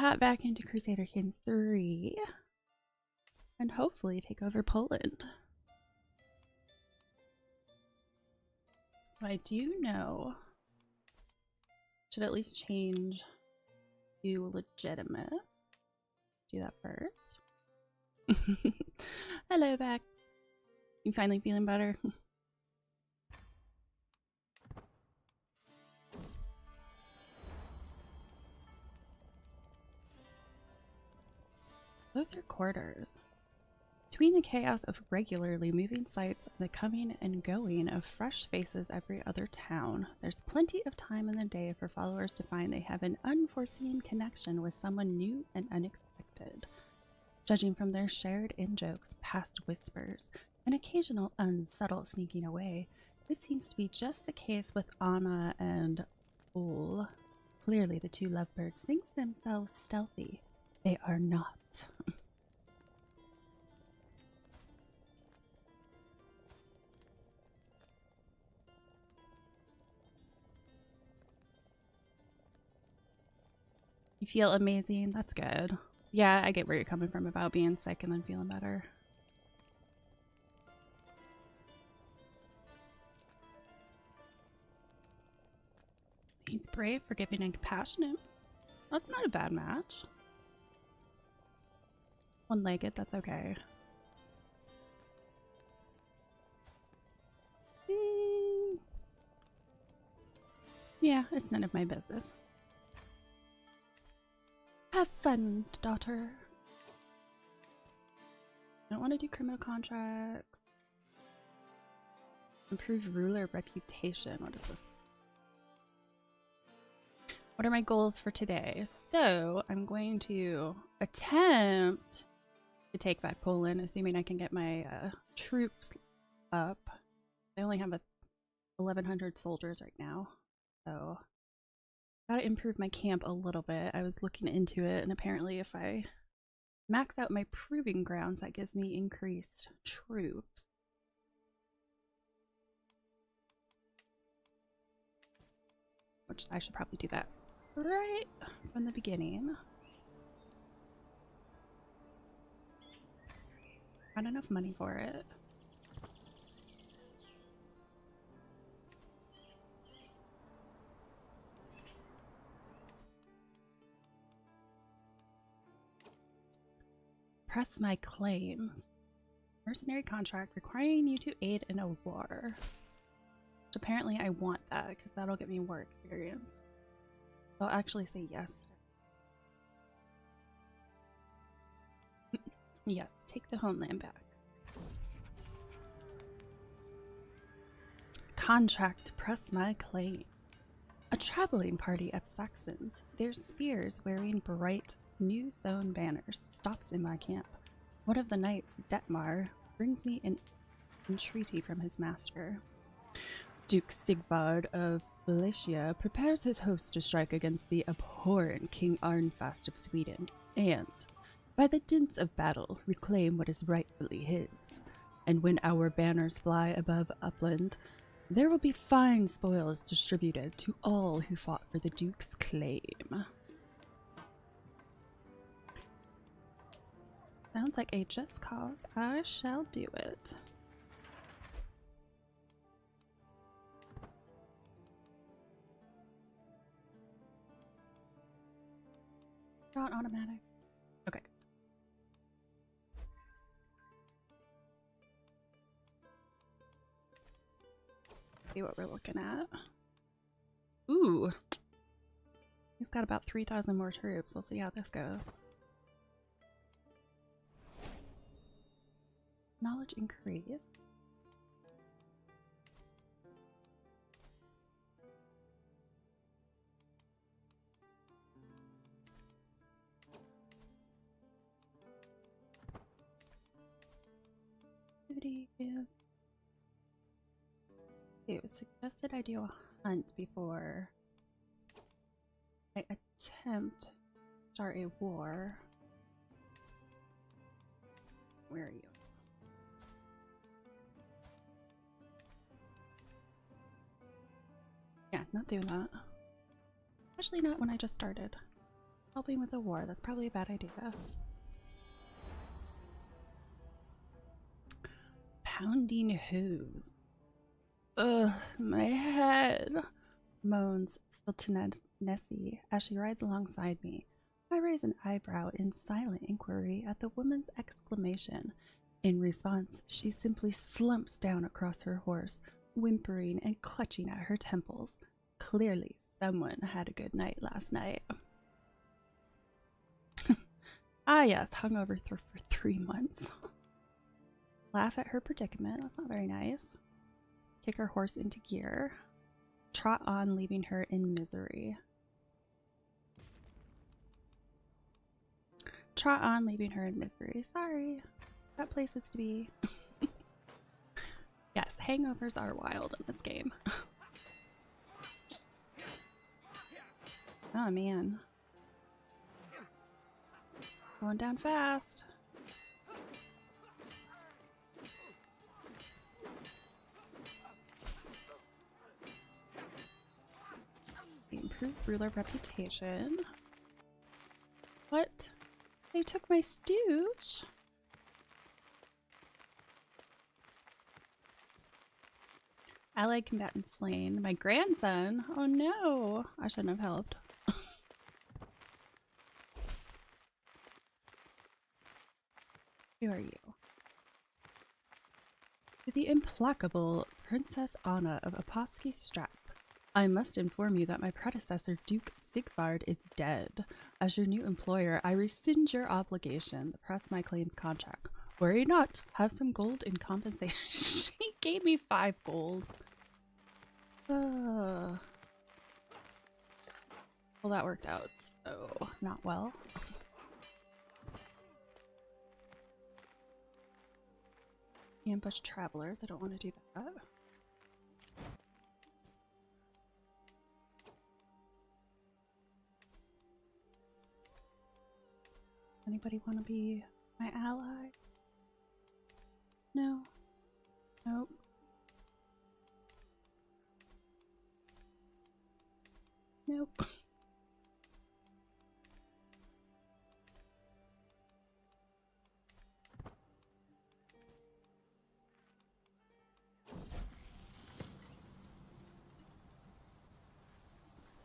hop back into Crusader Kings 3 and hopefully take over Poland. I do know should at least change to legitimate. Do that first. Hello back. You finally feeling better? Those are quarters. Between the chaos of regularly moving sites and the coming and going of fresh faces every other town, there's plenty of time in the day for followers to find they have an unforeseen connection with someone new and unexpected. Judging from their shared in-jokes, past whispers, and occasional unsubtle sneaking away, this seems to be just the case with Anna and Ol. Clearly the two lovebirds think themselves stealthy. They are not. You feel amazing? That's good. Yeah, I get where you're coming from about being sick and then feeling better. He's brave, forgiving, and compassionate. That's not a bad match. One-legged, that's okay. Yeah, it's none of my business. Have fun, daughter. I don't want to do criminal contracts. Improve ruler reputation. What is this? What are my goals for today? So I'm going to attempt to take back Poland, assuming I can get my troops up. I only have 1,100 soldiers right now, so gotta improve my camp a little bit. I was looking into it, and apparently if I max out my proving grounds, that gives me increased troops. Which I should probably do that right from the beginning. Not enough money for it. Press my claims. Mercenary contract requiring you to aid in a war. Which apparently I want that because that'll get me war experience. So I'll actually say yes. Yes, take the homeland back. Contract, press my claim. A traveling party of Saxons, their spears wearing bright new sewn banners, stops in my camp. One of the knights, Detmar, brings me an entreaty from his master. Duke Sigvard of Wallachia prepares his host to strike against the abhorrent King Arnfast of Sweden, and, by the dints of battle, reclaim what is rightfully his. And when our banners fly above upland, there will be fine spoils distributed to all who fought for the Duke's claim. Sounds like a just cause. I shall do it. Draw an automatic. Okay. See what we're looking at. Ooh. He's got about 3,000 more troops. We'll see how this goes. Knowledge increase. Activity is. It was suggested I do a hunt before I attempt to start a war. Where are you? Yeah, not doing that. Especially not when I just started. Helping with a war, that's probably a bad idea. Pounding hooves. Ugh, my head, moans Nessie as she rides alongside me. I raise an eyebrow in silent inquiry at the woman's exclamation. In response, she simply slumps down across her horse, whimpering and clutching at her temples. Clearly, someone had a good night last night. Ah yes, hungover for 3 months. Laugh at her predicament, that's not very nice. Kick her horse into gear. Trot on, leaving her in misery. Trot on, leaving her in misery. Sorry, got places to be. Yes, hangovers are wild in this game. Oh man. Going down fast. Improved ruler reputation. What? They took my stooge? Allied combatant slain. My grandson? Oh no! I shouldn't have helped. Who are you? To the implacable Princess Anna of Aposky Strap. I must inform you that my predecessor, Duke Sigvard, is dead. As your new employer, I rescind your obligation to press my claims contract. Worry not, have some gold in compensation. She gave me 5 gold. Well, that worked out so not well. Ambush travelers, I don't want to do that. Anybody want to be my ally? No. Nope. Nope.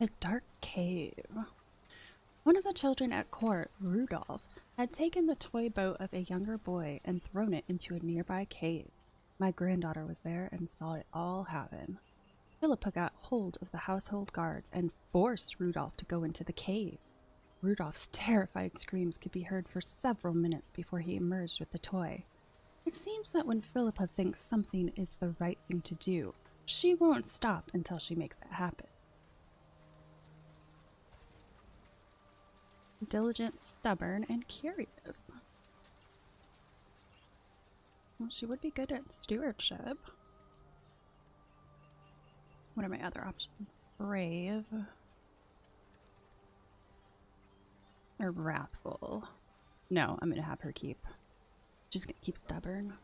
A dark cave. One of the children at court, Rudolph, had taken the toy boat of a younger boy and thrown it into a nearby cave. My granddaughter was there and saw it all happen. Philippa got hold of the household guards and forced Rudolph to go into the cave. Rudolph's terrified screams could be heard for several minutes before he emerged with the toy. It seems that when Philippa thinks something is the right thing to do, she won't stop until she makes it happen. Diligent, stubborn, and curious. Well, she would be good at stewardship. What are my other options? Brave. Or wrathful. No, I'm gonna have her keep. She's gonna keep stubborn.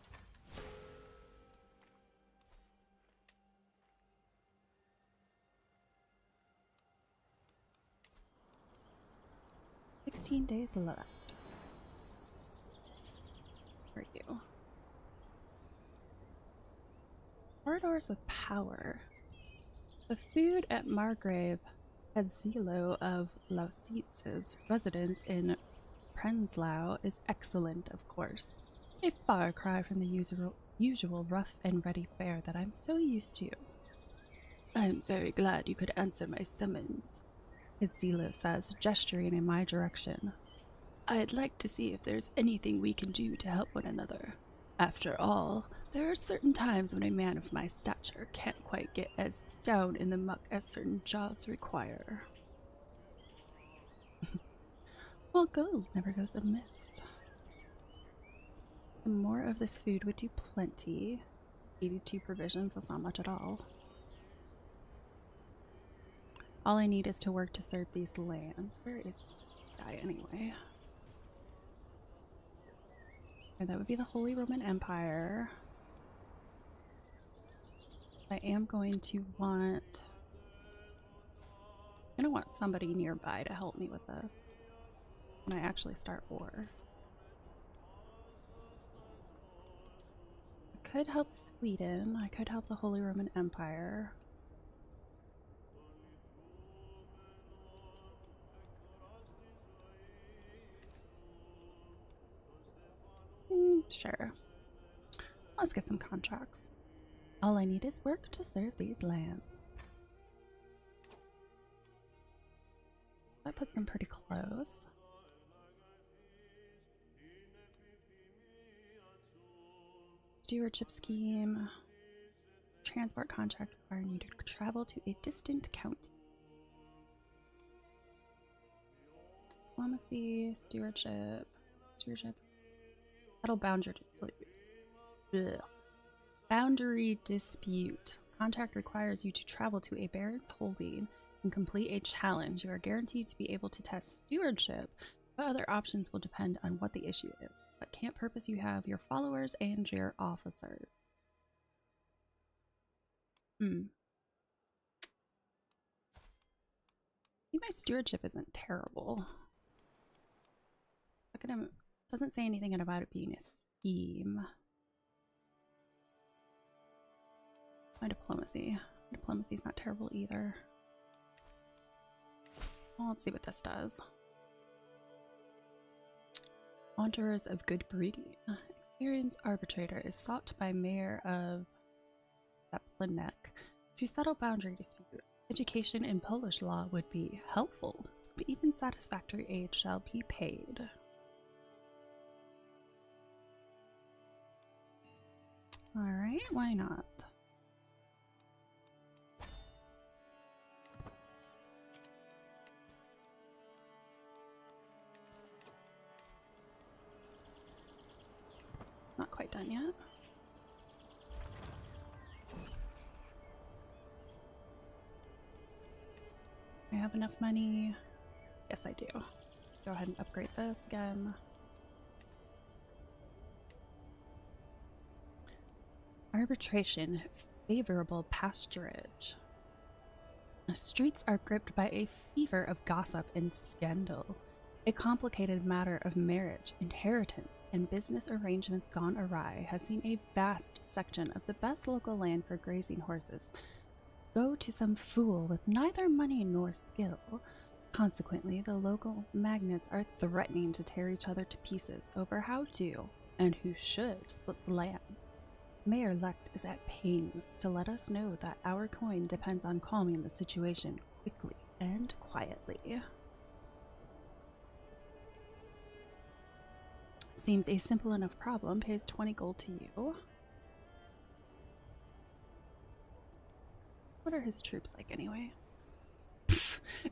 "16 days left. For you. Corridors of power. The food at Margrave Hastiluder of Lausitz's residence in Prenzlau is excellent, of course. A far cry from the usual rough and ready fare that I'm so used to. I am very glad you could answer my summons, Hastiluder says, gesturing in my direction. I'd like to see if there's anything we can do to help one another. After all, there are certain times when a man of my stature can't quite get as down in the muck as certain jobs require. Well, gold never goes amiss. More of this food would do plenty. 82 provisions, that's not much at all. All I need is to work to serve these lands. Where is this guy anyway? And that would be the Holy Roman Empire. I am going to want... I'm going to want somebody nearby to help me with this. When I actually start war. I could help Sweden. I could help the Holy Roman Empire. Sure. Let's get some contracts. All I need is work to serve these lands. That puts them pretty close. Stewardship scheme. Transport contract requiring you to travel to a distant county. Diplomacy, stewardship. Settle boundary dispute. Ugh. Boundary dispute. Contract requires you to travel to a baron's holding and complete a challenge. You are guaranteed to be able to test stewardship, but other options will depend on what the issue is. What camp purpose you have, your followers, and your officers. Maybe my stewardship isn't terrible. Look at him. Doesn't say anything about it being a scheme. My diplomacy. Diplomacy's not terrible either. Well, let's see what this does. Wanderers of good breeding. Experienced arbitrator is sought by Mayor of Zeplinek to settle boundary dispute. Education in Polish law would be helpful, but even satisfactory aid shall be paid. Alright, why not? Not quite done yet. I have enough money. Yes, I do. Go ahead and upgrade this again. Arbitration. Favorable pasturage. The streets are gripped by a fever of gossip and scandal. A complicated matter of marriage, inheritance, and business arrangements gone awry has seen a vast section of the best local land for grazing horses go to some fool with neither money nor skill. Consequently, the local magnates are threatening to tear each other to pieces over how to, and who should, split the land. Mayor-elect is at pains to let us know that our coin depends on calming the situation quickly and quietly. Seems a simple enough problem. Pays 20 gold to you. What are his troops like anyway?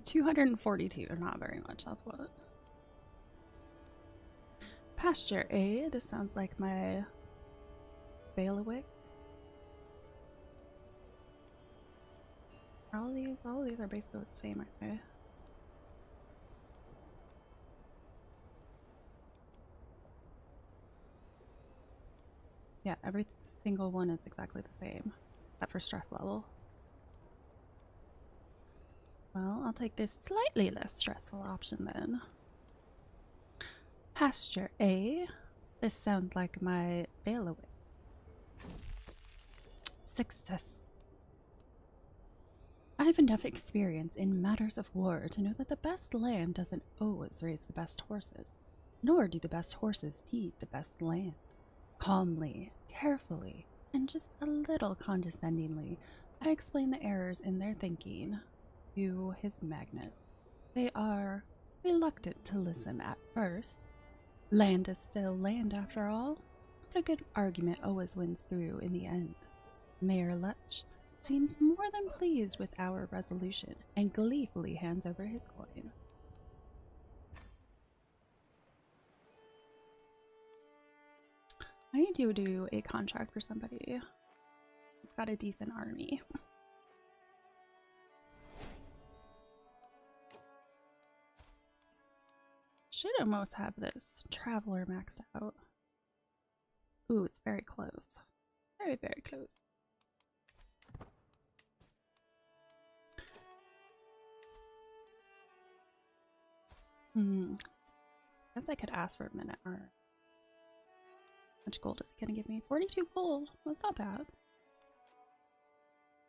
242, not very much, that's what. Pasture A, this sounds like my bailiwick. All of these are basically the same, aren't they? Yeah, every single one is exactly the same, except for stress level. Well, I'll take this slightly less stressful option then. Pasture A. This sounds like my bailiwick. Success. I have enough experience in matters of war to know that the best land doesn't always raise the best horses, nor do the best horses need the best land. Calmly, carefully, and just a little condescendingly, I explain the errors in their thinking to his magnates. They are reluctant to listen at first. Land is still land after all, but a good argument always wins through in the end. Mayor Lutch seems more than pleased with our resolution and gleefully hands over his coin. I need to do a contract for somebody who's got a decent army. Should almost have this traveler maxed out. Ooh, it's very close. Very, very close. guess I could ask for a minute. Or how much gold is he gonna give me? 42 gold. That's not bad.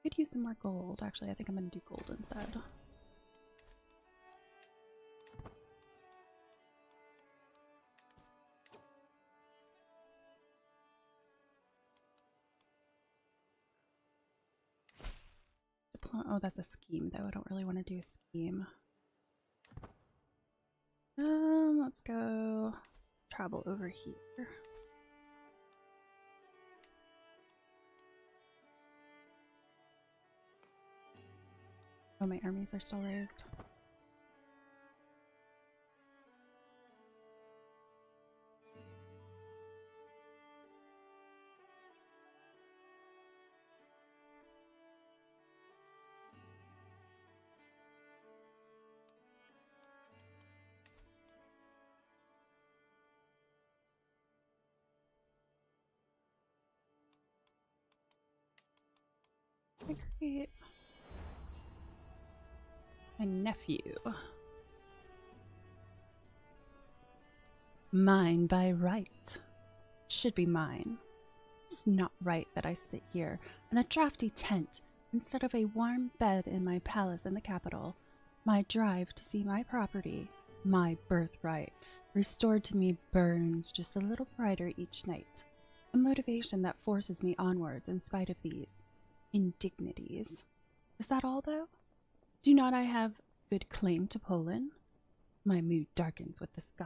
Could use some more gold. Actually, I think I'm gonna do gold instead. Oh, that's a scheme though. I don't really want to do a scheme. Let's go travel over here. Oh, my armies are still raised. I create my nephew. Mine by right. Should be mine. It's not right that I sit here in a drafty tent instead of a warm bed in my palace in the capital. My drive to see my property, my birthright, restored to me burns just a little brighter each night. A motivation that forces me onwards in spite of these indignities. Is that all, though? Do not I have good claim to Poland? My mood darkens with the sky.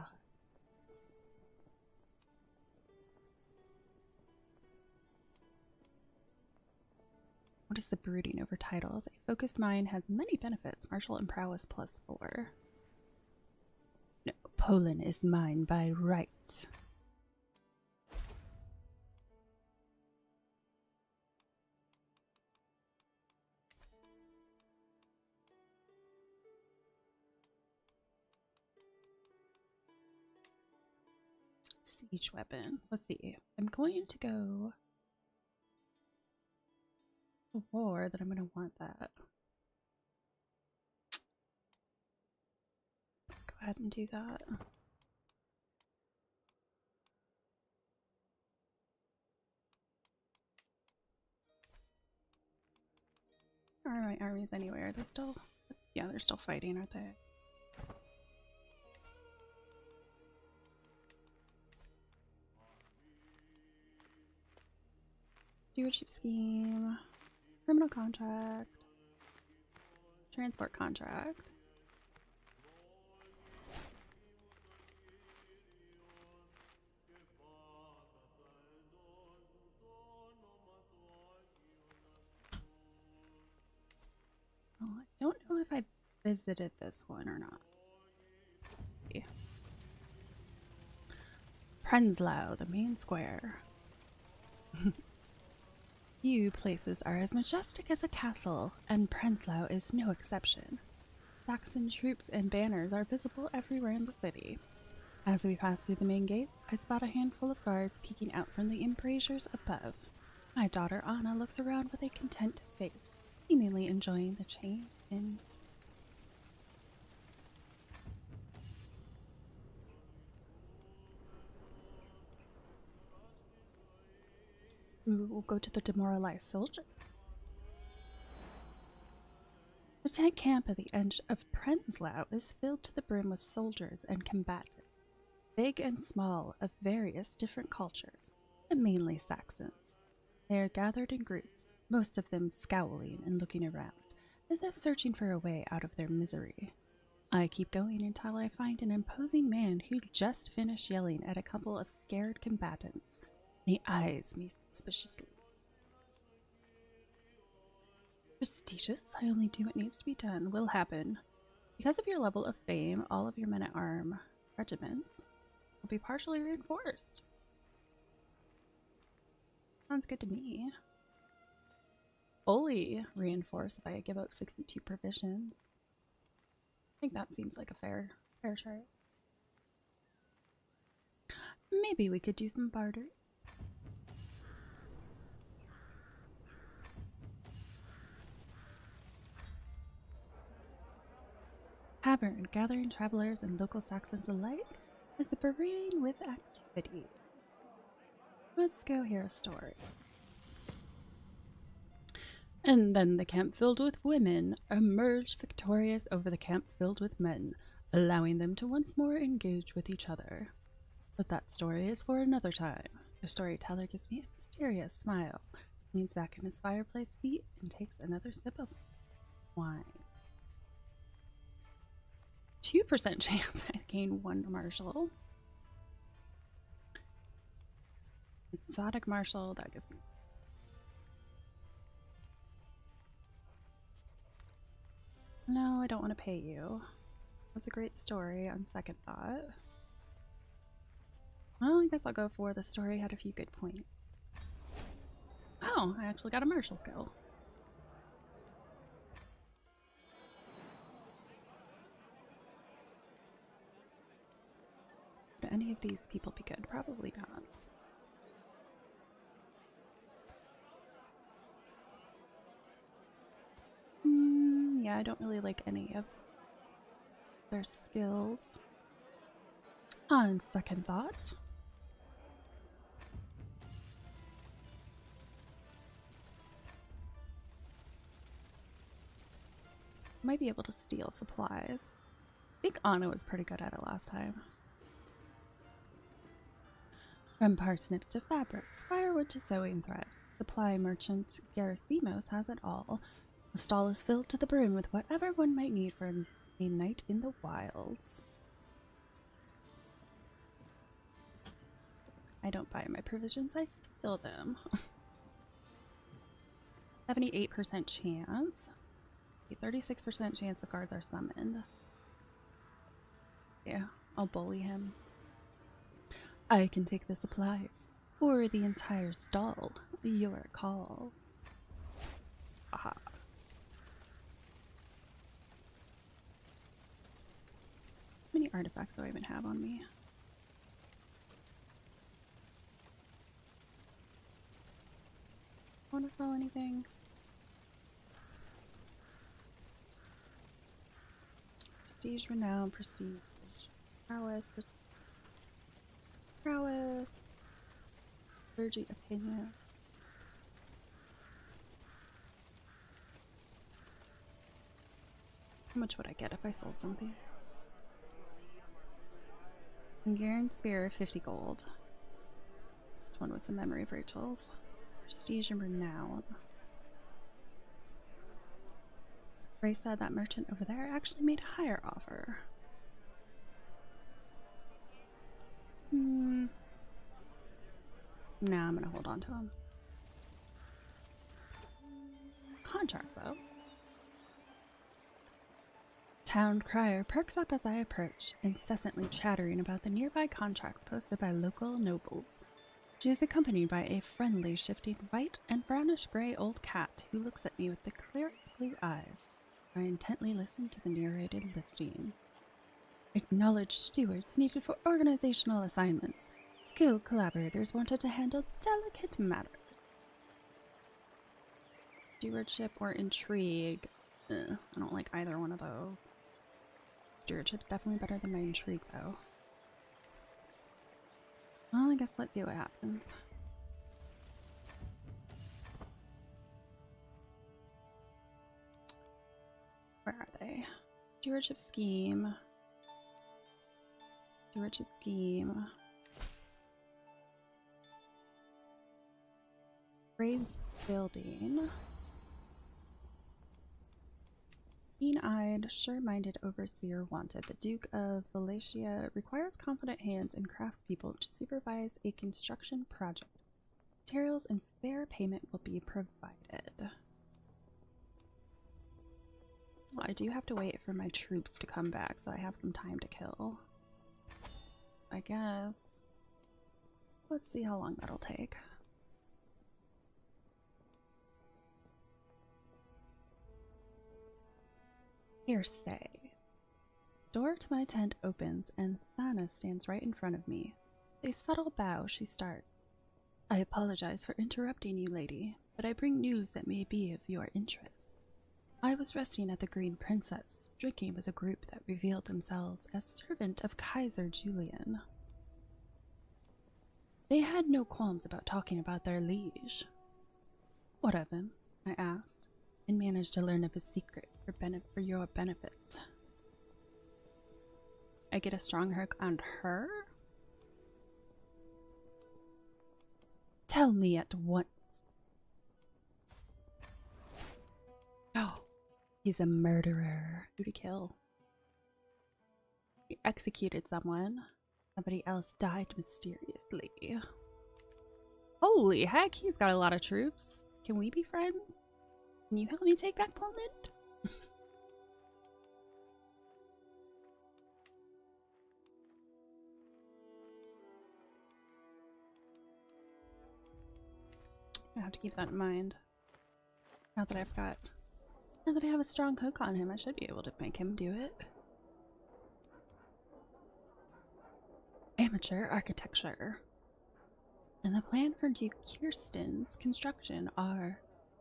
What is the brooding over titles? A focused mind has many benefits. Martial and prowess +4. No, Poland is mine by right. Siege weapons. Let's see. I'm going to go to war, that I'm going to want that. Let's go ahead and do that. Are my armies anywhere? Are they still? Yeah, they're still fighting, aren't they? Stewardship scheme, criminal contract, transport contract. Oh, I don't know if I visited this one or not. Yeah. Prenzlau, the main square. Few places are as majestic as a castle, and Prenzlau is no exception. Saxon troops and banners are visible everywhere in the city. As we pass through the main gates, I spot a handful of guards peeking out from the embrasures above. My daughter Anna looks around with a content face, seemingly enjoying the change in. We'll go to the demoralized soldier. The tent camp at the edge of Prenzlau is filled to the brim with soldiers and combatants, big and small, of various different cultures, but mainly Saxons. They are gathered in groups, most of them scowling and looking around, as if searching for a way out of their misery. I keep going until I find an imposing man who just finished yelling at a couple of scared combatants. He eyes me suspiciously. Prestigious? I only do what needs to be done. Will happen. Because of your level of fame, all of your men-at-arms regiments will be partially reinforced. Sounds good to me. Fully reinforced if I give up 62 provisions. I think that seems like a fair chart. Maybe we could do some barter. Tavern, gathering travelers and local Saxons alike. is a brain with activity. Let's go hear a story. And then the camp filled with women emerged victorious over the camp filled with men, allowing them to once more engage with each other. But that story is for another time. The storyteller gives me a mysterious smile, leans back in his fireplace seat, and takes another sip of wine. 2% chance I gain 1 marshal. Exotic marshal, that gives me. No, I don't want to pay you. That's a great story on second thought. Well, I guess I'll go for the story had a few good points. Oh, I actually got a martial skill. Would any of these people be good? Probably not. Yeah, I don't really like any of their skills. On second thought, might be able to steal supplies. I think Anna was pretty good at it last time. From parsnip to fabrics, firewood to sewing thread, supply merchant Gerasimos has it all. The stall is filled to the brim with whatever one might need for a night in the wilds. I don't buy my provisions, I steal them. 78% chance. 36% chance the guards are summoned. Yeah, I'll bully him. I can take the supplies, or the entire stall. Your call. Aha. How many artifacts do I even have on me? Want to sell anything? Prestige, renown, prestige, prowess, prowess, clergy, opinion. How much would I get if I sold something? Hungarian spear, 50 gold. Which one was the memory of Rachel's? Prestige and renown. Ray said that merchant over there actually made a higher offer. Nah, I'm gonna hold on to him. Contract, though. Town crier perks up as I approach, incessantly chattering about the nearby contracts posted by local nobles. She is accompanied by a friendly, shifting white and brownish-gray old cat who looks at me with the clearest blue eyes. I intently listen to the narrated listings. Acknowledged stewards needed for organizational assignments. Skilled collaborators wanted to handle delicate matters. Stewardship or intrigue? I don't like either one of those. Stewardship's definitely better than my intrigue, though. Well, I guess let's see what happens. Where are they? Stewardship scheme. Stewardship scheme. Raised building. Keen-eyed, sure-minded overseer wanted. The Duke of Wallachia requires confident hands and craftspeople to supervise a construction project. Materials and fair payment will be provided. Well, I do have to wait for my troops to come back, so I have some time to kill. I guess. Let's see how long that'll take. Hearsay. Door to my tent opens and Thana stands right in front of me. A subtle bow, she starts. I apologize for interrupting you, lady, but I bring news that may be of your interest. I was resting at the Green Princess, drinking with a group that revealed themselves as servant of Kaiser Julian. They had no qualms about talking about their liege. What of him? I asked, and managed to learn of his secret for your benefit. I get a strong hook on her? Tell me at once. Oh, he's a murderer. Who to kill? He executed someone. Somebody else died mysteriously. Holy heck, he's got a lot of troops. Can we be friends? Can you help me take back Poland? I have to keep that in mind. Now that I have a strong hook on him, I should be able to make him do it. Amateur architecture and the plan for Duke Kirsten's construction are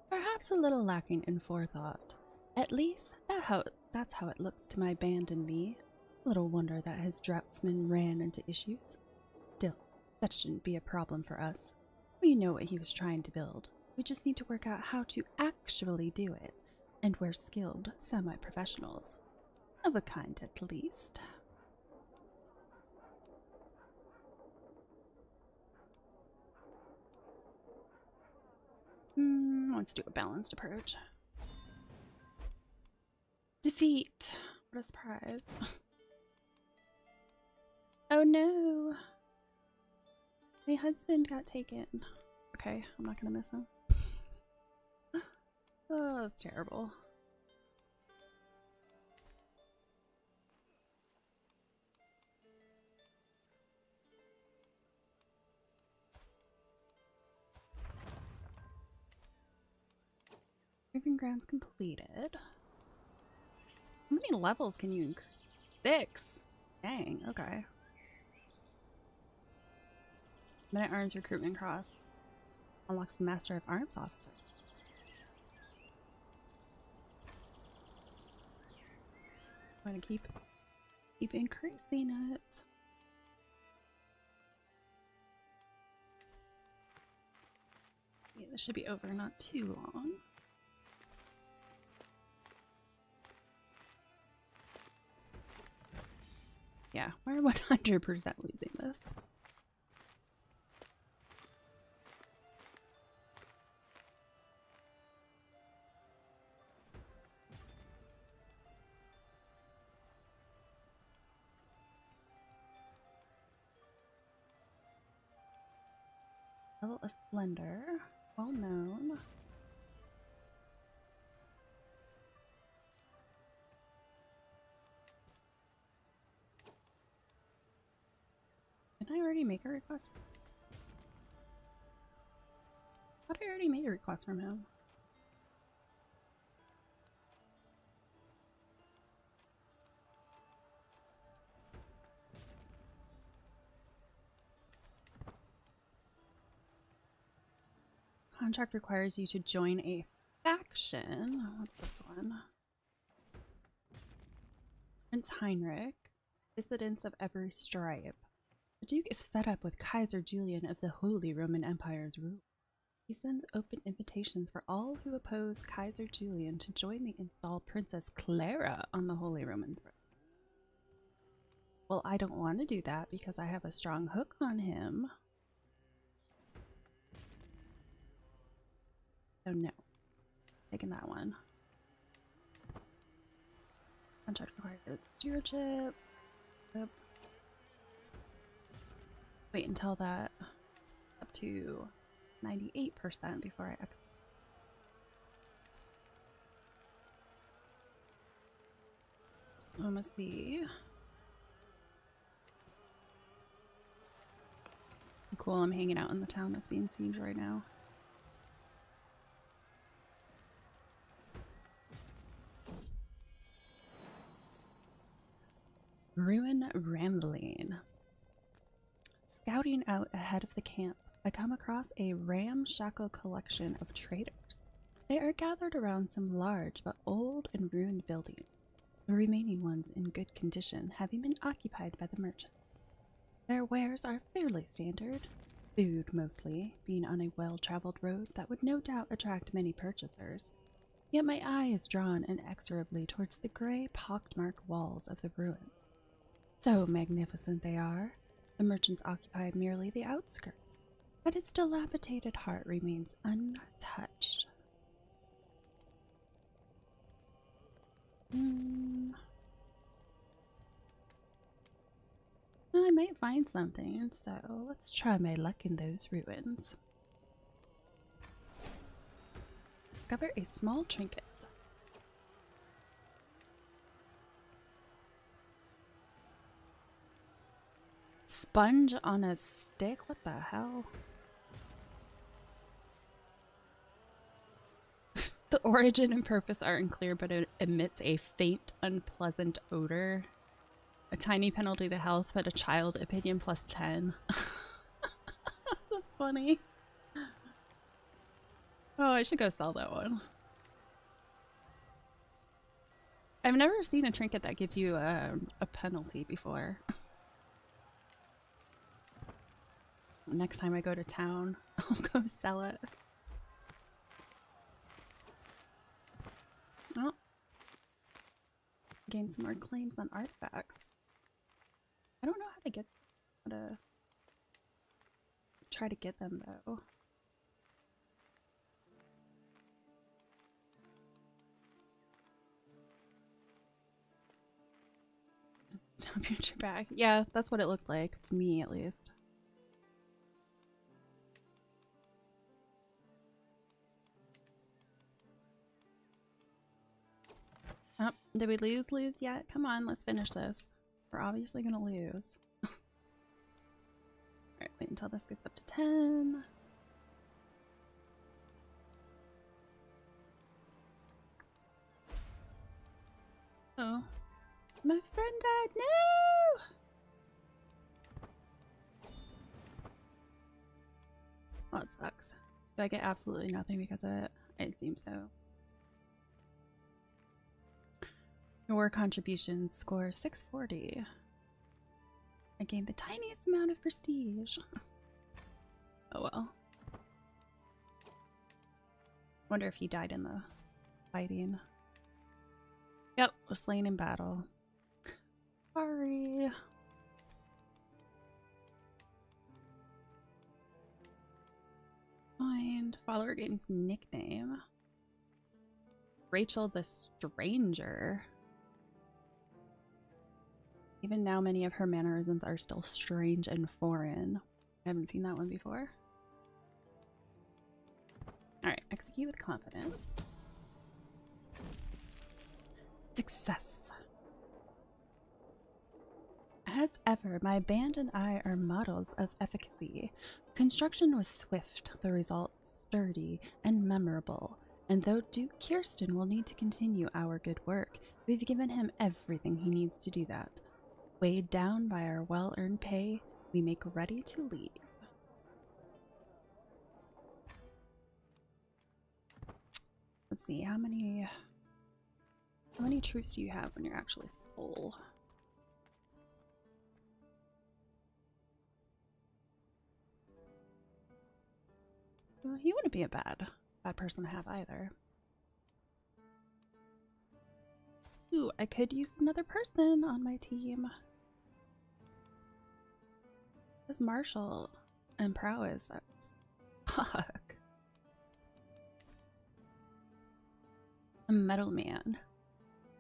perhaps a little lacking in forethought. At least that's how it looks to my band and me. Little wonder that his draughtsmen ran into issues. Still, that shouldn't be a problem for us. We know what he was trying to build. We just need to work out how to actually do it, and we're skilled semi-professionals. Of a kind, at least. Let's do a balanced approach. Defeat! What a surprise. Oh no! My husband got taken. Okay, I'm not gonna miss him. Oh, that's terrible. Proving grounds completed. How many levels can you increase? 6! Dang, okay. Minute Arms Recruitment Cross. Unlocks the Master of Arms officer. I'm gonna keep increasing it. Yeah, this should be over not too long. Yeah, we're 100% losing this. Level of Splendor, well known. Did I already make a request? I thought I already made a request from him. Contract requires you to join a faction. What's this one? Prince Heinrich, dissidents of every stripe. The Duke is fed up with Kaiser Julian of the Holy Roman Empire's rule. He sends open invitations for all who oppose Kaiser Julian to join the installed Princess Clara on the Holy Roman throne. Well, I don't want to do that because I have a strong hook on him. So no. Taking that one. Contract required stewardship. Yep. Wait until that up to 98% before I exit. Diplomacy. Cool, I'm hanging out in the town that's being sieged right now. Ruin Rambling. Scouting out ahead of the camp, I come across a ramshackle collection of traders. They are gathered around some large but old and ruined buildings, the remaining ones in good condition having been occupied by the merchants. Their wares are fairly standard, food mostly, being on a well-traveled road that would no doubt attract many purchasers. Yet my eye is drawn inexorably towards the gray, pockmarked walls of the ruins. So magnificent they are, the merchants occupy merely the outskirts, but its dilapidated heart remains untouched. I might find something, so let's try my luck in those ruins. Discover a small trinket. Sponge on a stick? What the hell? The origin and purpose are unclear, but it emits a faint, unpleasant odor. A tiny penalty to health, but a child opinion plus 10. That's funny. Oh, I should go sell that one. I've never seen a trinket that gives you a penalty before. Next time I go to town, I'll go sell it. Oh. Gain some more claims on artifacts. I don't know how to try to get them though. Championship bag. Yeah, that's what it looked like to me at least. Oh, did we lose yet? Come on, let's finish this. We're obviously gonna lose. Alright, wait until this gets up to 10. Oh. My friend died! No! Oh, it sucks. Do I get absolutely nothing because of it? It seems so. Your contributions score 640. I gained the tiniest amount of prestige. Oh well. Wonder if he died in the fighting. Yep, was slain in battle. Sorry. Find follower gains nickname. Rachel the Stranger. Even now, many of her mannerisms are still strange and foreign. I haven't seen that one before. Alright, execute with confidence. Success. As ever, my band and I are models of efficacy. Construction was swift, the result sturdy and memorable. And though Duke Kirsten will need to continue our good work, we've given him everything he needs to do that. Weighed down by our well-earned pay, we make ready to leave. Let's see, how many troops do you have when you're actually full? Well, he wouldn't be a bad person to have either. Ooh, I could use another person on my team. This martial and prowess, that's fuck. A metal man.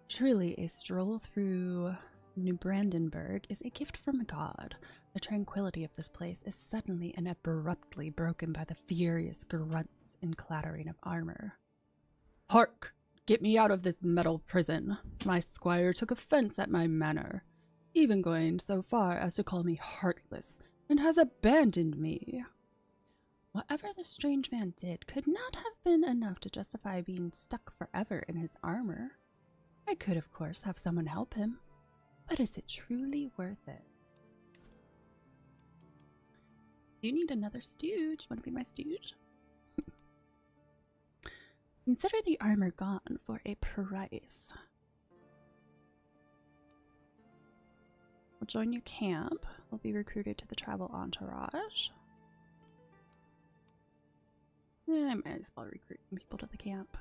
Truly, a stroll through New Brandenburg is a gift from God. The tranquility of this place is suddenly and abruptly broken by the furious grunts and clattering of armor. Hark! Get me out of this metal prison. My squire took offense at my manner, even going so far as to call me heartless, and has abandoned me. Whatever the strange man did could not have been enough to justify being stuck forever in his armor. I could, of course, have someone help him, but is it truly worth it? You need another stooge. Want to be my stooge? Consider the armor gone for a price. We'll join your camp. We'll be recruited to the travel entourage. I might as well recruit some people to the camp.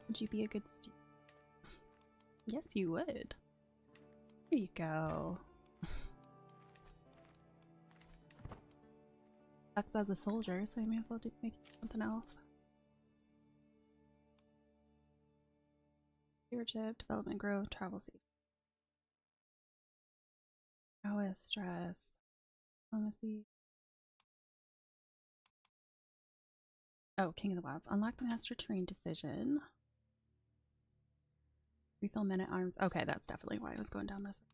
Would you be a good student? Yes, you would. Here you go. That's as a soldier, so I may as well make something else. Stewardship, development, growth, travel safety. Prowess, stress, diplomacy. Oh, King of the Wilds. Unlock the master terrain decision. Refill men at arms. Okay, that's definitely why I was going down this road.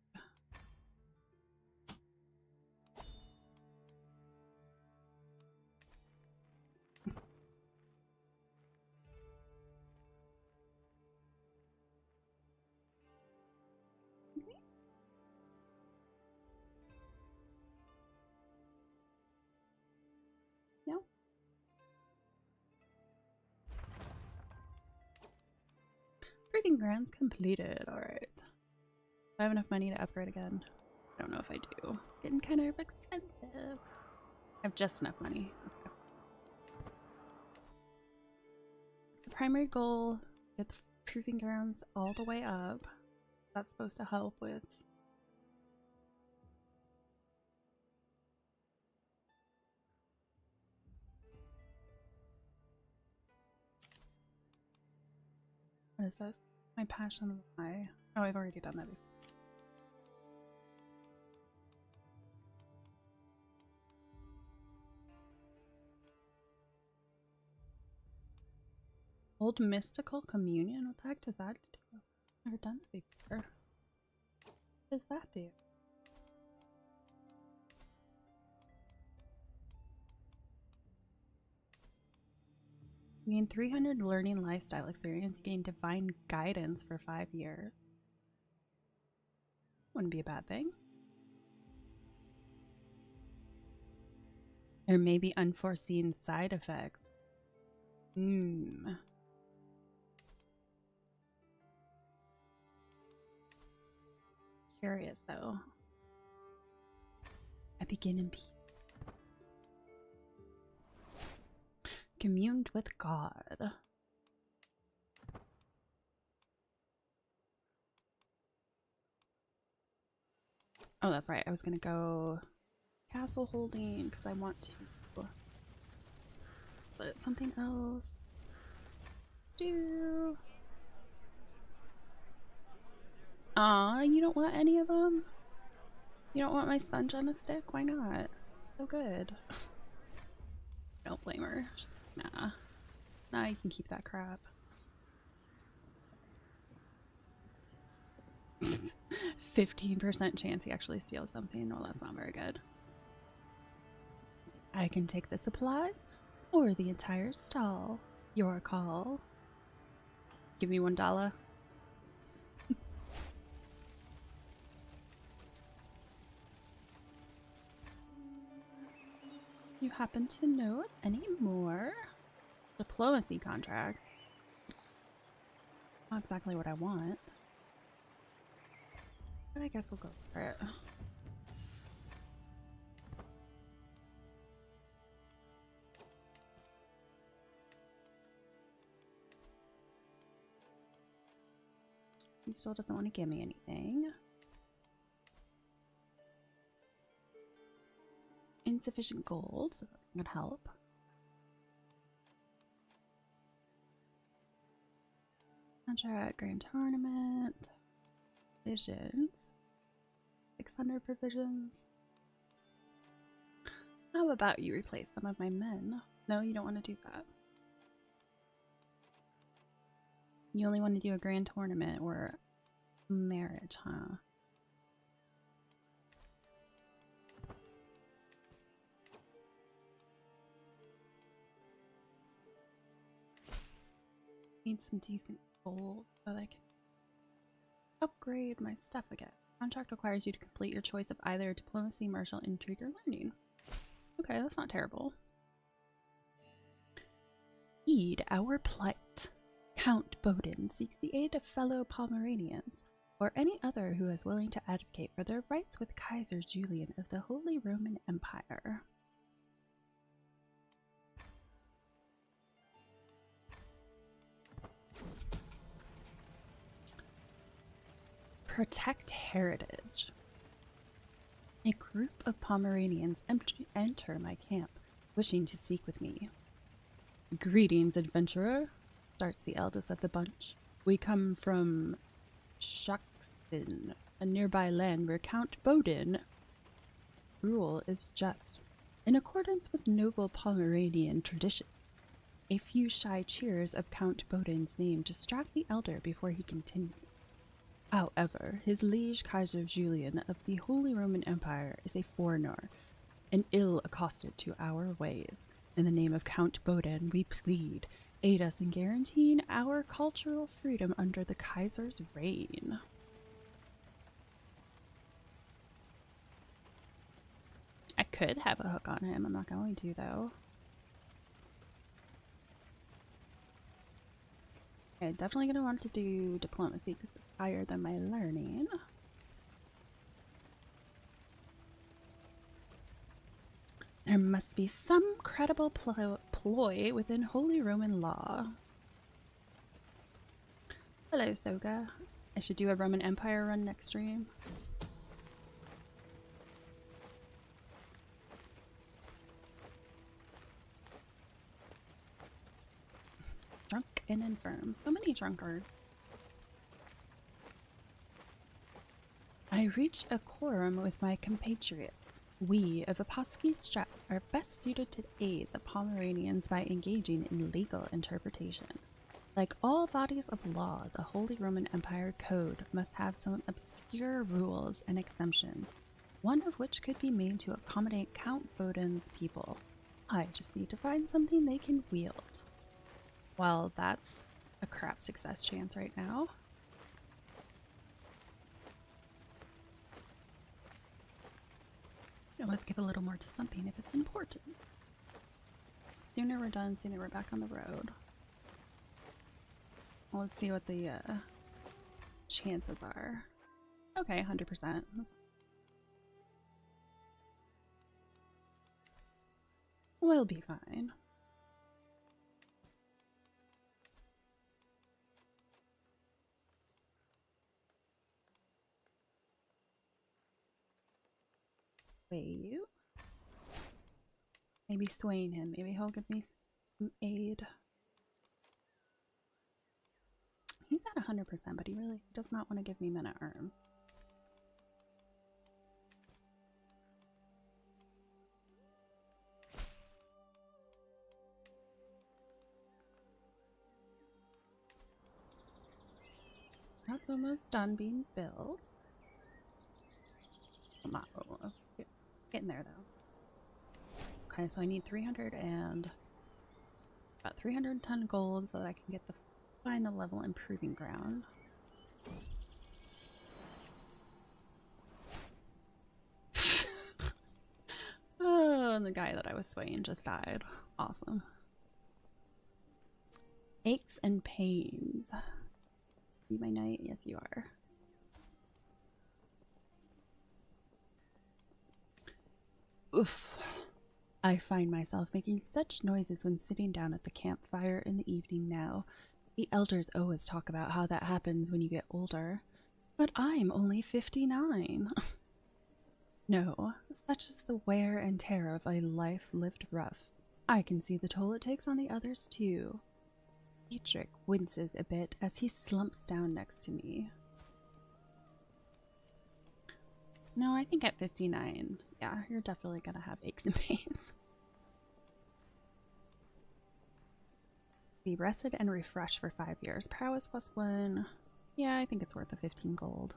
Yeah. Proving grounds completed. Alright. Do I have enough money to upgrade again? I don't know if I do. Getting kind of expensive. I have just enough money. Okay. The primary goal, get the proving grounds all the way up. That's supposed to help with what is this? My passion why? Oh, I've already done that before. Old mystical communion? What the heck does that do? Never done that before. What does that do? You gain 300 learning lifestyle experience. You gain divine guidance for 5 years. Wouldn't be a bad thing. There may be unforeseen side effects. Curious though. I begin in peace. Communed with God. Oh, that's right. I was gonna go castle holding because I want to. Is it something else? You don't want any of them? You don't want my sponge on a stick? Why not? So good. Don't blame her. She's like, nah. Nah, you can keep that crap. 15% chance he actually steals something. Well, that's not very good. I can take the supplies or the entire stall. Your call. Give me $1. You happen to know any more? Diplomacy contract. Not exactly what I want. But I guess we'll go for it. He still doesn't want to give me anything. Insufficient gold, so that's gonna help. Contract, grand tournament, visions, 600 provisions. How about you replace some of my men? No, you don't want to do that. You only want to do a grand tournament or marriage, huh? Need some decent gold so that I can upgrade my stuff again. Contract requires you to complete your choice of either diplomacy, martial, intrigue, or learning. Okay, that's not terrible. Heed our plight. Count Bodin seeks the aid of fellow Pomeranians, or any other who is willing to advocate for their rights with Kaiser Julian of the Holy Roman Empire. Protect heritage. A group of Pomeranians enter my camp, wishing to speak with me. Greetings, adventurer, starts the eldest of the bunch. We come from Shaxton, a nearby land where Count Bodin rule is just, in accordance with noble Pomeranian traditions. A few shy cheers of Count Bodin's name distract the elder before he continues. However, his liege Kaiser Julian of the Holy Roman Empire is a foreigner and ill accosted to our ways. In the name of Count Bodin, we plead, aid us in guaranteeing our cultural freedom under the Kaiser's reign. I could have a hook on him. I'm not going to, though. Okay, definitely going to want to do diplomacy because it's higher than my learning. There must be some credible ploy within Holy Roman law. Hello, Soga. I should do a Roman Empire run next stream. Drunk and infirm. So many drunkards. I reach a quorum with my compatriots. We of Aposky's Strap are best suited to aid the Pomeranians by engaging in legal interpretation. Like all bodies of law, the Holy Roman Empire Code must have some obscure rules and exemptions, one of which could be made to accommodate Count Bodin's people. I just need to find something they can wield. Well, that's a crap success chance right now. Let's give a little more to something if it's important. Sooner we're done, sooner we're back on the road. Well, let's see what the chances are. Okay, 100%. We'll be fine. You. Maybe swaying him. Maybe he'll give me some aid. He's at 100%, but he really does not want to give me men at arms. That's almost done being built. Come on, getting there though. Okay, so I need 300 and about 310 gold so that I can get the final level improving ground. Oh, and the guy that I was swaying just died. Awesome. Aches and pains. You my knight? Yes, you are. Oof. I find myself making such noises when sitting down at the campfire in the evening now. The elders always talk about how that happens when you get older. But I'm only 59. No, such is the wear and tear of a life lived rough. I can see the toll it takes on the others too. Dietrich winces a bit as he slumps down next to me. No, I think at 59, yeah, you're definitely gonna have aches and pains. Be rested and refreshed for 5 years. Prowess +1. Yeah, I think it's worth the 15 gold.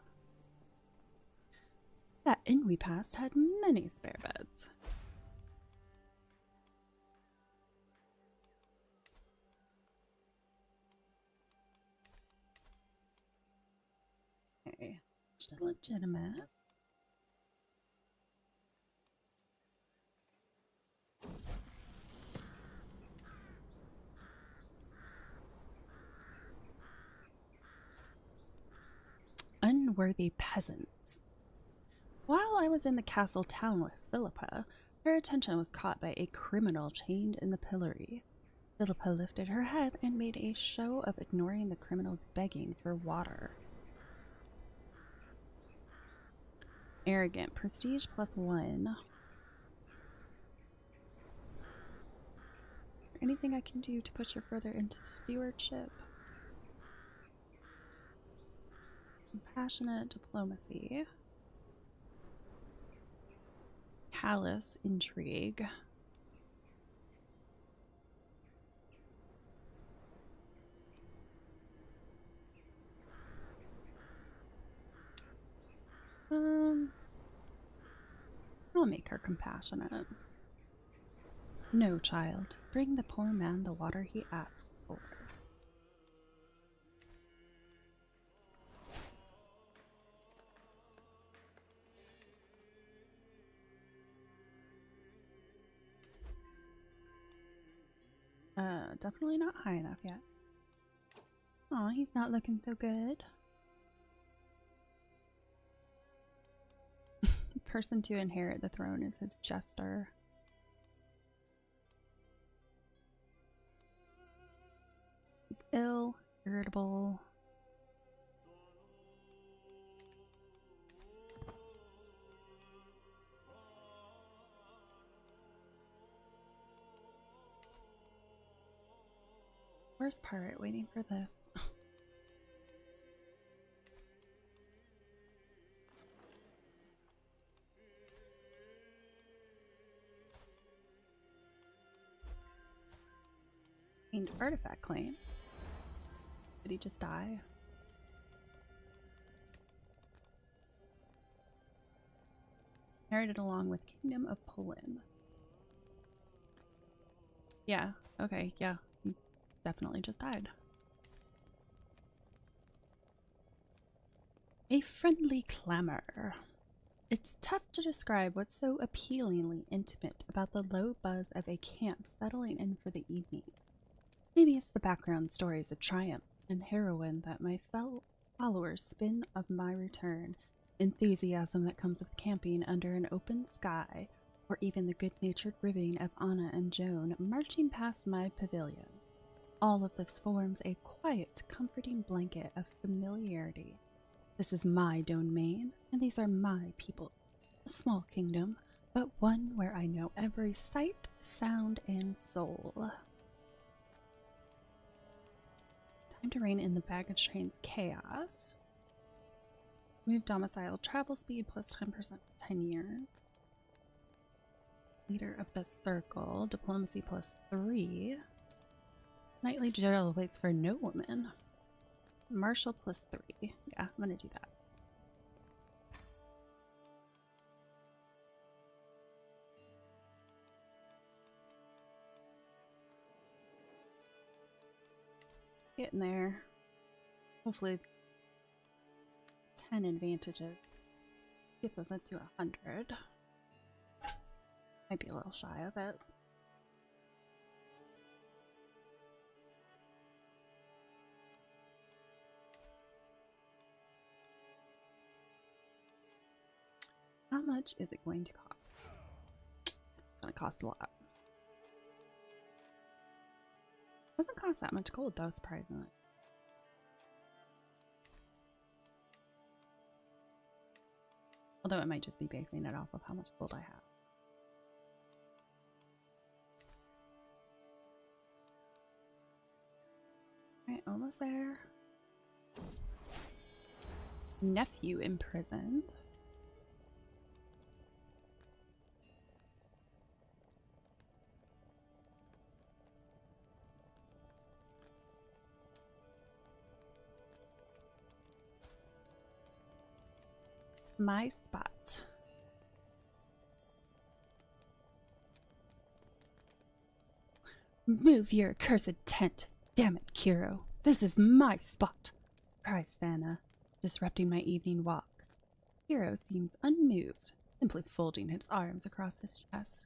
That inn we passed had many spare beds. Okay, just legitimate. unworthy peasants. While I was in the castle town with Philippa, her attention was caught by a criminal chained in the pillory. Philippa lifted her head and made a show of ignoring the criminal's begging for water. Arrogant. Prestige +1. Anything I can do to push her further into stewardship? Compassionate. Diplomacy. Callous. Intrigue. I'll make her compassionate. No, child. Bring the poor man the water he asks for. Definitely not high enough yet. Aw, he's not looking so good. The person to inherit the throne is his jester. He's ill, irritable. Worst part, waiting for this. Gained artifact claim. Did he just die? Inherited along with Kingdom of Poland. Yeah, okay, yeah. He definitely just died. A friendly clamor. It's tough to describe what's so appealingly intimate about the low buzz of a camp settling in for the evening. Maybe it's the background stories of triumph and heroine that my fellow followers spin of my return, enthusiasm that comes with camping under an open sky, or even the good-natured ribbing of Anna and Joan marching past my pavilion. All of this forms a quiet, comforting blanket of familiarity. This is my domain, and these are my people. A small kingdom, but one where I know every sight, sound, and soul. Time to rein in the baggage train's chaos. Move domicile, travel speed plus 10% for 10 years. Leader of the circle, diplomacy plus 3. Nightly jail waits for no woman. Marshal plus 3. Yeah, I'm gonna do that. Getting there. Hopefully 10 advantages gets us up to 100. Might be a little shy of it. How much is it going to cost? It's gonna cost a lot. Doesn't cost that much gold though, surprisingly. Although it might just be basing it off of how much gold I have. Alright, almost there. Nephew imprisoned. My spot. Move your accursed tent. Damn it, Kiro. This is my spot, cries Thana, disrupting my evening walk. Kiro seems unmoved, simply folding his arms across his chest.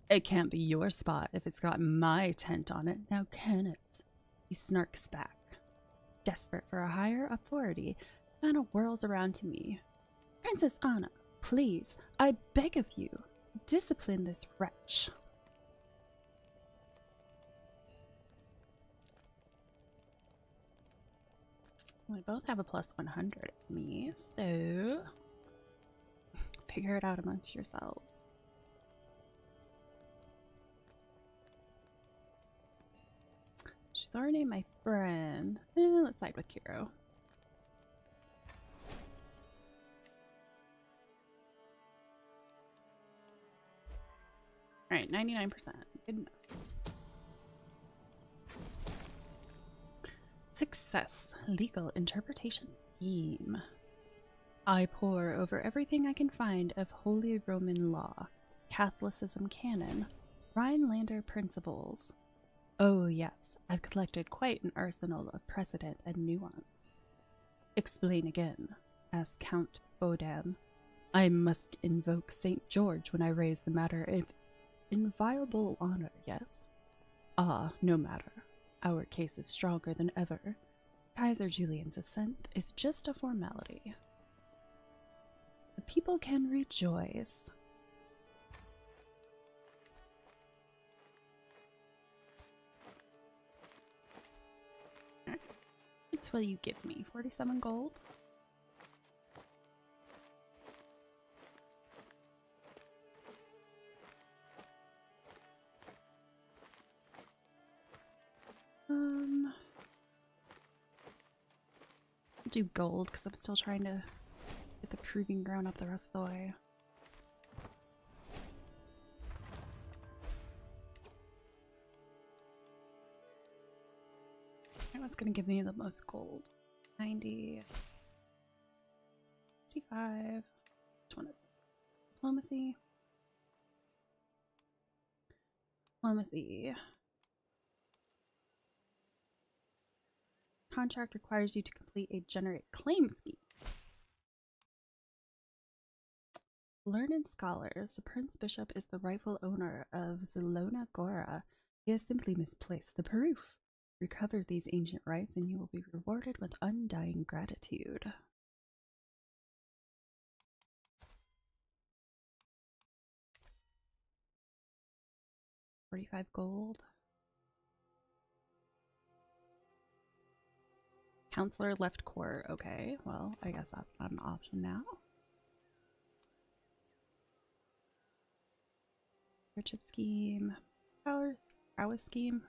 It can't be your spot if it's got my tent on it, now can it? He snarks back. Desperate for a higher authority, Anna whirls around to me. Princess Anna, please, I beg of you, discipline this wretch. We both have a plus 100 at me, so figure it out amongst yourselves. She's already my friend. Let's side with Kiro. Alright, 99%. Good enough. Success. Legal interpretation scheme. I pore over everything I can find of Holy Roman law, Catholicism canon, Rhinelander principles. Oh yes, I've collected quite an arsenal of precedent and nuance. Explain again, asked Count Bodan. I must invoke St. George when I raise the matter of inviolable honor, yes? Ah, no matter. Our case is stronger than ever. Kaiser Julian's assent is just a formality. The people can rejoice. Right. What will you give me? 47 gold? Do gold because I'm still trying to get the proving ground up the rest of the way. What's gonna give me the most gold? 90, 65. Which one is it? Diplomacy. Diplomacy. Contract requires you to complete a generate claim scheme. Learned scholars, the Prince Bishop is the rightful owner of Zelona Gora. He has simply misplaced the proof. Recover these ancient rights and you will be rewarded with undying gratitude. $45 gold. Counselor left court. Okay, well, I guess that's not an option now. Friendship scheme. Prowess scheme.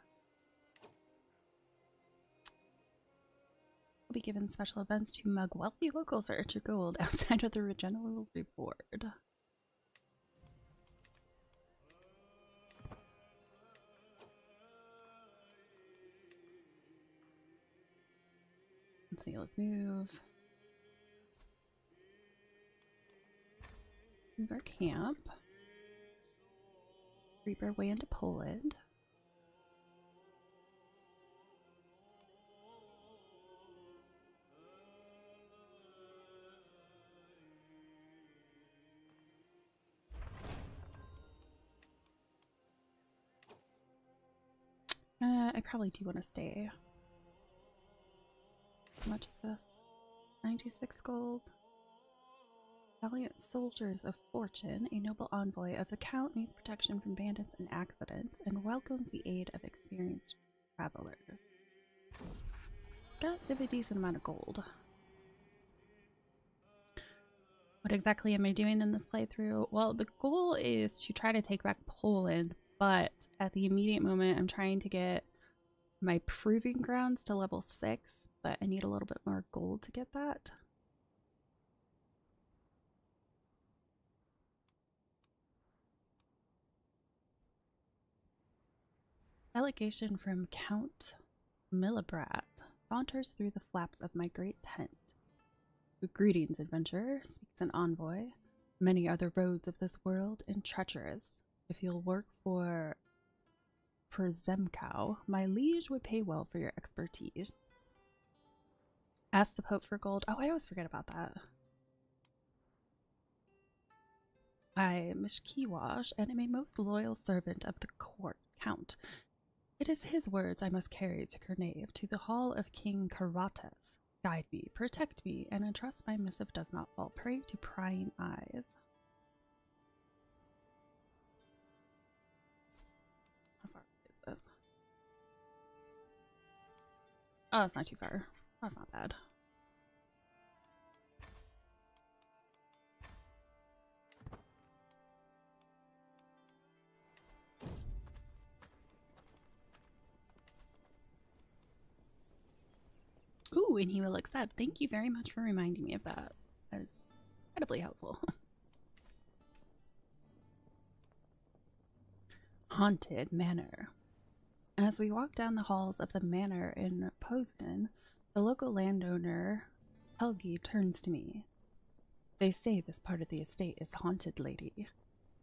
Will be given special events to mug wealthy locals or enter gold outside of the general reward. Let's see, let's move. Move our camp. Creep our way into Poland. I probably do want to stay. How much is this? 96 gold. Valiant soldiers of fortune, a noble envoy of the Count needs protection from bandits and accidents and welcomes the aid of experienced travelers. Gotta save a decent amount of gold. What exactly am I doing in this playthrough? Well, the goal is to try to take back Poland, but at the immediate moment I'm trying to get my proving grounds to level 6, but I need a little bit more gold to get that. Delegation from Count Millibrat saunters through the flaps of my great tent. Greetings, adventurer, speaks an envoy. Many are the roads of this world and treacherous. If you'll work for Przemkow, my liege would pay well for your expertise. Ask the Pope for gold. Oh, I always forget about that. I am Mishkiwash, and am a most loyal servant of the court, Count. It is his words I must carry to Kernave, to the hall of King Karatas. Guide me, protect me, and entrust my missive does not fall prey to prying eyes. How far is this? Oh, it's not too far. That's not bad. Ooh, and he will accept. Thank you very much for reminding me of that. That is incredibly helpful. Haunted Manor. As we walk down the halls of the manor in Posden, the local landowner, Helgi, turns to me. They say this part of the estate is haunted, lady.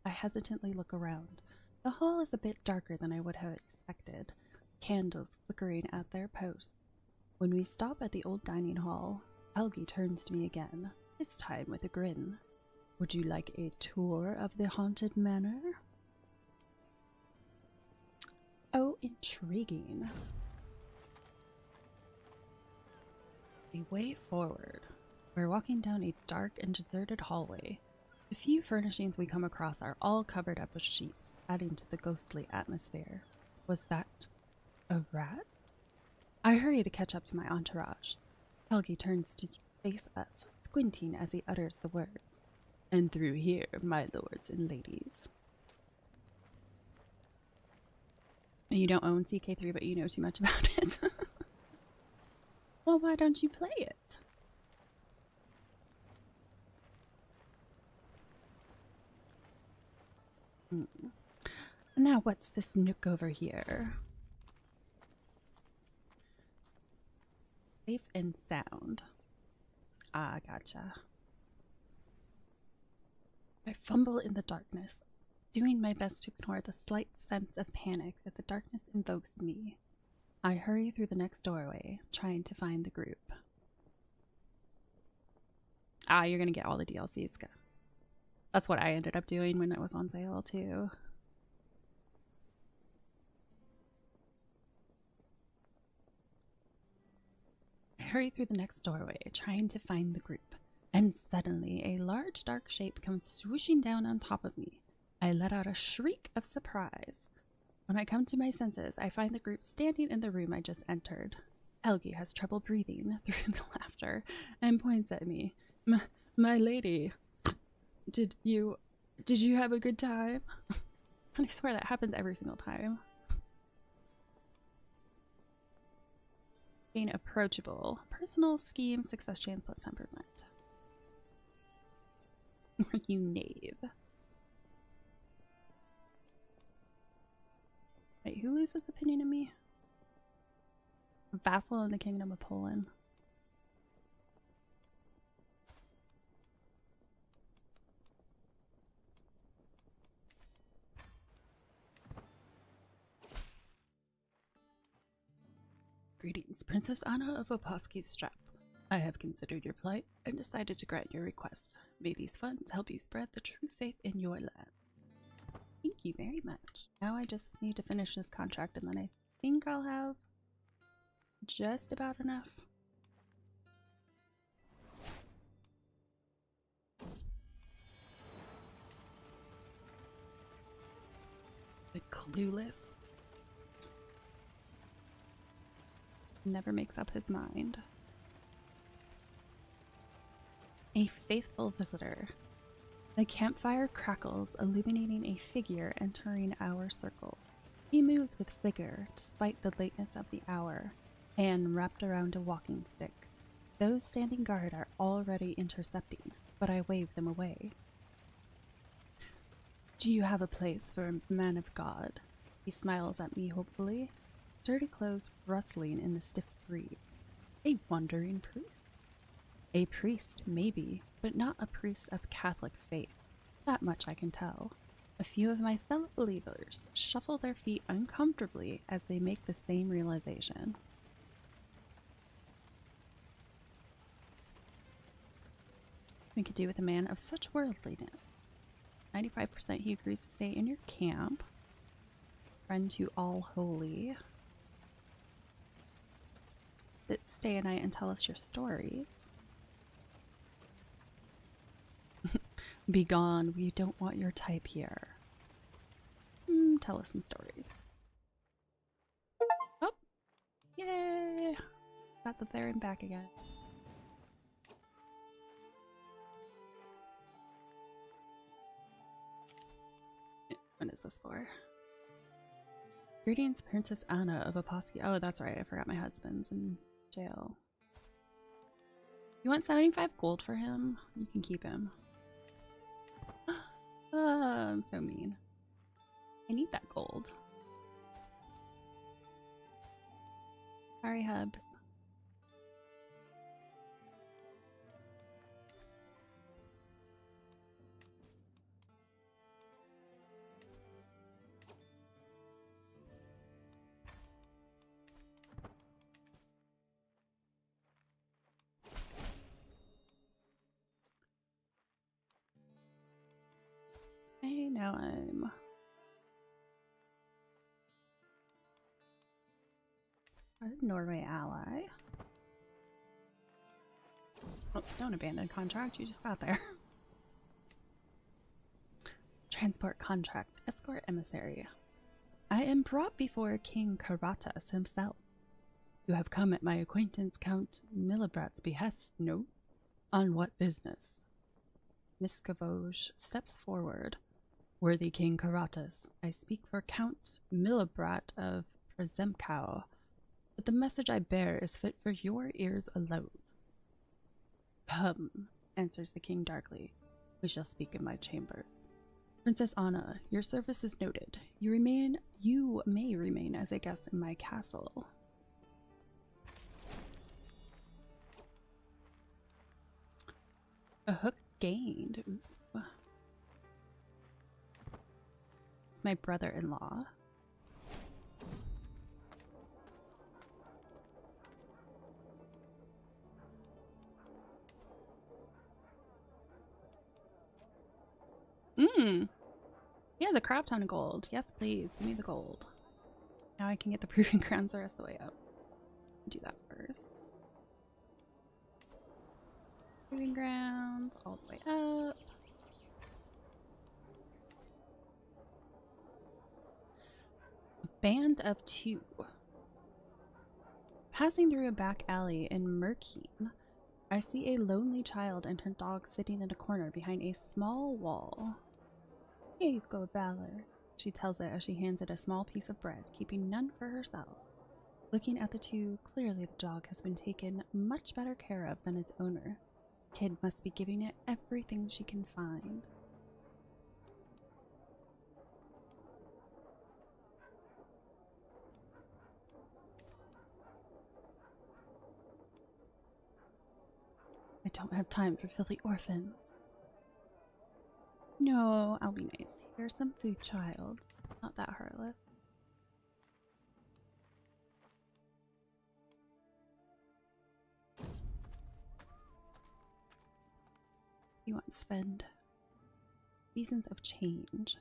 I hesitantly look around. The hall is a bit darker than I would have expected, candles flickering at their posts. When we stop at the old dining hall, Helgi turns to me again, this time with a grin. Would you like a tour of the haunted manor? Oh, intriguing. The way forward. We're walking down a dark and deserted hallway. The few furnishings we come across are all covered up with sheets, adding to the ghostly atmosphere. Was that a rat? I hurry to catch up to my entourage. Helgi turns to face us, squinting as he utters the words. And through here, my lords and ladies. You don't own CK3, but you know too much about it. Well, why don't you play it? Now, what's this nook over here? Safe and sound. Ah, gotcha. I fumble in the darkness, doing my best to ignore the slight sense of panic that the darkness invokes in me. I hurry through the next doorway, trying to find the group. Ah, you're gonna get all the DLCs. That's what I ended up doing when it was on sale, too. I hurry through the next doorway, trying to find the group. And suddenly, a large dark shape comes swooshing down on top of me. I let out a shriek of surprise. When I come to my senses, I find the group standing in the room I just entered. Helgi has trouble breathing through the laughter and points at me. My lady, did you have a good time? And I swear that happens every single time. Being approachable. Personal scheme, success chance plus temperament. You knave. Wait, who loses opinion of me? Vassal in the Kingdom of Poland. Greetings, Princess Anna of Oposki's Strap. I have considered your plight and decided to grant your request. May these funds help you spread the true faith in your land. Thank you very much. Now I just need to finish this contract and then I think I'll have just about enough. The clueless never makes up his mind. A faithful visitor. The campfire crackles, illuminating a figure entering our circle. He moves with vigor, despite the lateness of the hour, hand wrapped around a walking stick. Those standing guard are already intercepting, but I wave them away. Do you have a place for a man of God? He smiles at me hopefully, dirty clothes rustling in the stiff breeze. A wandering priest? A priest, maybe, but not a priest of Catholic faith. That much I can tell. A few of my fellow believers shuffle their feet uncomfortably as they make the same realization. We could do with a man of such worldliness. 95% he agrees to stay in your camp. Friend to all holy. stay a night and tell us your stories. Be gone. We don't want your type here. Tell us some stories. Oh, yay! Got the Theron back again. What is this for? Greetings, Princess Anna of Aposki. Oh, that's right. I forgot my husband's in jail. You want 75 gold for him? You can keep him. I'm so mean. I need that gold. Sorry, Hubs. Okay, now I'm our Norway ally. Oh, don't abandon contract, you just got there. Transport contract, escort emissary. I am brought before King Karatas himself. You have come at my acquaintance Count Millibrat's behest, no? On what business? Miskavoj steps forward. Worthy King Karatas, I speak for Count Millibrat of Przemkow, but the message I bear is fit for your ears alone. Come, answers the king darkly. We shall speak in my chambers. Princess Anna, your service is noted. You may remain as a guest in my castle. A hook gained. Ooh. It's my brother-in-law. He has a crap ton of gold. Yes, please. Give me the gold. Now I can get the proving grounds the rest of the way up. Do that first. Proving grounds all the way up. A band of 2. Passing through a back alley in Merkeen, I see a lonely child and her dog sitting in a corner behind a small wall. Here you go, Valor, she tells it as she hands it a small piece of bread, keeping none for herself. Looking at the 2, clearly the dog has been taken much better care of than its owner. Kid must be giving it everything she can find. I don't have time for filthy orphans. No, I'll be nice. Here's some food, child. Not that heartless. You want spend. Seasons of change.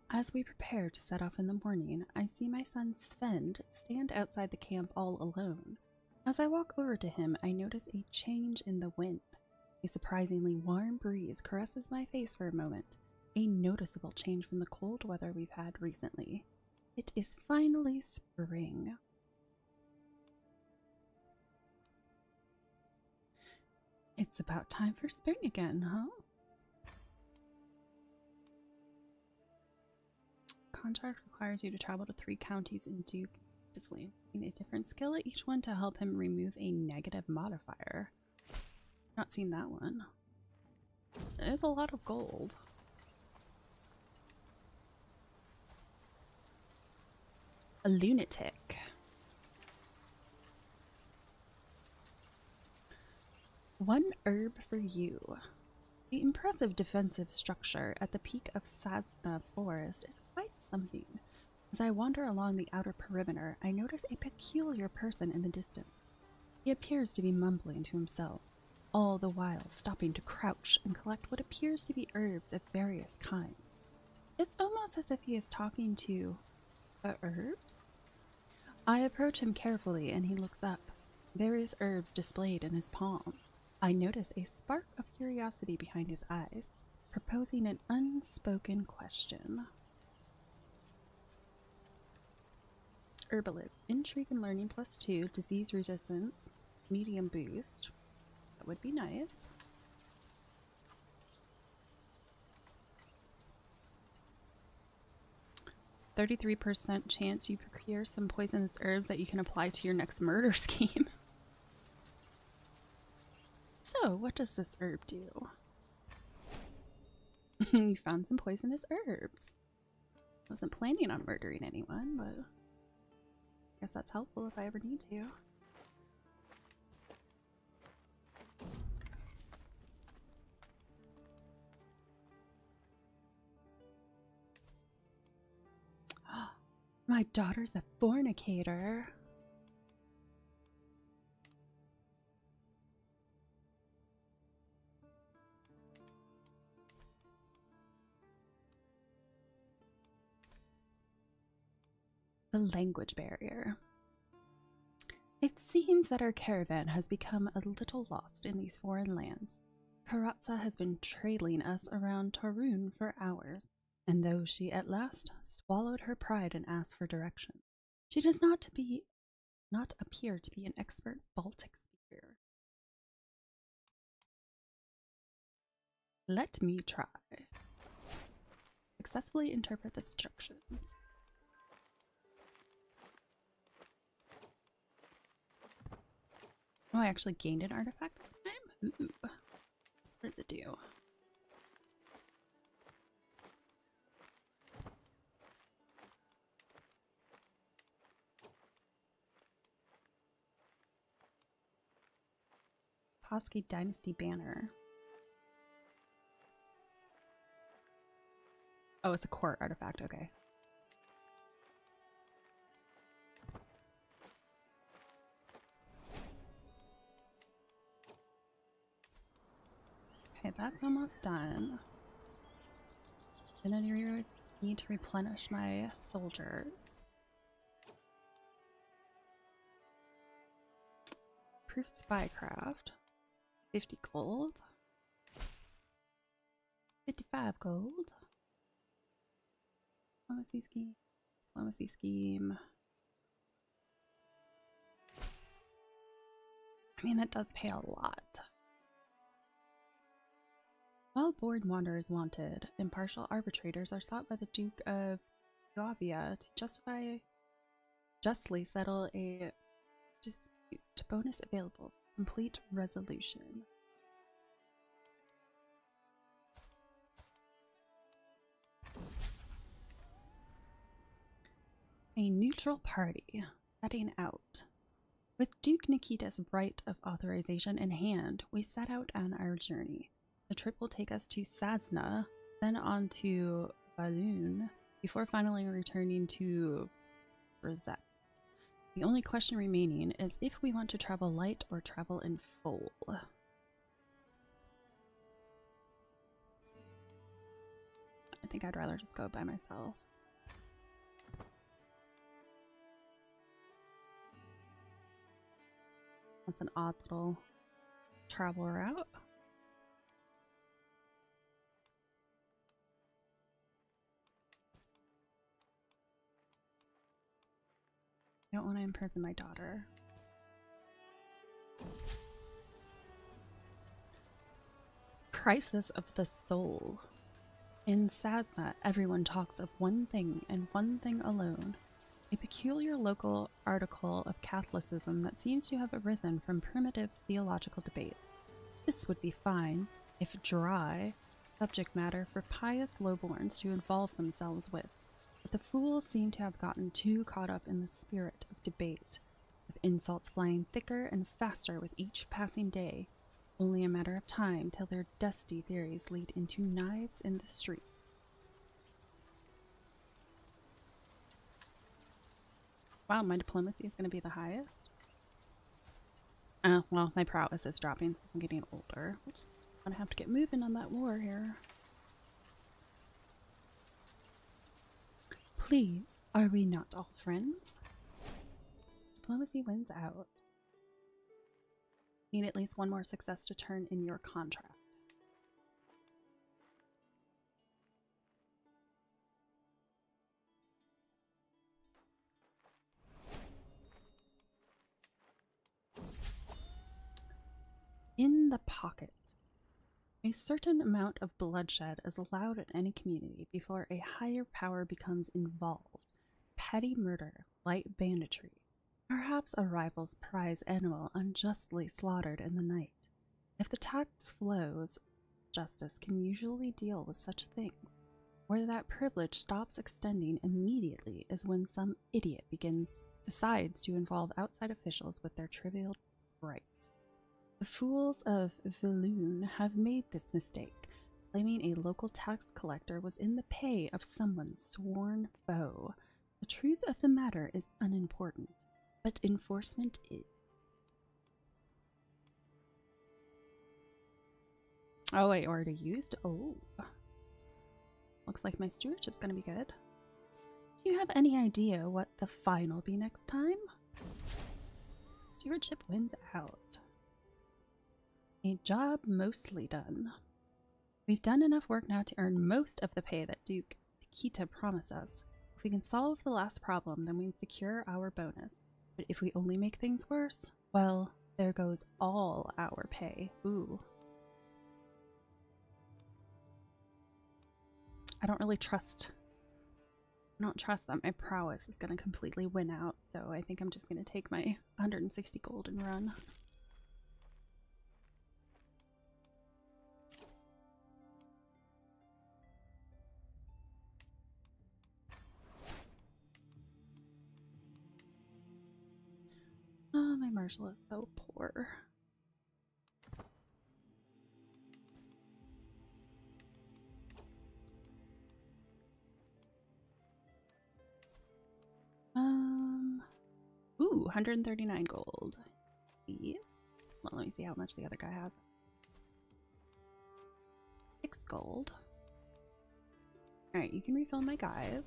As we prepare to set off in the morning, I see my son Sven stand outside the camp all alone. As I walk over to him, I notice a change in the wind. A surprisingly warm breeze caresses my face for a moment, a noticeable change from the cold weather we've had recently. It is finally spring. It's about time for spring again, huh? Contract requires you to travel to 3 counties in Duke Disley, a different skill at each one to help him remove a negative modifier. Not seen that one. There's a lot of gold. A lunatic. One herb for you. The impressive defensive structure at the peak of Sazna Forest is quite something. As I wander along the outer perimeter, I notice a peculiar person in the distance. He appears to be mumbling to himself, all the while stopping to crouch and collect what appears to be herbs of various kinds. It's almost as if he is talking to herbs? I approach him carefully and he looks up. Various herbs displayed in his palm. I notice a spark of curiosity behind his eyes, proposing an unspoken question. Herbalist, intrigue and learning +2, disease resistance, medium boost. That would be nice. %33% chance you procure some poisonous herbs that you can apply to your next murder scheme. So, what does this herb do? You found some poisonous herbs. Wasn't planning on murdering anyone, but I guess that's helpful if I ever need to. My daughter's a fornicator. The language barrier. It seems that our caravan has become a little lost in these foreign lands. Karatza has been trailing us around Tarun for hours, and though she at last swallowed her pride and asked for direction, she does not appear to be an expert Baltic speaker. Let me try. Successfully interpret the instructions. Oh, I actually gained an artifact this time? Ooh. What does it do? Posky Dynasty Banner. Oh, it's a court artifact, okay. Okay, that's almost done. Then I need to replenish my soldiers. Proof Spycraft. 50 gold. 55 gold. Diplomacy scheme. Diplomacy scheme. I mean, that does pay a lot. Well-born wanderers wanted. Impartial arbitrators are sought by the Duke of Gavia to justly settle a dispute. Bonus available. Complete resolution. A neutral party setting out. With Duke Nikita's right of authorization in hand, we set out on our journey. The trip will take us to Sazna, then on to Valun, before finally returning to Brzek. The only question remaining is if we want to travel light or travel in full. I think I'd rather just go by myself. That's an odd little travel route. I don't want to imprison my daughter. Crisis of the soul. In Sazna, everyone talks of one thing and one thing alone. A peculiar local article of Catholicism that seems to have arisen from primitive theological debate. This would be fine, if dry, subject matter for pious lowborns to involve themselves with. But the fools seem to have gotten too caught up in the spirit of debate, with insults flying thicker and faster with each passing day, only a matter of time till their dusty theories lead into knives in the street. Wow, my diplomacy is going to be the highest. Well, my prowess is dropping since I'm getting older. I'm going to have to get moving on that war here. Please, are we not all friends? Diplomacy wins out. Need at least one more success to turn in your contract. In the pocket. A certain amount of bloodshed is allowed in any community before a higher power becomes involved. Petty murder, light banditry, perhaps a rival's prize animal unjustly slaughtered in the night. If the tax flows, justice can usually deal with such things. Where that privilege stops extending immediately is when some idiot decides to involve outside officials with their trivial rights. The fools of Villoon have made this mistake, claiming a local tax collector was in the pay of someone's sworn foe. The truth of the matter is unimportant, but enforcement is. Oh, I already used? Oh. Looks like my stewardship's gonna be good. Do you have any idea what the fine will be next time? Stewardship wins out. A job mostly done. We've done enough work now to earn most of the pay that Duke Kita promised us. If we can solve the last problem, then we secure our bonus. But if we only make things worse, well, there goes all our pay. Ooh. I don't trust that my prowess is going to completely win out, so I think I'm just going to take my 160 gold and run. Oh, my marshal is so poor. Ooh, 139 gold. Please. Well, let me see how much the other guy has. 6 gold. Alright, you can refill my guys.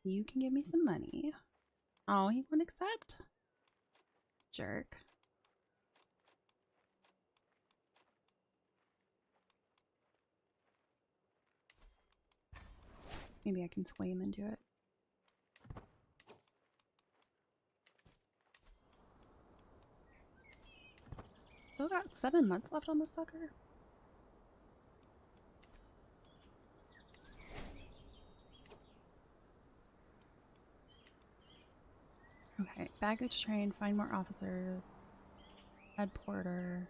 You can give me some money. Oh, he won't accept? Jerk. Maybe I can sway him into it. Still got 7 months left on the sucker. Okay, baggage train, find more officers, head porter,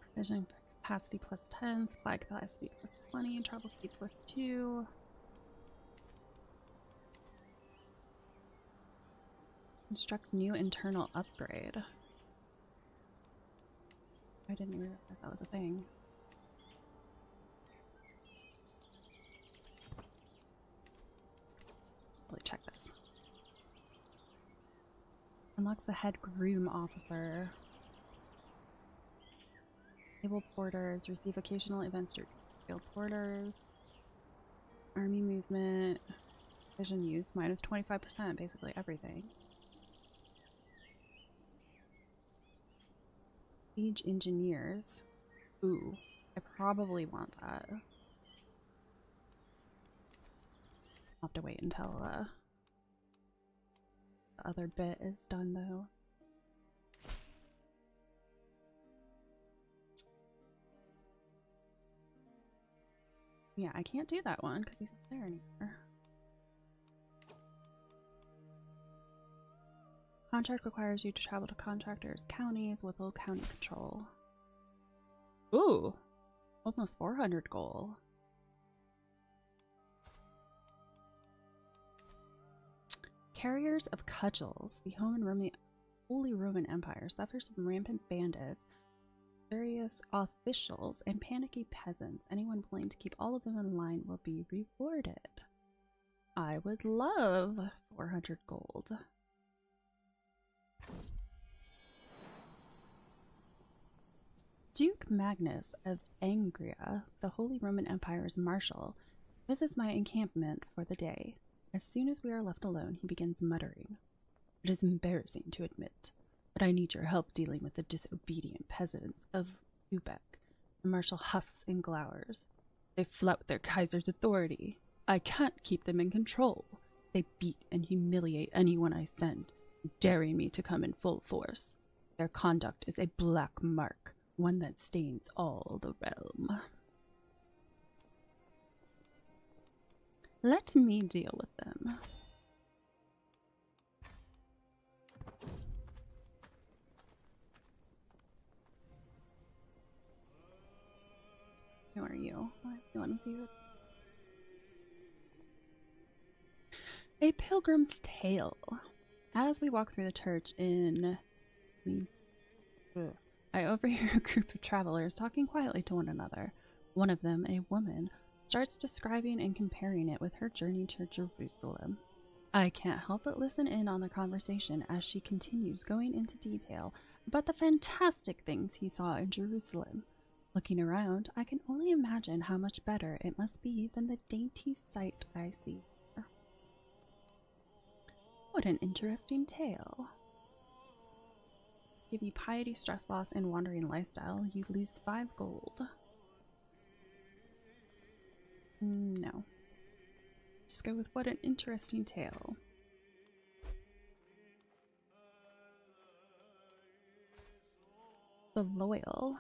provision capacity plus 10, supply capacity plus 20, travel speed plus 2. Construct new internal upgrade. I didn't realize that was a thing. Check this. Unlocks the head groom officer. Able porters receive occasional events through field porters. Army movement. Vision use minus 25%, basically everything. Siege engineers. Ooh, I probably want that. I'll have to wait until the other bit is done, though. Yeah, I can't do that one because he's not there anymore. Contract requires you to travel to contractors' counties with low county control. Ooh, almost 400 gold. Carriers of cudgels. The Holy Roman Empire suffers from rampant bandits, various officials, and panicky peasants. Anyone willing to keep all of them in line will be rewarded. I would love 400 gold. Duke Magnus of Angria, the Holy Roman Empire's marshal, visits my encampment for the day. As soon as we are left alone, he begins muttering. It is embarrassing to admit, but I need your help dealing with the disobedient peasants of Lübeck. The marshal huffs and glowers. They flout their Kaiser's authority. I can't keep them in control. They beat and humiliate anyone I send, daring me to come in full force. Their conduct is a black mark, one that stains all the realm. Let me deal with them. Who are you? Let me see. A Pilgrim's Tale. As we walk through the church I overhear a group of travelers talking quietly to one another. One of them, a woman, starts describing and comparing it with her journey to Jerusalem. I can't help but listen in on the conversation as she continues going into detail about the fantastic things he saw in Jerusalem. Looking around, I can only imagine how much better it must be than the dainty sight I see here. What an interesting tale. Give you piety, stress loss, and wandering lifestyle, you lose 5 gold. No. Just go with what an interesting tale. The Loyal.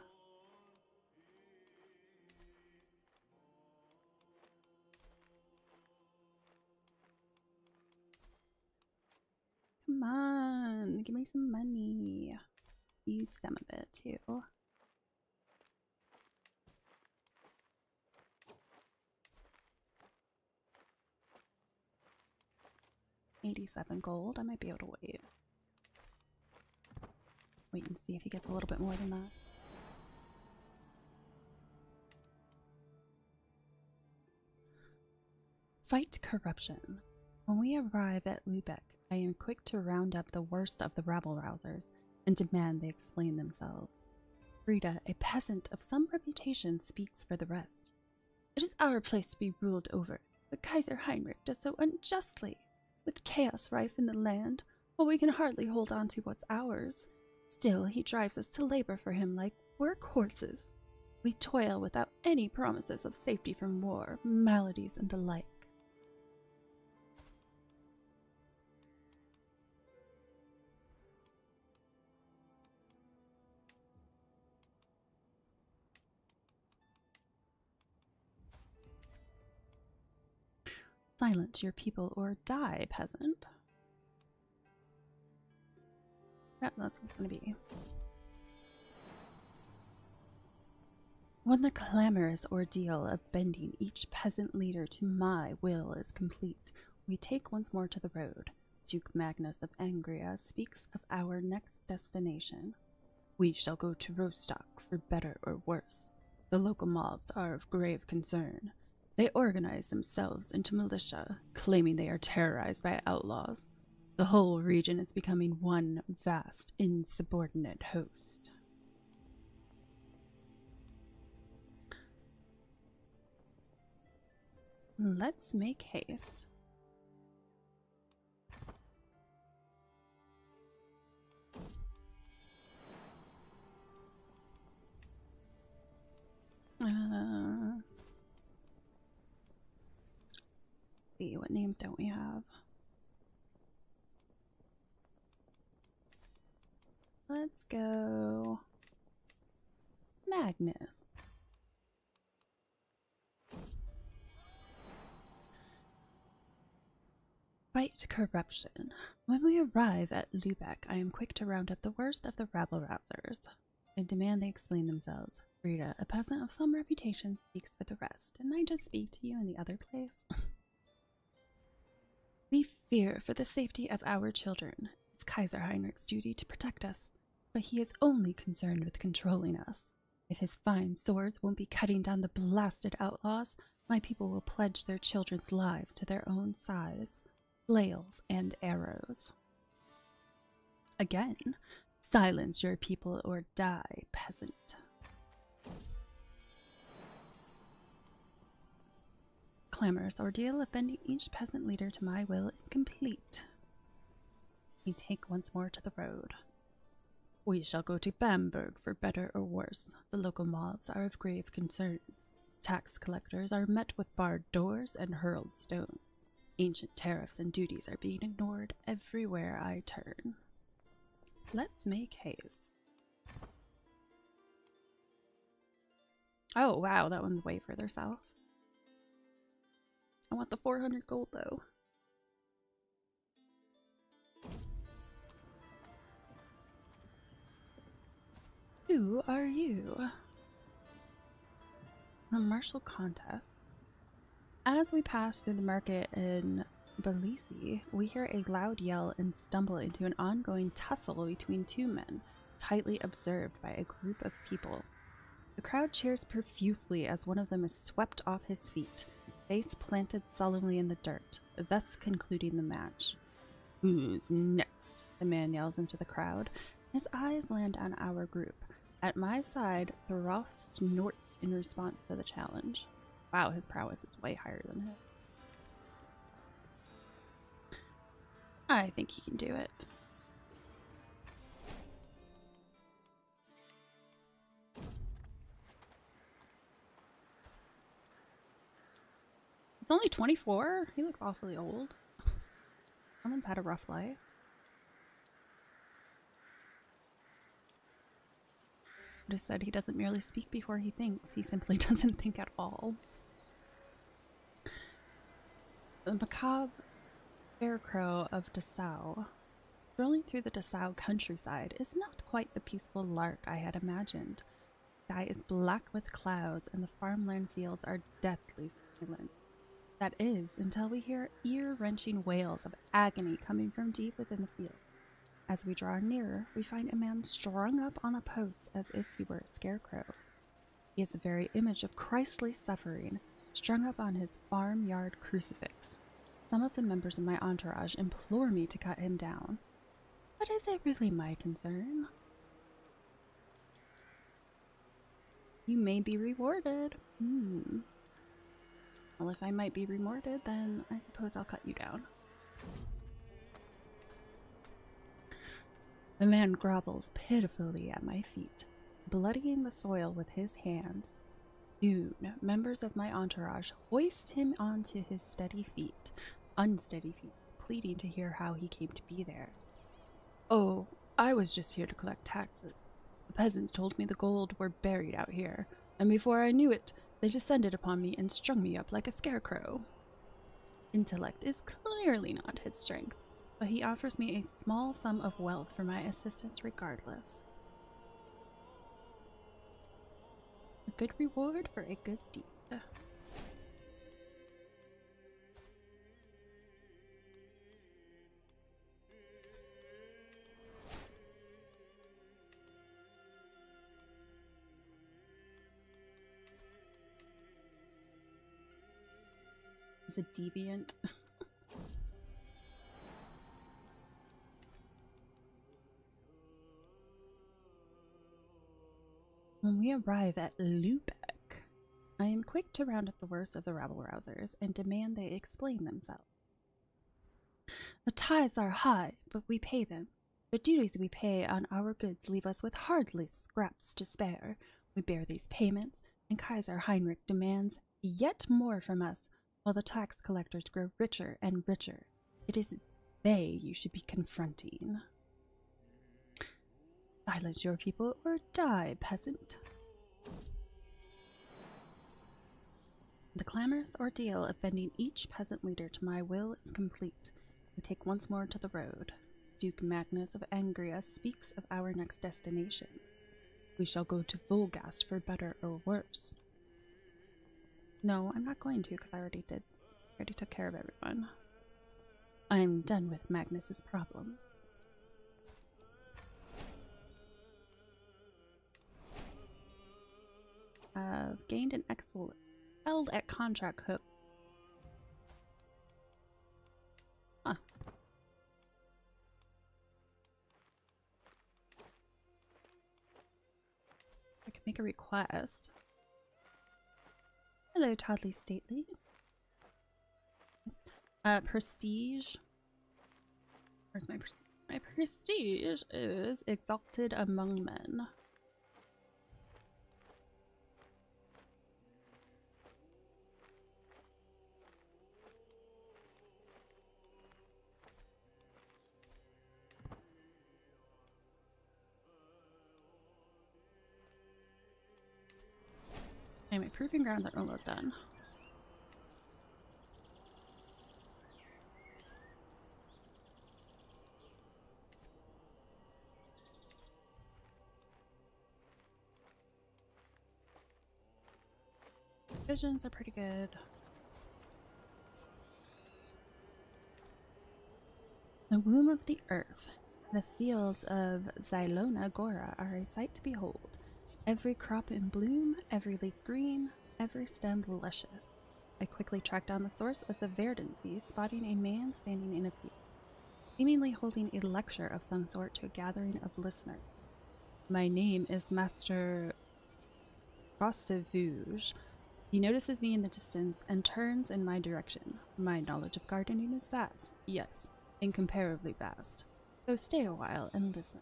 Come on, give me some money. Use them a bit too. $87 gold. I might be able to wait. Wait and see if he gets a little bit more than that. Fight corruption. When we arrive at Lübeck, I am quick to round up the worst of the rabble-rousers and demand they explain themselves. Frida, a peasant of some reputation, speaks for the rest. It is our place to be ruled over, but Kaiser Heinrich does so unjustly. With chaos rife in the land, well, we can hardly hold on to what's ours. Still, he drives us to labor for him like workhorses. We toil without any promises of safety from war, maladies, and the like. Silence your people or die, peasant. Yep, that's what it's going to be. When the clamorous ordeal of bending each peasant leader to my will is complete, we take once more to the road. Duke Magnus of Angria speaks of our next destination. We shall go to Rostock, for better or worse. The local mobs are of grave concern. They organize themselves into militia, claiming they are terrorized by outlaws. The whole region is becoming one vast, insubordinate host. Let's make haste. See, what names don't we have? Let's go Magnus. Fight corruption. When we arrive at Lübeck, I am quick to round up the worst of the rabble-rousers and demand they explain themselves. Frida, a peasant of some reputation, speaks for the rest. Didn't I just speak to you in the other place? We fear for the safety of our children. It's Kaiser Heinrich's duty to protect us, but he is only concerned with controlling us. If his fine swords won't be cutting down the blasted outlaws, my people will pledge their children's lives to their own scythes, flails, and arrows. Again, silence your people or die, peasant. clamorous ordeal of bending each peasant leader to my will is complete. We take once more to the road. We shall go to Bamberg for better or worse. The local mobs are of grave concern. Tax collectors are met with barred doors and hurled stone. Ancient tariffs and duties are being ignored everywhere I turn. Let's make haste. Oh, wow, that one's way further south. I want the 400 gold, though. Who are you? The martial contest. As we pass through the market in Belisi, we hear a loud yell and stumble into an ongoing tussle between two men, tightly observed by a group of people. The crowd cheers profusely as one of them is swept off his feet, face planted solemnly in the dirt, thus concluding the match. Who's next? The man yells into the crowd. His eyes land on our group. At my side, Thoroff snorts in response to the challenge. Wow, his prowess is way higher than his. I think he can do it. He's only 24? He looks awfully old. Someone's had a rough life. It is said he doesn't merely speak before he thinks, he simply doesn't think at all. The macabre scarecrow of Dessau, strolling through the Dessau countryside, is not quite the peaceful lark I had imagined. The sky is black with clouds and the farmland fields are deathly silent. That is, until we hear ear-wrenching wails of agony coming from deep within the field. As we draw nearer, we find a man strung up on a post as if he were a scarecrow. He is the very image of Christly suffering, strung up on his farmyard crucifix. Some of the members of my entourage implore me to cut him down. But is it really my concern? You may be rewarded. Well, if I might be rewarded, then I suppose I'll cut you down. The man grovels pitifully at my feet, bloodying the soil with his hands. Soon, members of my entourage hoist him onto his unsteady feet, pleading to hear how he came to be there. Oh, I was just here to collect taxes. The peasants told me the gold were buried out here, and before I knew it, they descended upon me and strung me up like a scarecrow. Intellect is clearly not his strength, but he offers me a small sum of wealth for my assistance regardless. A good reward for a good deed. He's a deviant. When we arrive at Lübeck, I am quick to round up the worst of the rabble-rousers and demand they explain themselves. The tithes are high, but we pay them. The duties we pay on our goods leave us with hardly scraps to spare. We bear these payments, and Kaiser Heinrich demands yet more from us, while the tax collectors grow richer and richer. It is they you should be confronting. Silence your people or die, peasant. The clamorous ordeal of bending each peasant leader to my will is complete. We take once more to the road. Duke Magnus of Angria speaks of our next destination. We shall go to Volgast for better or worse. No, I'm not going to because I already did. I already took care of everyone. I'm done with Magnus's problem. I've gained an excellent held at contract hook. Huh. I can make a request. Hello, Toddly Stately. Prestige. Where's my prestige? My prestige is exalted among men. Okay, my proving grounds are almost done. Visions are pretty good. The womb of the earth. The fields of Xylona Gora are a sight to behold. Every crop in bloom, every leaf green, every stem luscious. I quickly tracked down the source of the verdancy, spotting a man standing in a field, seemingly holding a lecture of some sort to a gathering of listeners. My name is Master Rossevouge. He notices me in the distance and turns in my direction. My knowledge of gardening is vast. Yes, incomparably vast. So stay a while and listen.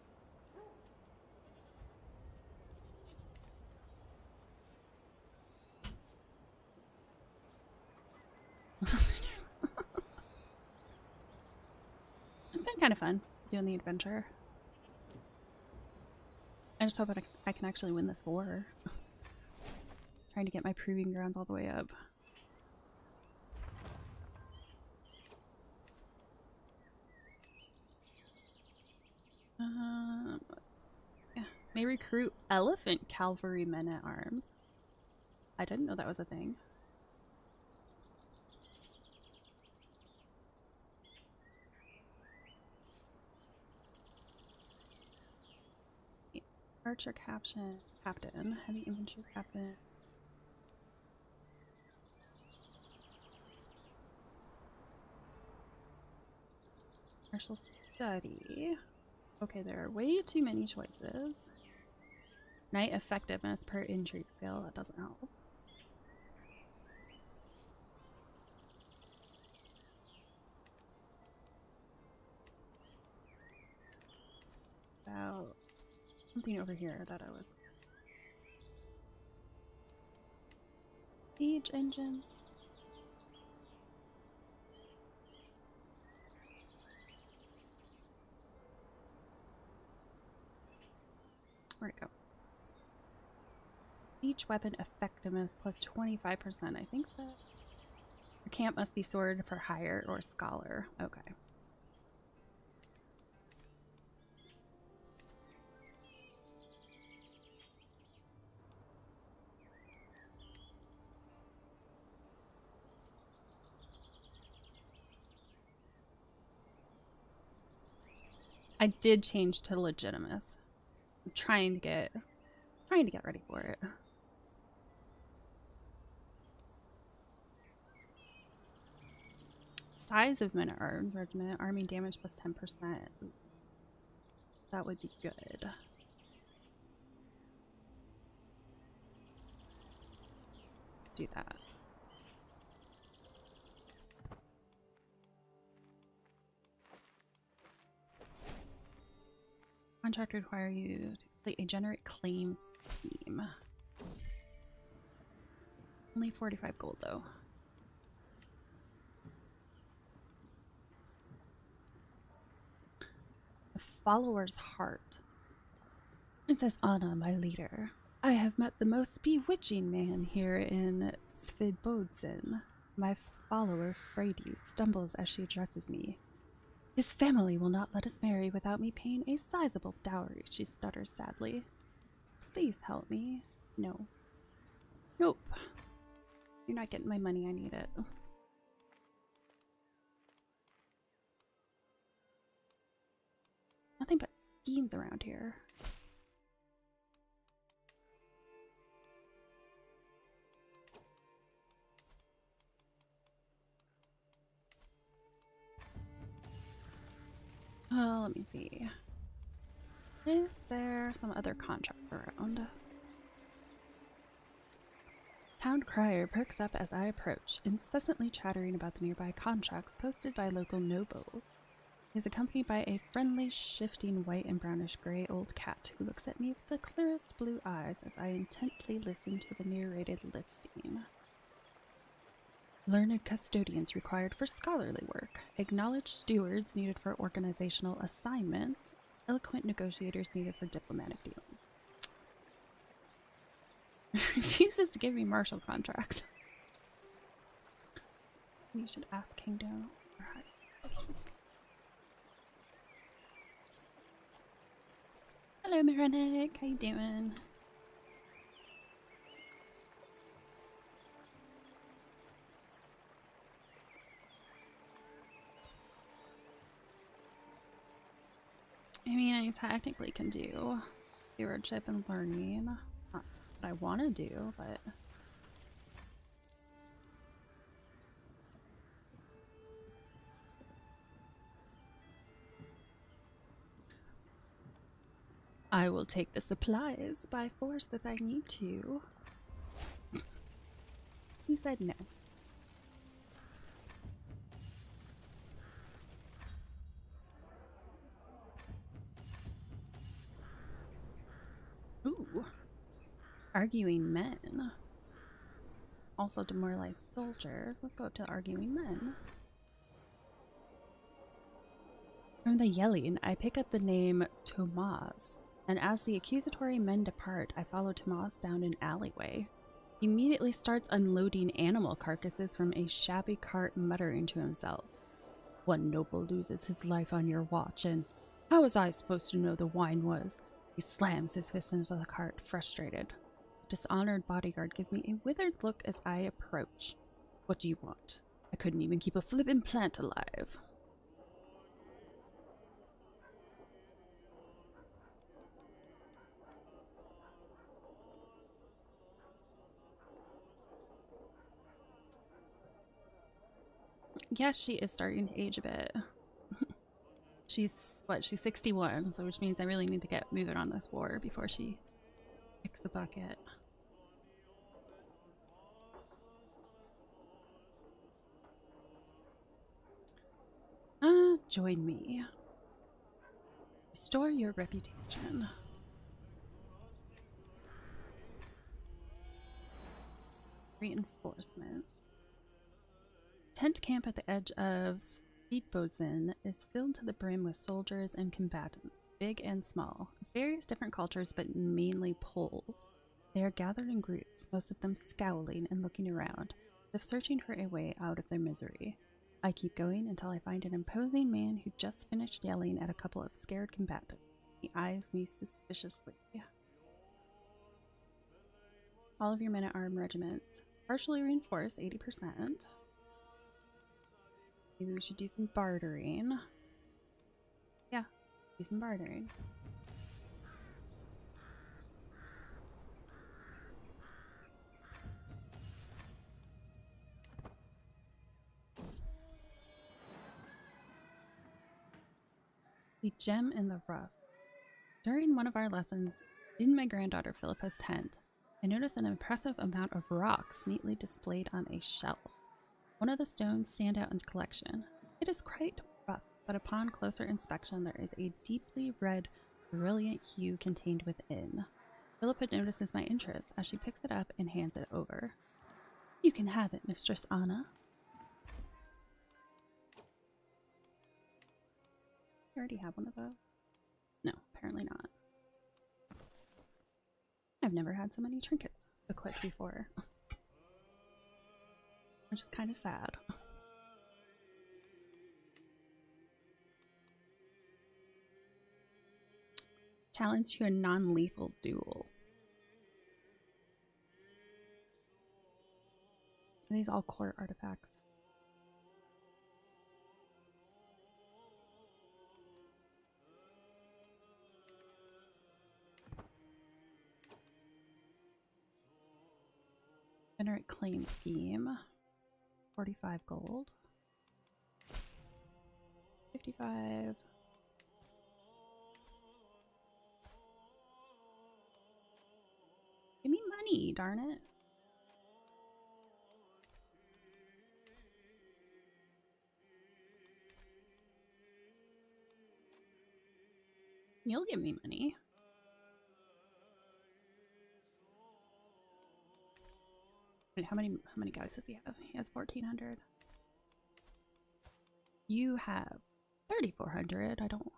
It's been kind of fun doing the adventure. I just hope I can actually win this war. Trying to get my proving grounds all the way up. Yeah. May recruit elephant cavalry men at arms. I didn't know that was a thing. Archer captain, heavy infantry captain. Martial study. Okay, there are way too many choices. Knight effectiveness per intrigue skill. That doesn't help. About something over here that I was. Siege engine. Where'd it go? Each weapon effectiveness plus 25%. I think that your camp must be sword for hire or scholar. Okay. I did change to legitimate. I'm trying to get ready for it. Size of men at arms regiment, army damage plus 10%. That would be good. Do that. Contract require you to complete a generate claim scheme. Only 45 gold though. The follower's heart. Princess Anna, my leader. I have met the most bewitching man here in Svidbodzin. My follower, Frady, stumbles as she addresses me. His family will not let us marry without me paying a sizable dowry, she stutters sadly. Please help me. No. Nope. You're not getting my money, I need it. Nothing but schemes around here. Let me see. Is there some other contracts around? Town crier perks up as I approach, incessantly chattering about the nearby contracts posted by local nobles. He is accompanied by a friendly, shifting white and brownish gray old cat who looks at me with the clearest blue eyes as I intently listen to the narrated listing. Learned custodians required for scholarly work, acknowledged stewards needed for organizational assignments, eloquent negotiators needed for diplomatic dealings. Refuses to give me martial contracts. You should ask Kingdom or High. Hello, Mirenic. How you doing? I mean, I technically can do stewardship and learning. Not what I want to do, but I will take the supplies by force if I need to. He said no. Ooh. Arguing men. Also demoralized soldiers. Let's go up to arguing men. From the yelling, I pick up the name Tomas, and as the accusatory men depart, I follow Tomas down an alleyway. He immediately starts unloading animal carcasses from a shabby cart, muttering to himself. One noble loses his life on your watch, and how was I supposed to know the wine was? He slams his fist into the cart, frustrated. The dishonored bodyguard gives me a withered look as I approach. What do you want? I couldn't even keep a flippin' plant alive. Yes, she is starting to age a bit. She's 61, so which means I really need to get moving on this war before she kicks the bucket. Join me. Restore your reputation. Reinforcement. Tent camp at the edge of Speedbozen is filled to the brim with soldiers and combatants, big and small, various different cultures but mainly Poles. They are gathered in groups, most of them scowling and looking around, as if searching for a way out of their misery. I keep going until I find an imposing man who just finished yelling at a couple of scared combatants. He eyes me suspiciously. All of your men-at-arms regiments, partially reinforced, 80%. Maybe we should do some bartering. Yeah, do some bartering. A gem in the rough. During one of our lessons in my granddaughter Philippa's tent, I noticed an impressive amount of rocks neatly displayed on a shelf. One of the stones stand out in the collection. It is quite rough, but upon closer inspection there is a deeply red, brilliant hue contained within. Philippa notices my interest as she picks it up and hands it over. You can have it, Mistress Anna. You already have one of those? No, apparently not. I've never had so many trinkets equipped before. Which is kind of sad. Challenge to a non-lethal duel. Are these all core artifacts? Generate claim scheme. 45 gold. 55. Give me money, darn it. You'll give me money. Wait, how many guys does he have? He has 1,400. You have 3,400. I don't.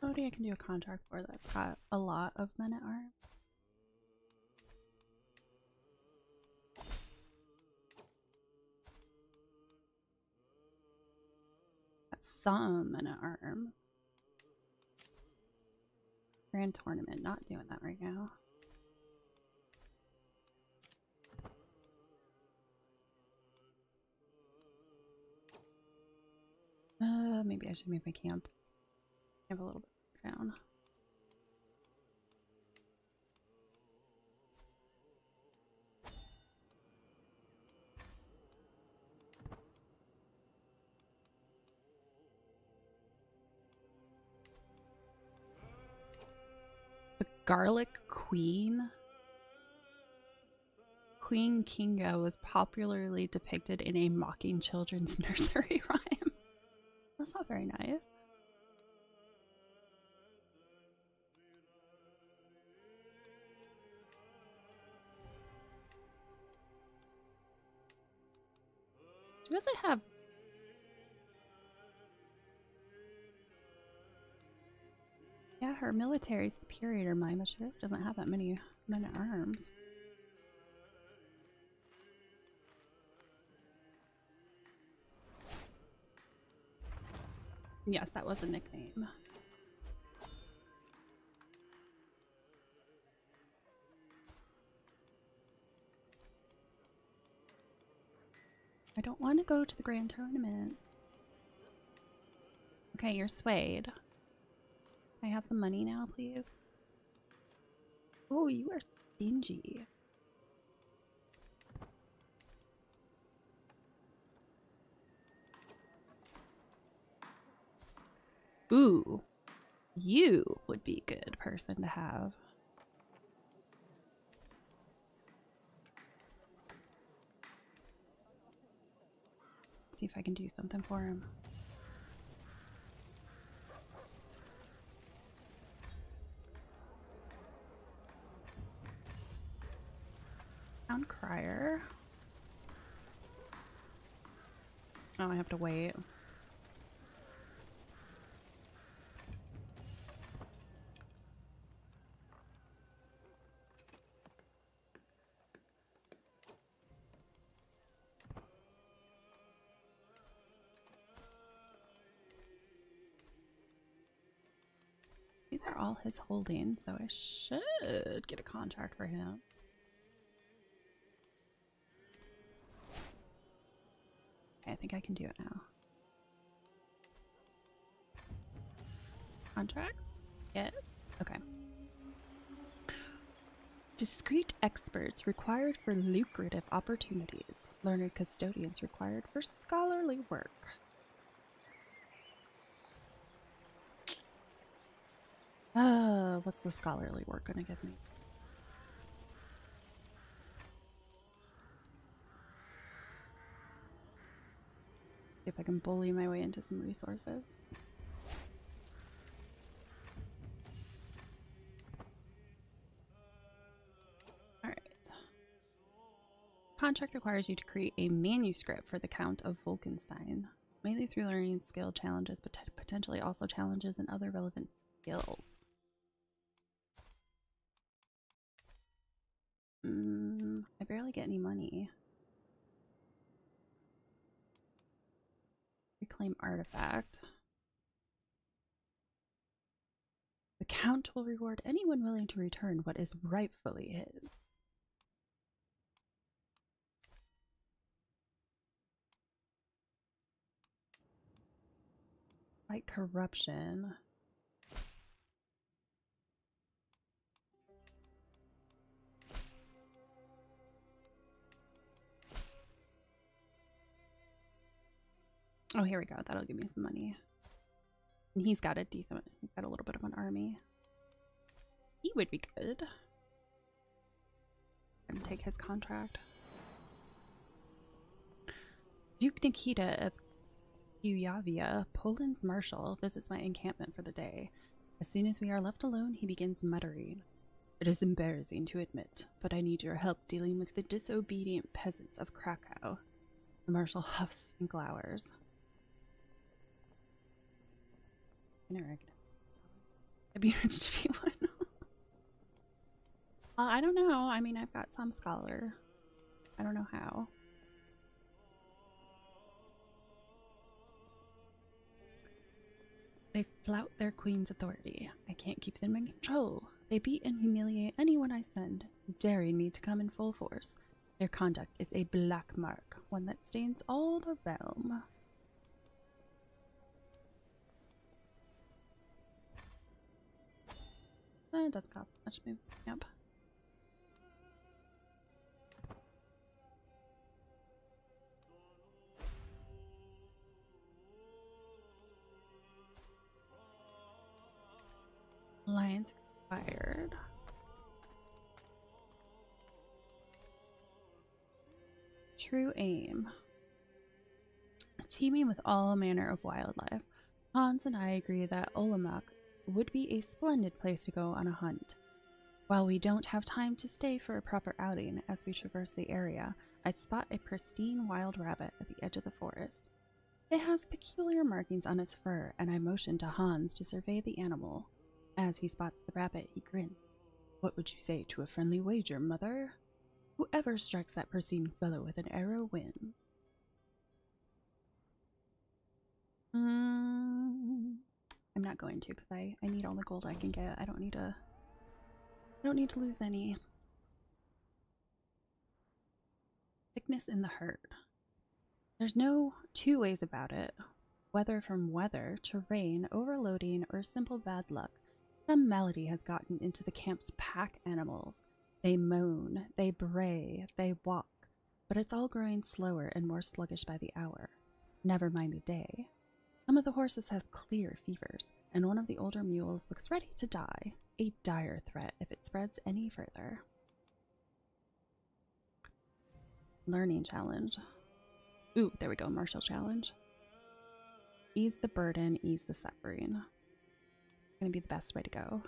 Somebody I can do a contract for that's got a lot of men at arms. Got some men at arms. Grand tournament, not doing that right now. Maybe I should move my camp. I have a little bit down. The Garlic Queen. Queen Kingo was popularly depicted in a mocking children's nursery rhyme. That's not very nice. She doesn't have. Yeah, her military superior mine, but she really doesn't have that many men at arms. Yes, that was a nickname. I don't want to go to the grand tournament. Okay, you're swayed. Can I have some money now, please? Oh, you are stingy. Ooh, you would be a good person to have. See if I can do something for him. Town crier. Oh, I have to wait. These are all his holdings, so I should get a contract for him. Okay, I think I can do it now. Contracts? Yes? Okay. Discreet experts required for lucrative opportunities. Learned custodians required for scholarly work. What's the scholarly work gonna give me? See if I can bully my way into some resources. Alright. Contract requires you to create a manuscript for the Count of Wolkenstein, mainly through learning skill challenges, but potentially also challenges and other relevant skills. I barely get any money. Reclaim artifact. The Count will reward anyone willing to return what is rightfully his. Fight corruption. Oh, here we go. That'll give me some money. And he's got a little bit of an army. He would be good. And take his contract. Duke Nikita of Kuyavia, Poland's marshal, visits my encampment for the day. As soon as we are left alone, he begins muttering. It is embarrassing to admit, but I need your help dealing with the disobedient peasants of Krakow. The marshal huffs and glowers. I'd be rich to be one. I don't know. I mean, I've got some scholar. I don't know how. They flout their queen's authority. I can't keep them in control. They beat and humiliate anyone I send, daring me to come in full force. Their conduct is a black mark, one that stains all the realm. It doesn't cost much to move. Yep. Alliance expired. True aim. Teeming with all manner of wildlife, Hans and I agree that Olamak would be a splendid place to go on a hunt. While we don't have time to stay for a proper outing as we traverse the area, I spot a pristine wild rabbit at the edge of the forest. It has peculiar markings on its fur, and I motion to Hans to survey the animal. As he spots the rabbit, he grins. What would you say to a friendly wager, mother? Whoever strikes that pristine fellow with an arrow wins. I'm not going to because I need all the gold I can get. I don't need to lose any. Sickness in the herd. There's no two ways about it. Whether from weather, terrain, overloading, or simple bad luck, some malady has gotten into the camp's pack animals. They moan, they bray, they walk, but it's all growing slower and more sluggish by the hour. Never mind the day. Some of the horses have clear fevers, and one of the older mules looks ready to die, a dire threat if it spreads any further. Learning challenge. Ooh, there we go, martial challenge. Ease the burden, ease the suffering. Gonna be the best way to go.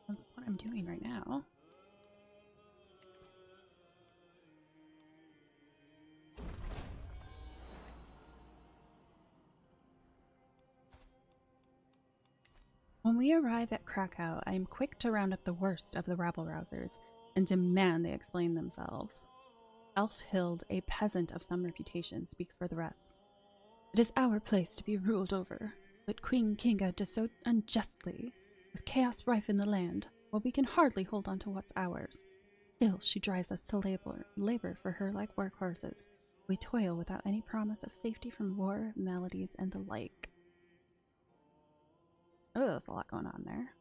Well, that's what I'm doing right now. When we arrive at Krakow, I am quick to round up the worst of the rabble-rousers and demand they explain themselves. Elfhild, a peasant of some reputation, speaks for the rest. It is our place to be ruled over, but Queen Kinga does so unjustly. With chaos rife in the land, while we can hardly hold on to what's ours. Still, she drives us to labor for her like workhorses. We toil without any promise of safety from war, maladies, and the like. Oh, there's a lot going on there.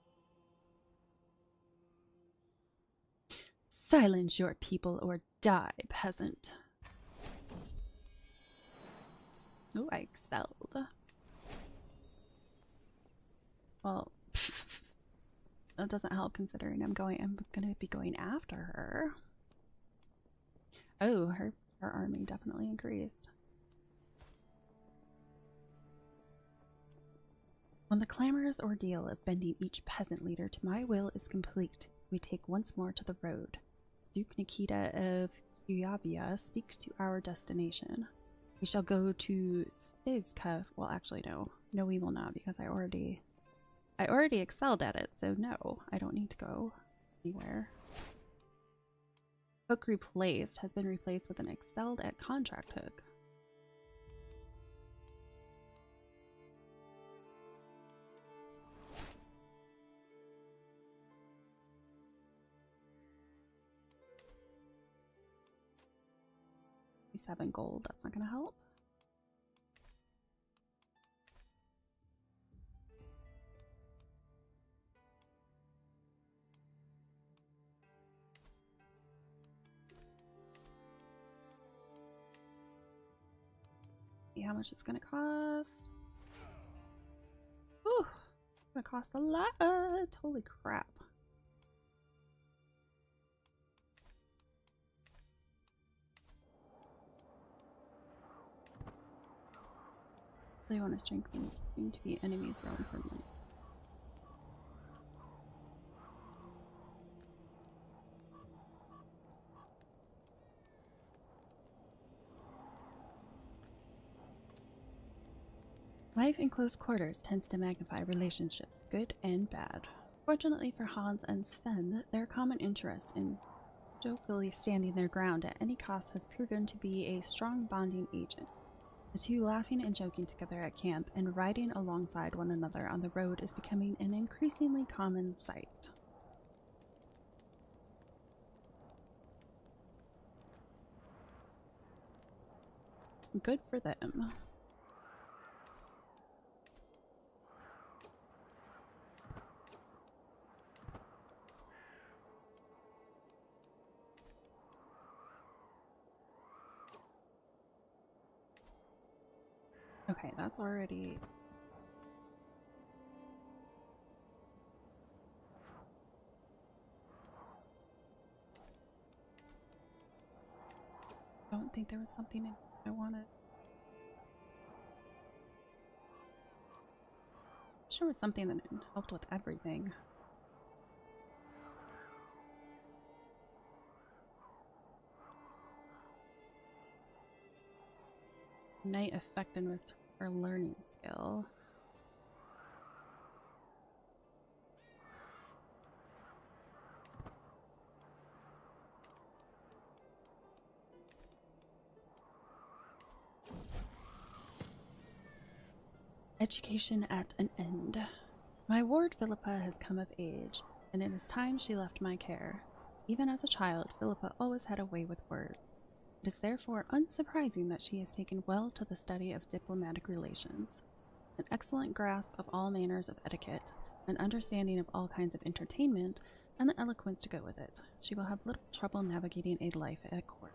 Silence your people or die, peasant. Oh, I excelled. Well, that doesn't help considering I'm gonna be going after her. Oh, her army definitely increased. When the clamorous ordeal of bending each peasant leader to my will is complete, we take once more to the road. Duke Nikita of Kuyavia speaks to our destination. We shall go to Stezka. Well, actually, no. No, we will not, because I already excelled at it, so no, I don't need to go anywhere. Hook replaced has been replaced with an excelled at contract hook. $7 gold, that's not gonna help. how much it's gonna cost. Ooh, it's gonna cost a lot. Holy crap. They want to strengthen to be enemies realm permanent. Life in close quarters tends to magnify relationships, good and bad. Fortunately for Hans and Sven, their common interest in jokingly standing their ground at any cost has proven to be a strong bonding agent. The two laughing and joking together at camp and riding alongside one another on the road is becoming an increasingly common sight. Good for them. Okay, that's already... I don't think there was something in I wanted. I'm sure it was something that helped with everything. Night effectiveness or learning skill. Education at an end. My ward Philippa has come of age, and it is time she left my care. Even as a child, Philippa always had a way with words. It is therefore unsurprising that she has taken well to the study of diplomatic relations. An excellent grasp of all manners of etiquette, an understanding of all kinds of entertainment, and the eloquence to go with it. She will have little trouble navigating a life at court.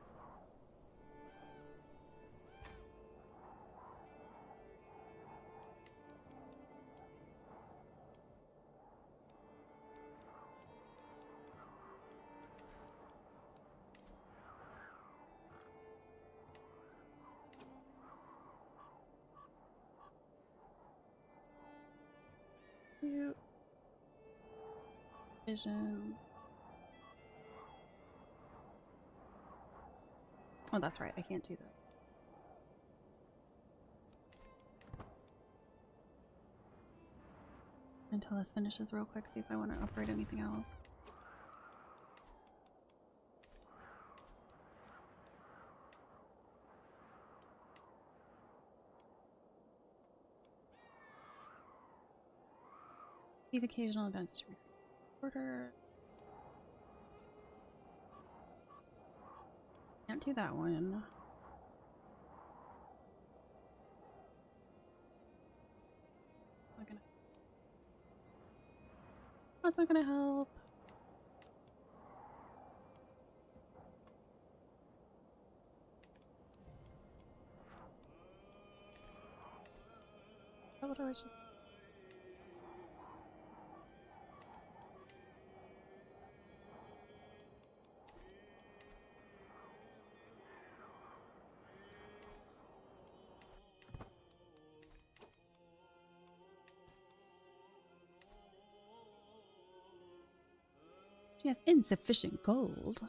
Vision. Oh, that's right. I can't do that. Until this finishes real quick, see if I want to upgrade anything else. Leave occasional events to order. Can't do that one. That's not gonna help. What was just... She has insufficient gold.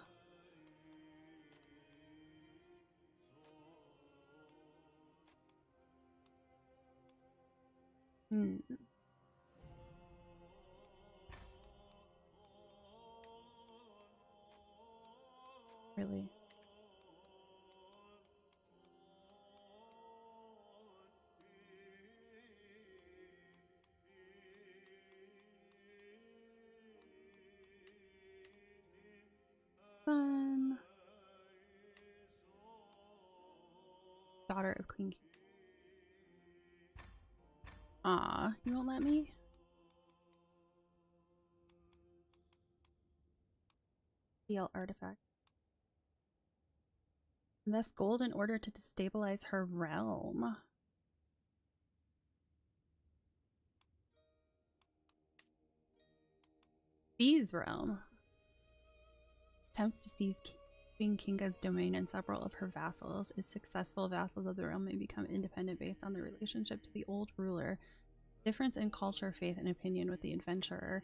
Really? Son. Daughter of Queen. Aw, you won't let me? Steal artifact. Invest gold in order to destabilize her realm. Seize realm. Attempts to seize Queen Kinga's domain and several of her vassals. Is successful, vassals of the realm may become independent based on their relationship to the old ruler. Difference in culture, faith, and opinion with the adventurer.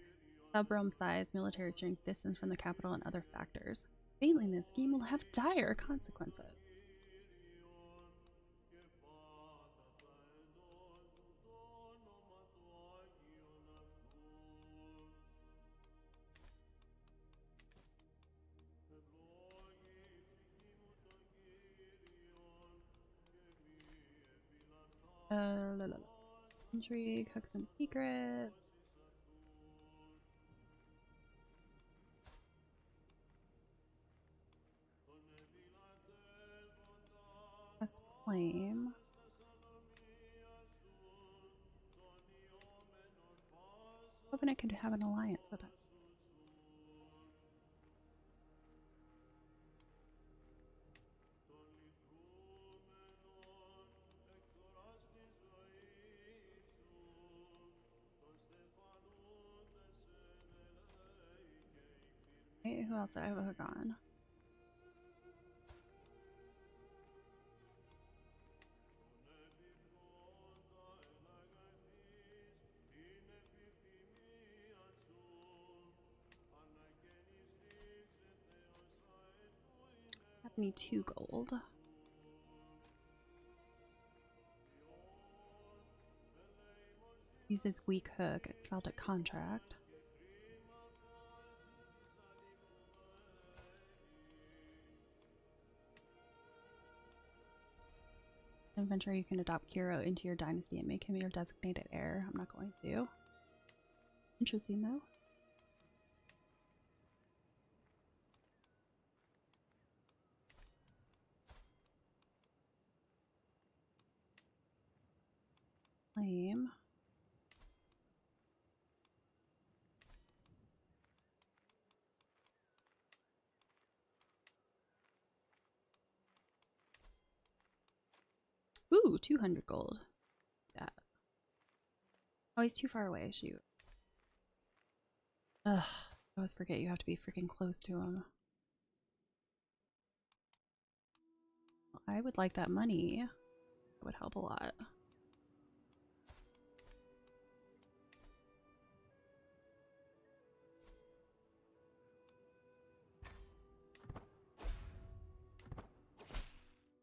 Sub-realm size, military strength, distance from the capital, and other factors. Failing this scheme will have dire consequences. Intrigue, hooks and secrets. Press claim. Hoping I could have an alliance with it. Okay, who else did I have a hook on? I need 2 gold. Uses weak hook, excelled at contract. Adventurer, you can adopt Kuro into your dynasty and make him your designated heir. I'm not going to. Interesting though. Claim. Ooh, 200 gold. Yeah. Oh, he's too far away. Shoot. Ugh. I always forget you have to be freaking close to him. I would like that money. It would help a lot.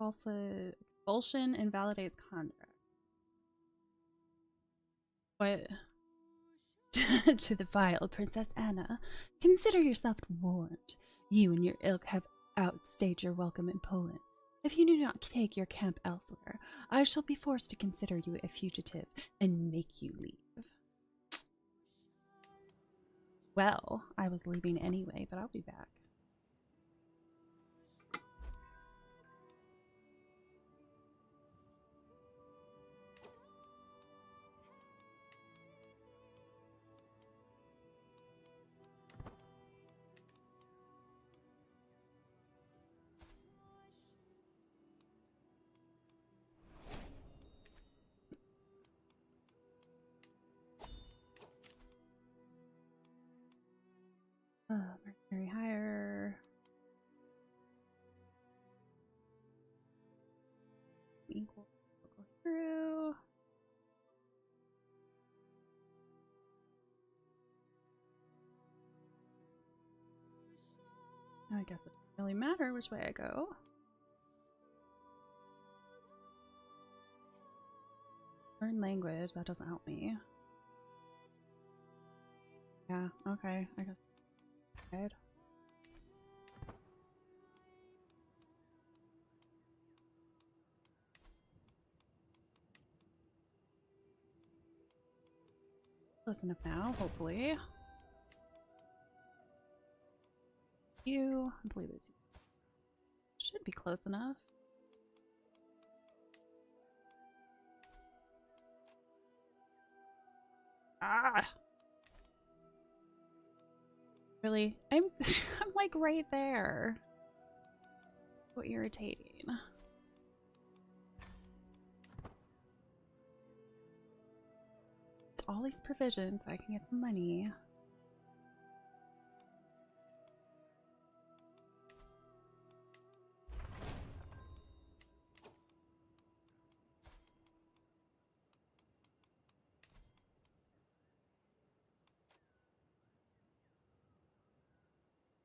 Also, expulsion invalidates contract. What? To the vile Princess Anna, consider yourself warned. You and your ilk have outstayed your welcome in Poland. If you do not take your camp elsewhere, I shall be forced to consider you a fugitive and make you leave. Well, I was leaving anyway, but I'll be back. Mercenary hire. Equal local hero. I guess it doesn't really matter which way I go. Learn language, that doesn't help me. Yeah, okay, I guess. Right. Close enough now, hopefully. I believe it's should be close enough. Ah! Really? I'm like right there. So irritating. All these provisions so I can get some money.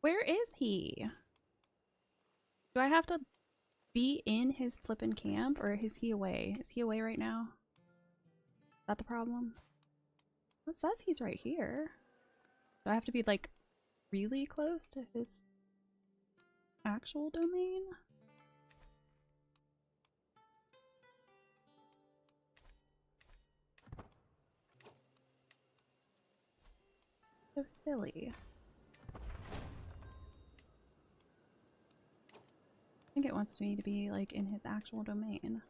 Where is he? Do I have to be in his flippin' camp, or is he away? Is he away right now? Is that the problem? It says he's right here. Do I have to be, like, really close to his actual domain? So silly. I think it wants me to be, like, in his actual domain.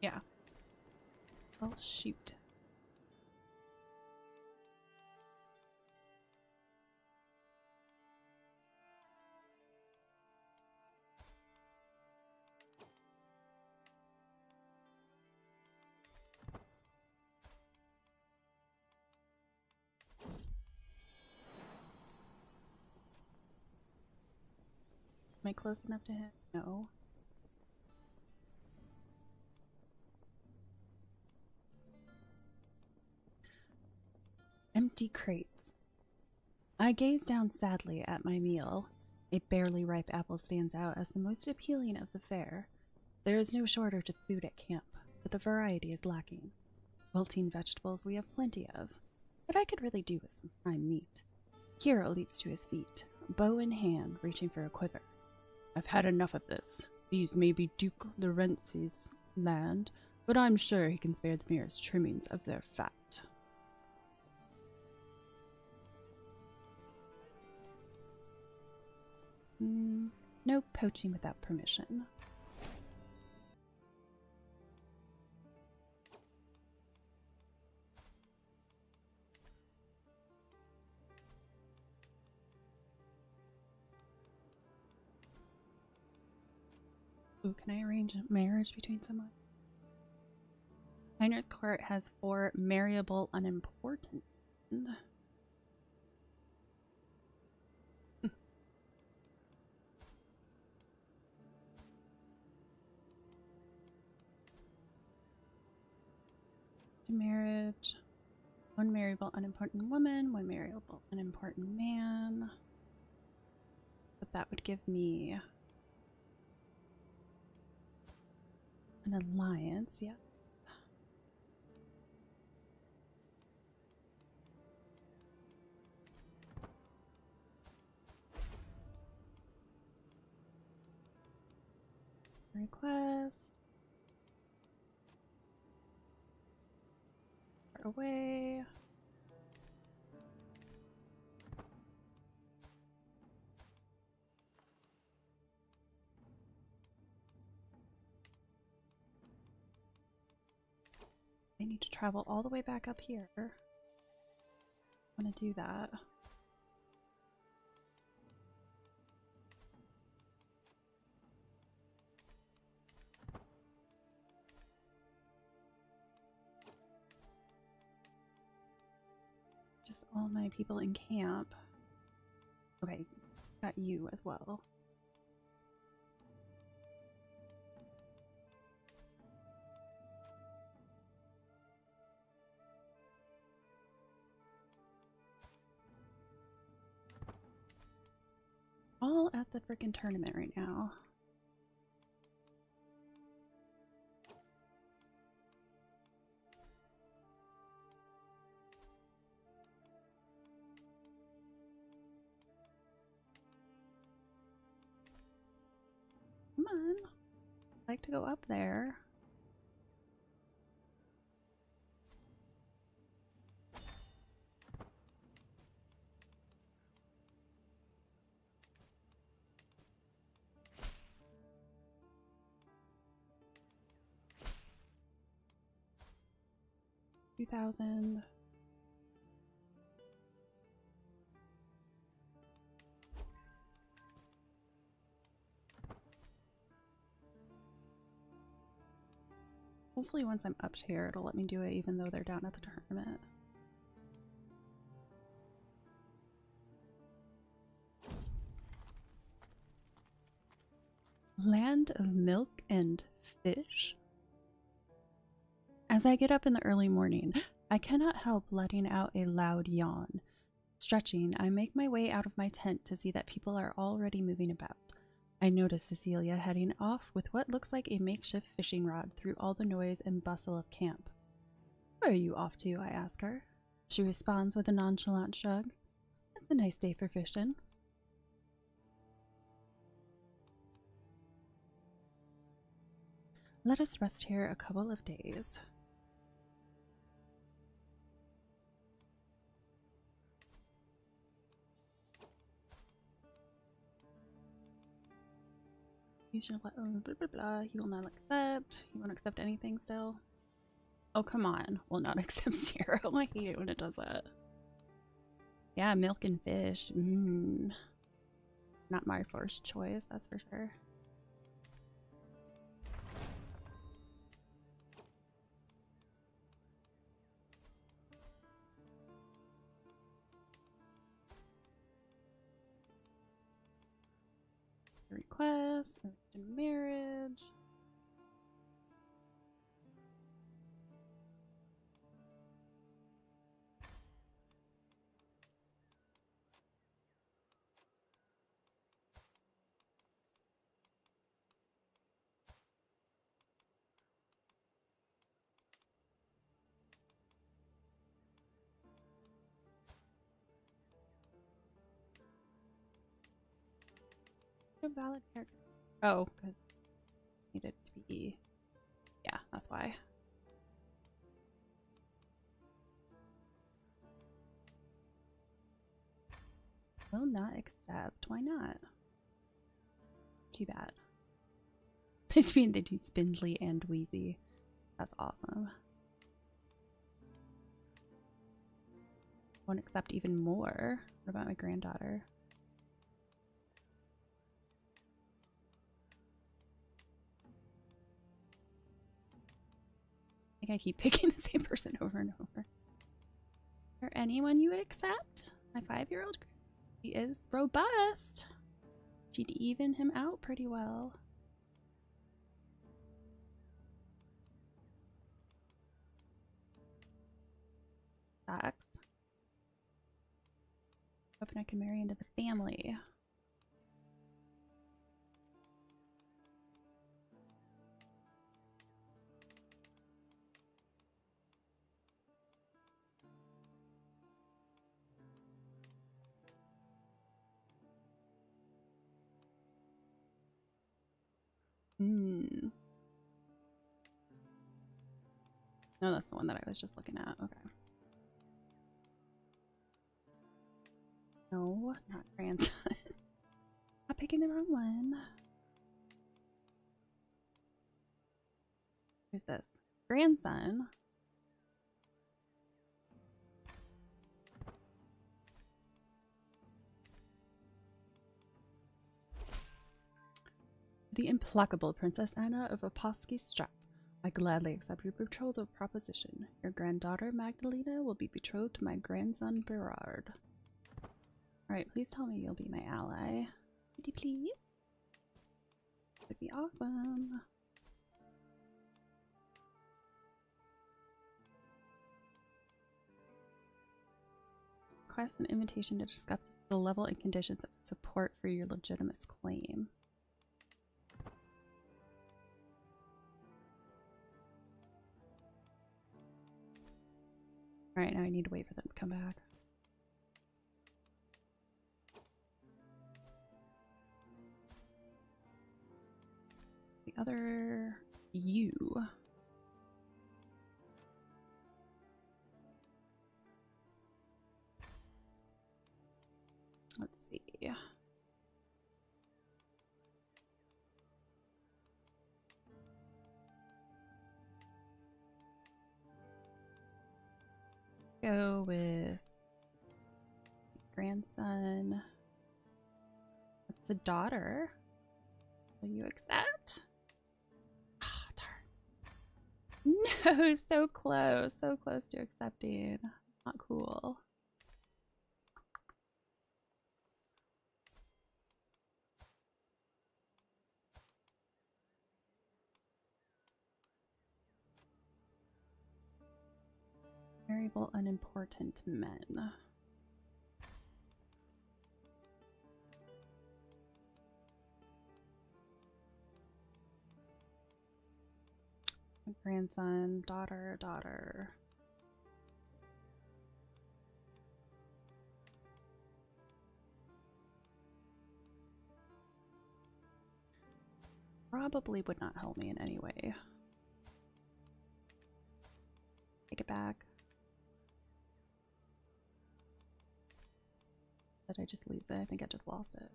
Yeah. Well, shoot. Am I close enough to him? No. Empty crates. I gaze down sadly at my meal. A barely ripe apple stands out as the most appealing of the fare. There is no shortage of food at camp, but the variety is lacking. Wilting vegetables we have plenty of, but I could really do with some prime meat. Hero leaps to his feet, bow in hand, reaching for a quiver. I've had enough of this. These may be Duke Lorenzi's land, but I'm sure he can spare the merest trimmings of their fat. No poaching without permission. Ooh, can I arrange a marriage between someone? Miner's Court has 4 marriable unimportant. Marriage. 1 marriable unimportant woman, 1 marriable unimportant man. But that would give me an alliance, yes. Request. Away. I need to travel all the way back up here. I want to do that. Just all my people in camp. Okay, got you as well. All at the freaking tournament right now. Come on. I'd like to go up there. $2,000. Hopefully once I'm up here, it'll let me do it even though they're down at the tournament. Land of milk and fish? As I get up in the early morning, I cannot help letting out a loud yawn. Stretching, I make my way out of my tent to see that people are already moving about. I notice Cecilia heading off with what looks like a makeshift fishing rod through all the noise and bustle of camp. "Where are you off to?" I ask her. She responds with a nonchalant shrug. "It's a nice day for fishing." Let us rest here a couple of days. Use your blah, blah, blah. He will not accept. He won't accept anything still. Oh, come on. Will not accept 0. I hate it when it does that. Yeah, milk and fish. Not my first choice, that's for sure. Request, marriage. A valid character. Oh, because needed to be. Yeah, that's why. Will not accept. Why not? Too bad. I mean, they do spindly and wheezy. That's awesome. Won't accept even more. What about my granddaughter? I think I keep picking the same person over and over. Or anyone you would accept? My 5-year-old? She is robust. She'd even him out pretty well. Sucks. Hoping I can marry into the family. No, that's the one that I was just looking at. Okay. No, not grandson. I'm picking the wrong one. Who's this? Grandson. The implacable Princess Anna of Aposky Strap. I gladly accept your betrothal proposition. Your granddaughter Magdalena will be betrothed to my grandson Berard. Alright, please tell me you'll be my ally. Pretty please? That'd be awesome. Request an invitation to discuss the level and conditions of support for your legitimate claim. Alright, now I need to wait for them to come back. The other you. Let's see. Go with grandson. That's a daughter. Will you accept? Ah, darn. No, so close to accepting. Not cool. Variable unimportant men. Grandson, daughter, daughter. Probably would not help me in any way. Take it back. Did I just lose it? I think I just lost it.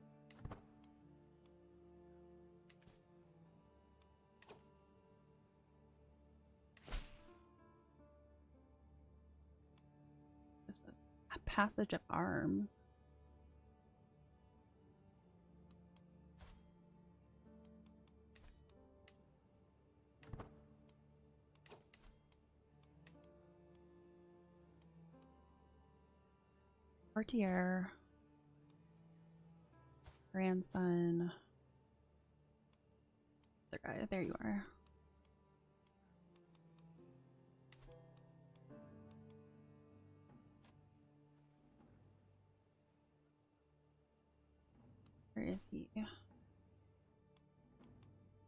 This is a passage of arms. Courtier, grandson, other guy, there you are. Where is he?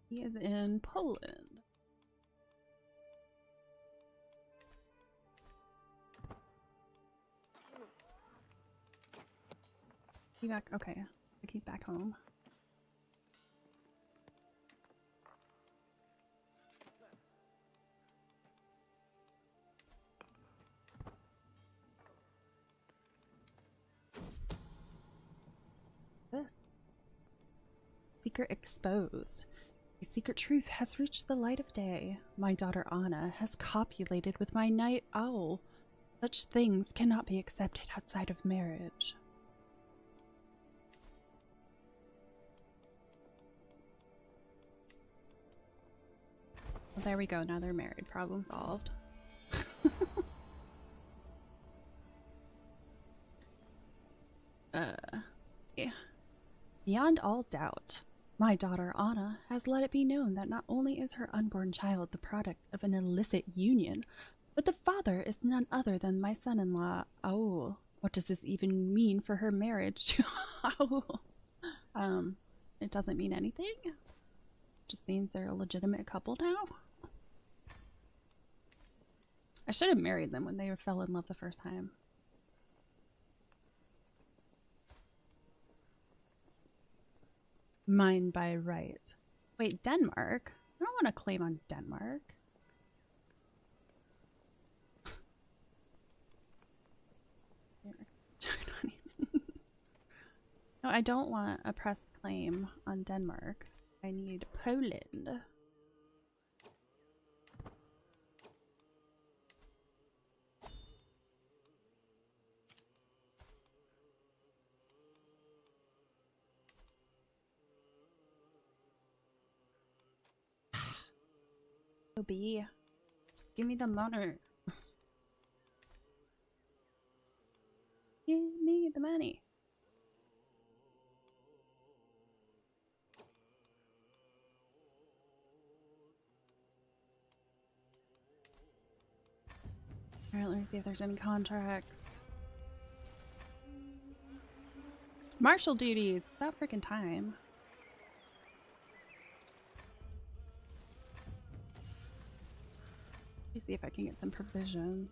He is in Poland. He back? Okay. I think he's back home. This. Secret exposed. A secret truth has reached the light of day. My daughter Anna has copulated with my night owl. Such things cannot be accepted outside of marriage. Well, there we go. Now they're married. Problem solved. Yeah. Beyond all doubt, my daughter Anna has let it be known that not only is her unborn child the product of an illicit union, but the father is none other than my son-in-law, Aul. What does this even mean for her marriage to Aul? It doesn't mean anything. It just means they're a legitimate couple now. I should have married them when they fell in love the first time. Mine by right. Wait, Denmark? I don't want to claim on Denmark. No, I don't want a press claim on Denmark. I need Poland. B. Give me the money. Give me the money. Alright, let me see if there's any contracts. Martial duties. About freaking time. Let me see if I can get some provisions.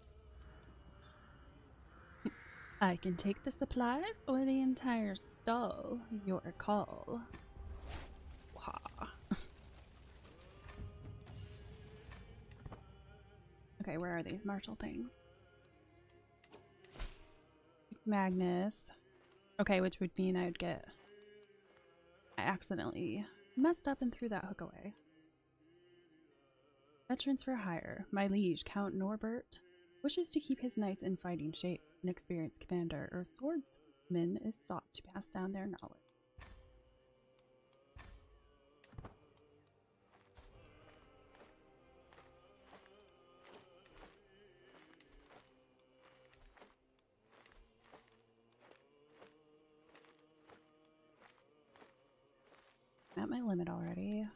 I can take the supplies or the entire stall. Your call. Wow. Okay, where are these martial things? Magnus. Okay, which would mean I would get... I accidentally messed up and threw that hook away. Veterans for hire. My liege, Count Norbert, wishes to keep his knights in fighting shape. An experienced commander or swordsman is sought to pass down their knowledge. I'm at my limit already.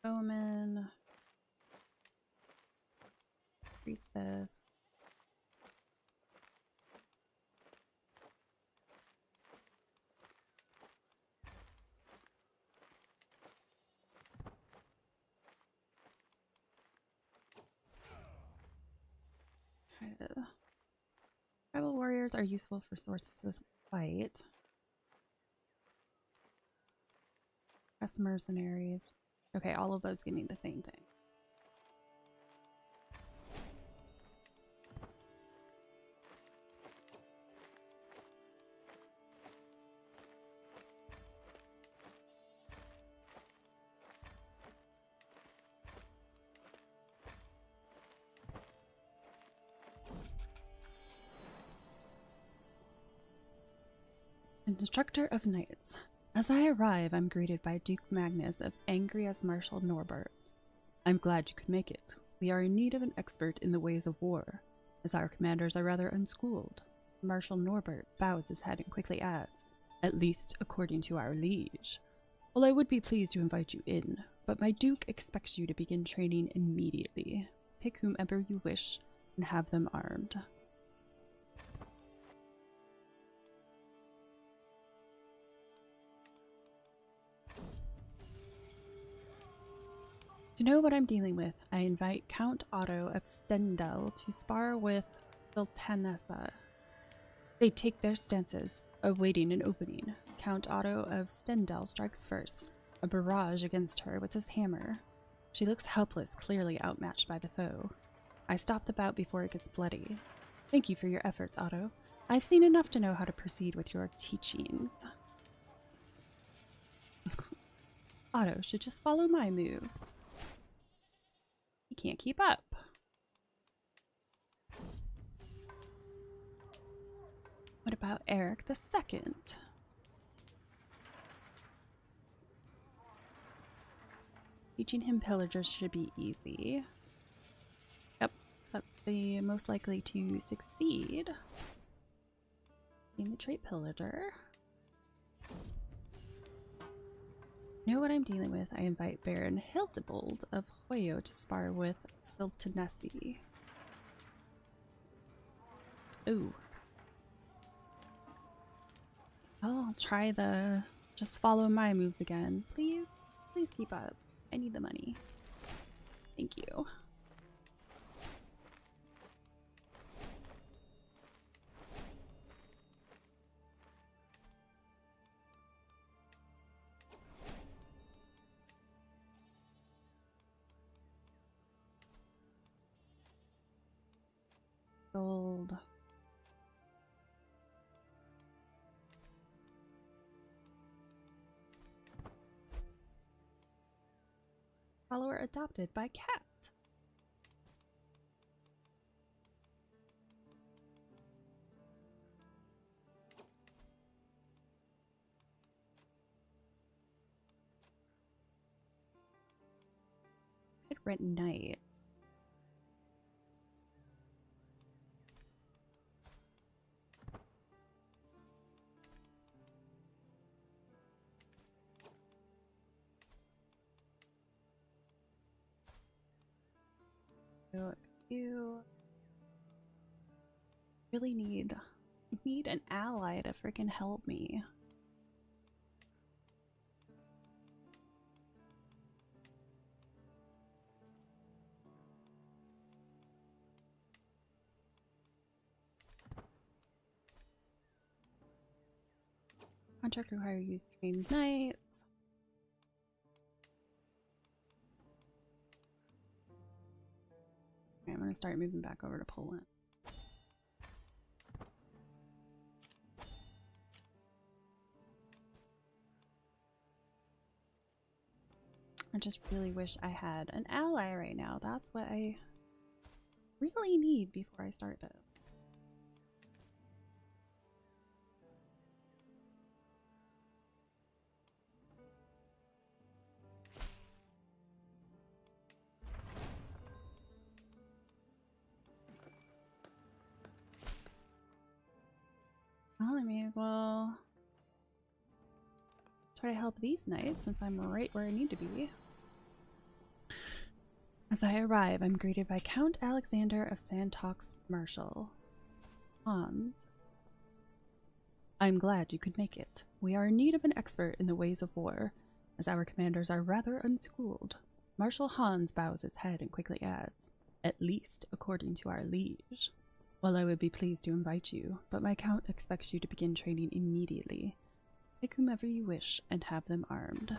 Omen. Priestess. Tribal warriors are useful for sources of fight. Press mercenaries. Okay, all of those give me the same thing. Instructor of Knights. As I arrive, I'm greeted by Duke Magnus of angry as Marshal Norbert. I'm glad you could make it. We are in need of an expert in the ways of war, as our commanders are rather unschooled. Marshal Norbert bows his head and quickly adds, at least according to our liege. Well, I would be pleased to invite you in, but my Duke expects you to begin training immediately. Pick whomever you wish and have them armed. To know what I'm dealing with, I invite Count Otto of Stendel to spar with Sultanessa. They take their stances, awaiting an opening. Count Otto of Stendel strikes first, a barrage against her with his hammer. She looks helpless, clearly outmatched by the foe. I stop the bout before it gets bloody. Thank you for your efforts, Otto. I've seen enough to know how to proceed with your teachings. Otto should just follow my moves. He can't keep up. What about Eric the Second? Teaching him pillagers should be easy. Yep, that's the most likely to succeed. Being the trait pillager. Know what I'm dealing with? I invite Baron Hildebold of Hoyo to spar with Sultanessi. Ooh. I'll try the just follow my moves again. Please, please keep up. I need the money. Thank you. Gold. Follower adopted by cat. I'd rent night. So you really need an ally to freaking help me. Contract require use trained knights. Okay, I'm gonna start moving back over to Poland. I just really wish I had an ally right now. That's what I really need before I start this. Well, I may as well try to help these knights since I'm right where I need to be. As I arrive, I'm greeted by Count Alexander of Santox Marshal. Hans. I'm glad you could make it. We are in need of an expert in the ways of war, as our commanders are rather unschooled. Marshal Hans bows his head and quickly adds, at least according to our liege. Well, I would be pleased to invite you, but my count expects you to begin training immediately. Pick whomever you wish and have them armed.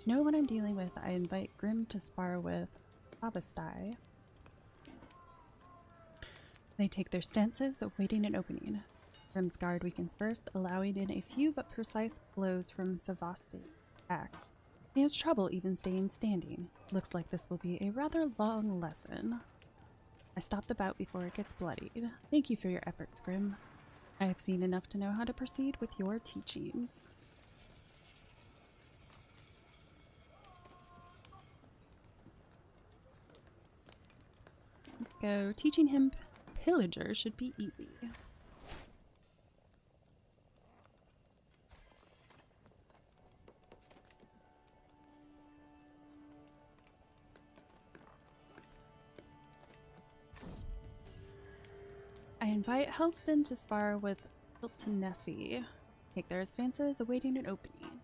To know what I'm dealing with, I invite Grim to spar with Abastai. They take their stances, awaiting an opening. Grim's guard weakens first, allowing in a few but precise blows from Savasti's axe. He has trouble even staying standing. Looks like this will be a rather long lesson. I stop the bout before it gets bloodied. Thank you for your efforts, Grim. I have seen enough to know how to proceed with your teachings. Let's go. Teaching him pillager should be easy. I invite Helston to spar with Siltanessi. Take their stances, awaiting an opening.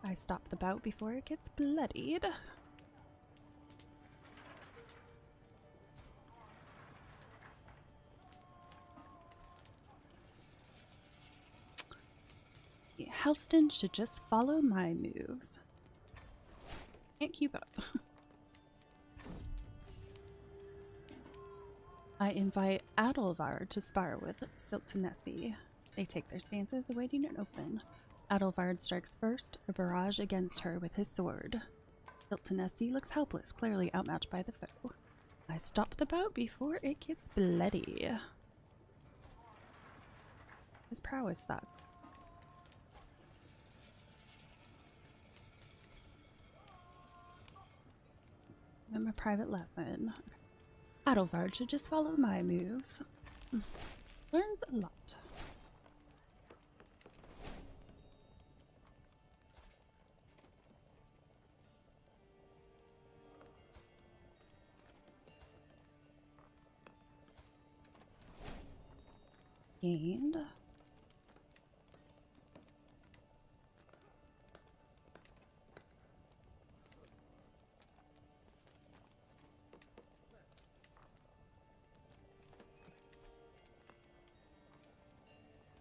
I stop the bout before it gets bloodied. Helston should just follow my moves. Can't keep up. I invite Adalvar to spar with Siltanessi. They take their stances, awaiting an open. Adalvard strikes first, a barrage against her with his sword. Siltanessi looks helpless, clearly outmatched by the foe. I stop the bout before it gets bloody. His prowess sucks. I'm a private lesson. Adalvard should just follow my moves. Learns a lot. Gained.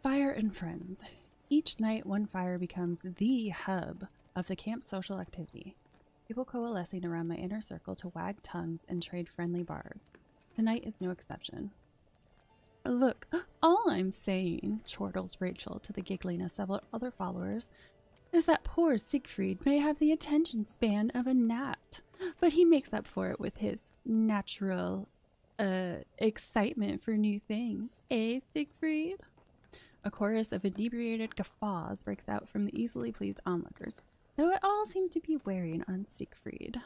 Fire and friends. Each night, one fire becomes the hub of the camp's social activity. People coalescing around my inner circle to wag tongues and trade friendly bards. Tonight is no exception. Look, all I'm saying, chortles Rachel to the giggling of several other followers, is that poor Siegfried may have the attention span of a gnat, but he makes up for it with his natural, excitement for new things. Eh, Siegfried? A chorus of inebriated guffaws breaks out from the easily pleased onlookers, though it all seems to be wearing on Siegfried.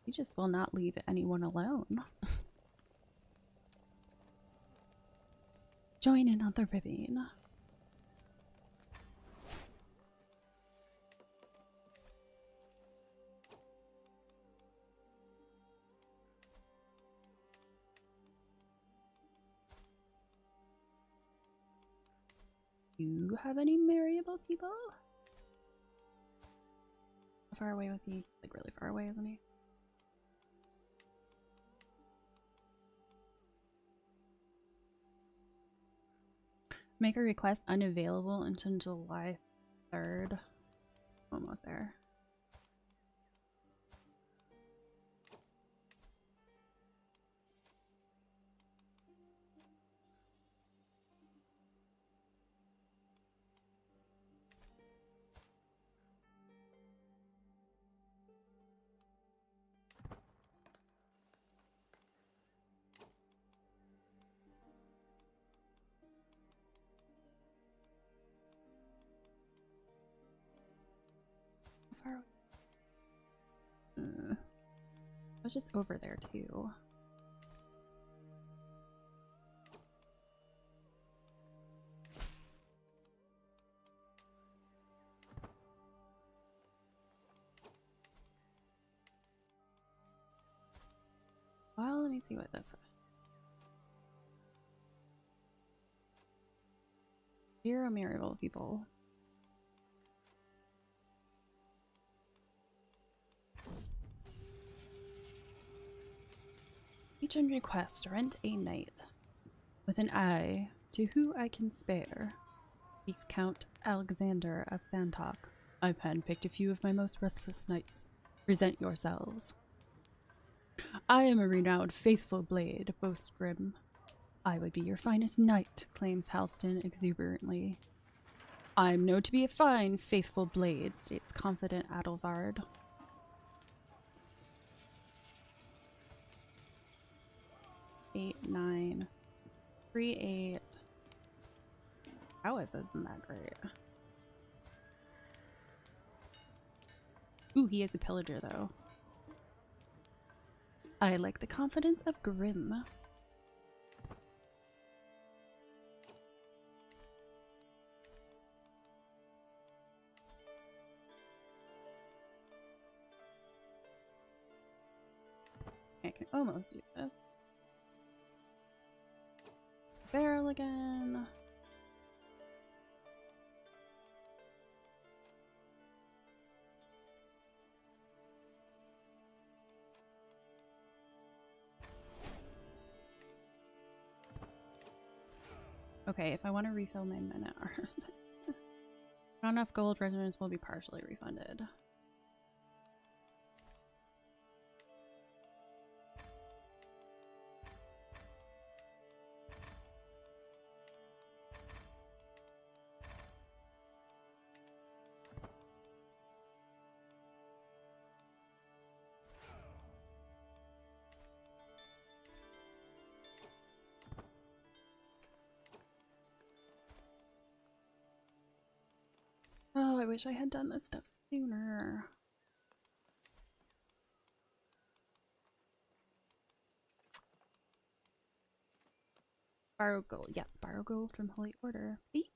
He just will not leave anyone alone. Join in on the ribbing. You have any marryable people? How far away was he? Like really far away, isn't he? Make a request unavailable until July 3rd. Almost there. How far away? I was just over there too. me see what this is. Dear amiable people. Each and request rent a night with an eye to who I can spare, speaks Count Alexander of Santok. I've handpicked a few of my most restless knights. Present yourselves. I am a renowned faithful blade, boasts Grim. I would be your finest knight, claims Halston exuberantly. I'm known to be a fine, faithful blade, states confident Adelvard. Eight, 9, 3, 8. Prowess isn't that great. Ooh, he is a pillager though. I like the confidence of Grim. I can almost do this. Barrel again. Okay, if I want to refill my mana art. Not enough gold, residents will be partially refunded. Oh, I wish I had done this stuff sooner. Borrow gold. Yes, borrow gold from Holy Order. Please.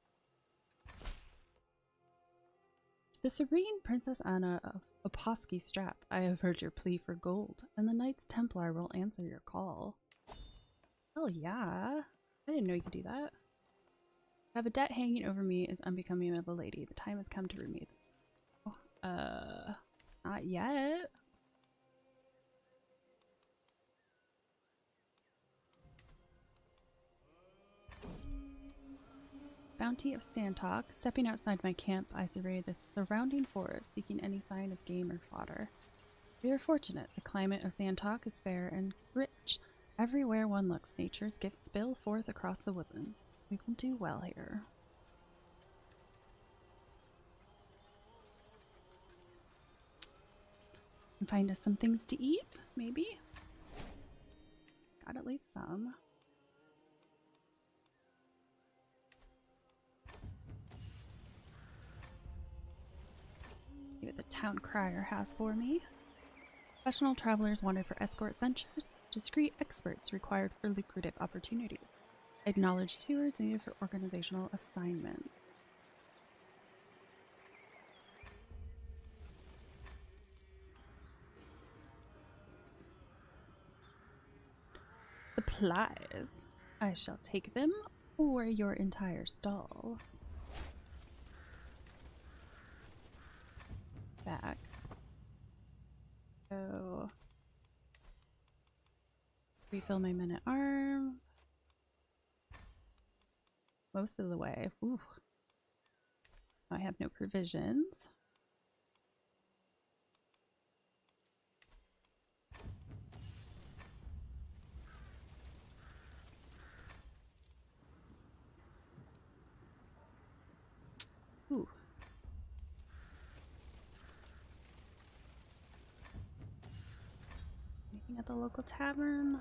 The Serene Princess Anna of Oposki Strap, I have heard your plea for gold, and the Knights Templar will answer your call. Hell yeah. I didn't know you could do that. Have a debt hanging over me is unbecoming of a lady. The time has come to remit. Oh, not yet. Bounty of Santok. Stepping outside my camp, I survey the surrounding forest, seeking any sign of game or fodder. We are fortunate. The climate of Santok is fair and rich. Everywhere one looks, nature's gifts spill forth across the woodlands. We will do well here. And find us some things to eat, maybe? Got at least some. See what the town crier has for me. Professional travelers wanted for escort ventures. Discreet experts required for lucrative opportunities. Acknowledged stewards needed for organizational assignments. Supplies. I shall take them, or your entire stall. Back. So, refill my men at arms. Most of the way. Ooh. I have no provisions. Ooh. Anything at the local tavern?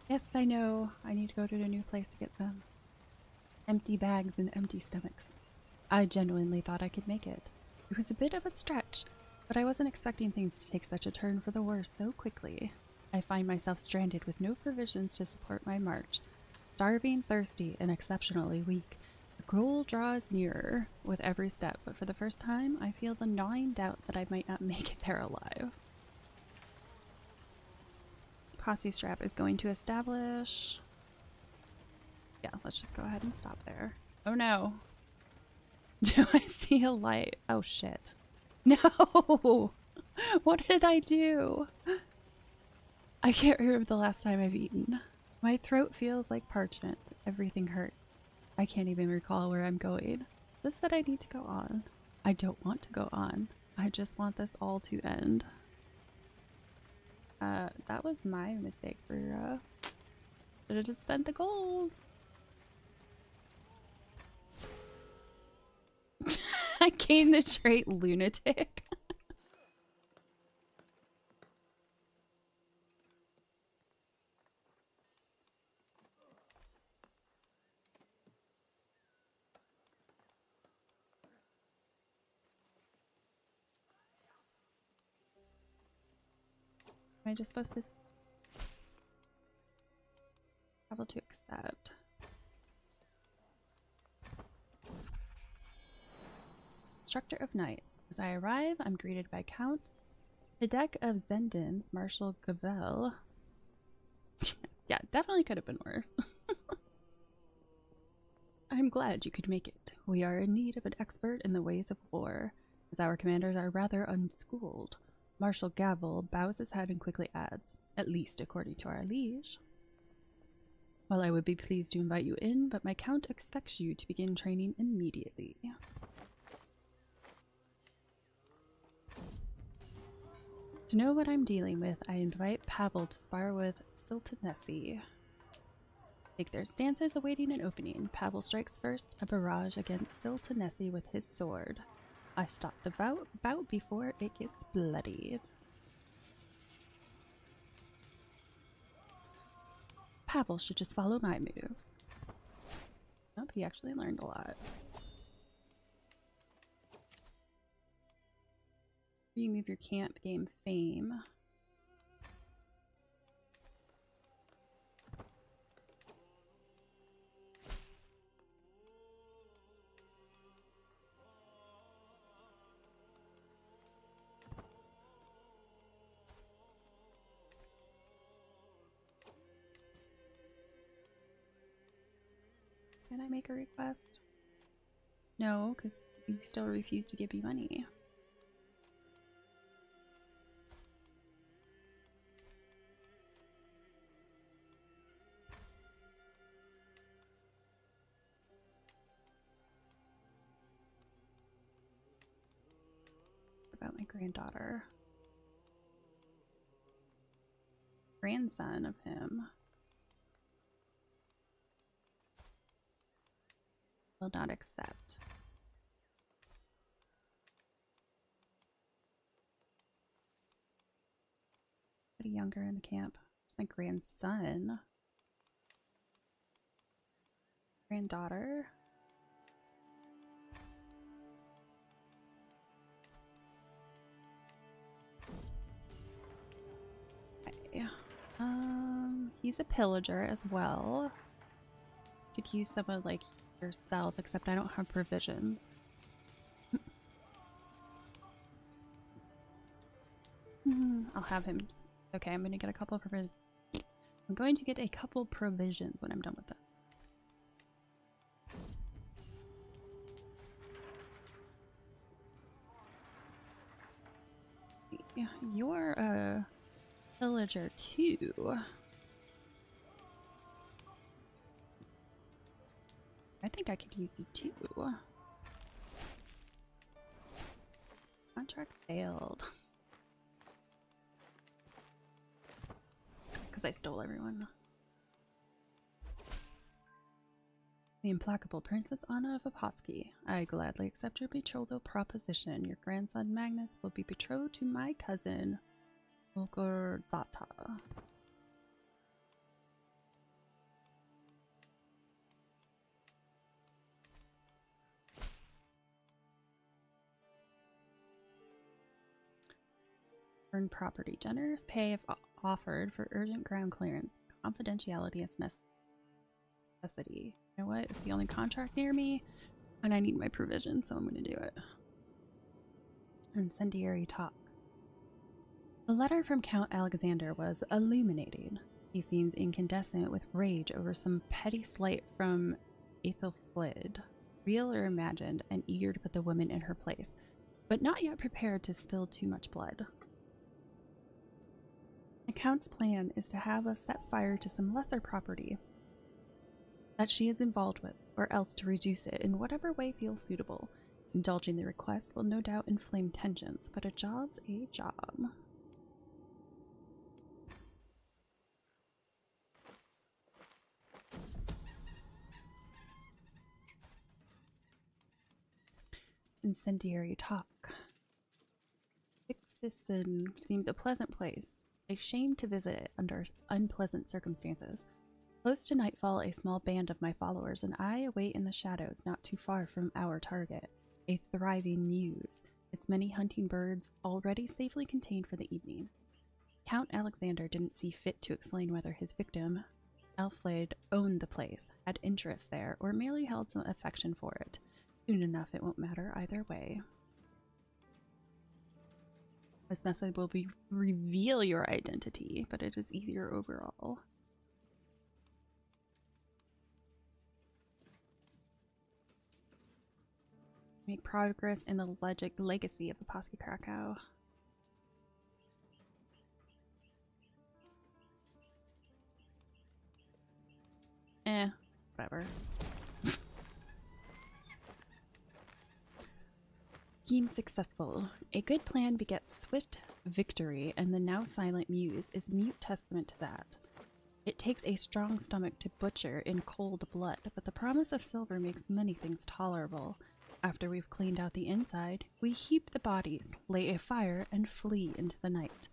Yes, I know. I need to go to a new place to get some. Empty bags and empty stomachs. I genuinely thought I could make it. It was a bit of a stretch, but but I wasn't expecting things to take such a turn for the worse so quickly. I find myself stranded with no provisions to support my march. Starving, thirsty, and exceptionally weak, the goal draws nearer with every step, but for the first time, I feel the gnawing doubt that I might not make it there alive. Posse strap is going to establish... Yeah, let's just go ahead and stop there. Oh no. Do I see a light? Oh shit. No! What did I do? I can't remember the last time I've eaten. My throat feels like parchment. Everything hurts. I can't even recall where I'm going. This said I need to go on. I don't want to go on. I just want this all to end. That was my mistake for, should have just spent the gold. I gained the trait lunatic. Am I just supposed to travel to accept? Instructor of Knights. As I arrive, I'm greeted by Count Hidek of Zendens, Marshal Gavel. Yeah, definitely could have been worse. I'm glad you could make it. We are in need of an expert in the ways of war, as our commanders are rather unschooled. Marshal Gavel bows his head and quickly adds, at least according to our liege. Well, I would be pleased to invite you in, but my count expects you to begin training immediately. To know what I'm dealing with, I invite Pavel to spar with Siltanessi. Take their stances, awaiting an opening. Pavel strikes first, a barrage against Siltanessi with his sword. I stop the bout before it gets bloodied. Pavel should just follow my moves. Nope, he actually learned a lot. You move your camp, gain fame. Can I make a request? No, because you still refuse to give me money. What about my granddaughter? Grandson of him. Will not accept. Pretty younger in the camp. My grandson. Granddaughter. Okay. He's a pillager as well. Could use someone like yourself, except I don't have provisions. I'll have him. Okay, I'm gonna get a couple of provisions. I'm going to get a couple provisions when I'm done with this. You're a villager too. I think I could use you too. Contract failed. Because I stole everyone. The implacable Princess Anna of Aposky. I gladly accept your betrothal proposition. Your grandson Magnus will be betrothed to my cousin, Olgorzata. Earn property. Generous pay if offered for urgent ground clearance. Confidentiality is necessity. You know what? It's the only contract near me, and I need my provision, so I'm going to do it. Incendiary talk. The letter from Count Alexander was illuminating. He seems incandescent with rage over some petty slight from Ethelfled, real or imagined, and eager to put the woman in her place, but not yet prepared to spill too much blood. The Count's plan is to have us set fire to some lesser property that she is involved with, or else to reduce it in whatever way feels suitable. Indulging the request will no doubt inflame tensions, but a job's a job. Incendiary talk. Sixison seems a pleasant place, a shame to visit it under unpleasant circumstances. Close to nightfall, a small band of my followers and I await in the shadows not too far from our target, a thriving mews, its many hunting birds already safely contained for the evening. Count Alexander didn't see fit to explain whether his victim, Alfred, owned the place, had interest there, or merely held some affection for it. Soon enough, it won't matter either way. This method will reveal your identity, but it is easier overall. Make progress in the legacy of the Posky Krakow. Whatever. Scheme successful. A good plan begets swift victory, and the now silent muse is mute testament to that. It takes a strong stomach to butcher in cold blood, but the promise of silver makes many things tolerable. After we've cleaned out the inside, we heap the bodies, lay a fire, and flee into the night.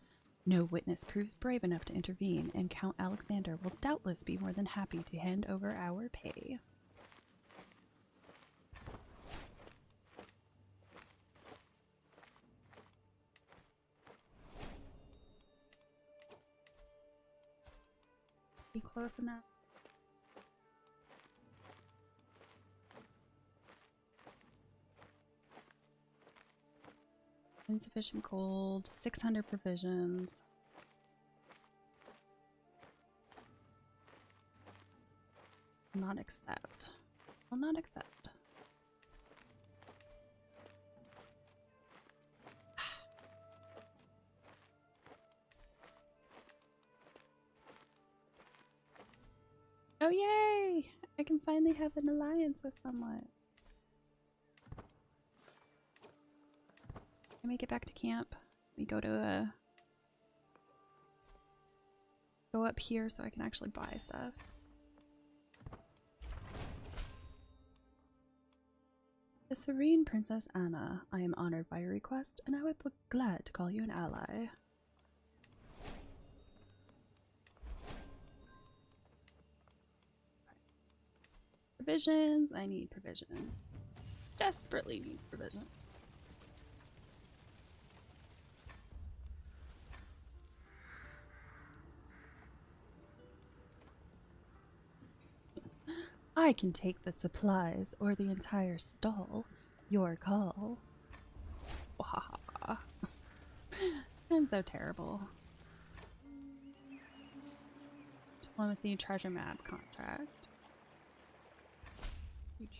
No witness proves brave enough to intervene, and Count Alexander will doubtless be more than happy to hand over our pay. Be close enough. Insufficient gold, 600 provisions. Not accept. Will not accept. Oh yay! I can finally have an alliance with someone. Can we get back to camp? We go to go up here so I can actually buy stuff. The Serene Princess Anna, I am honored by your request, and I would be glad to call you an ally. Provisions. I need provision. Desperately need provision. I can take the supplies or the entire stall. Your call. Wahaha. I'm so terrible. Diplomacy treasure map contract.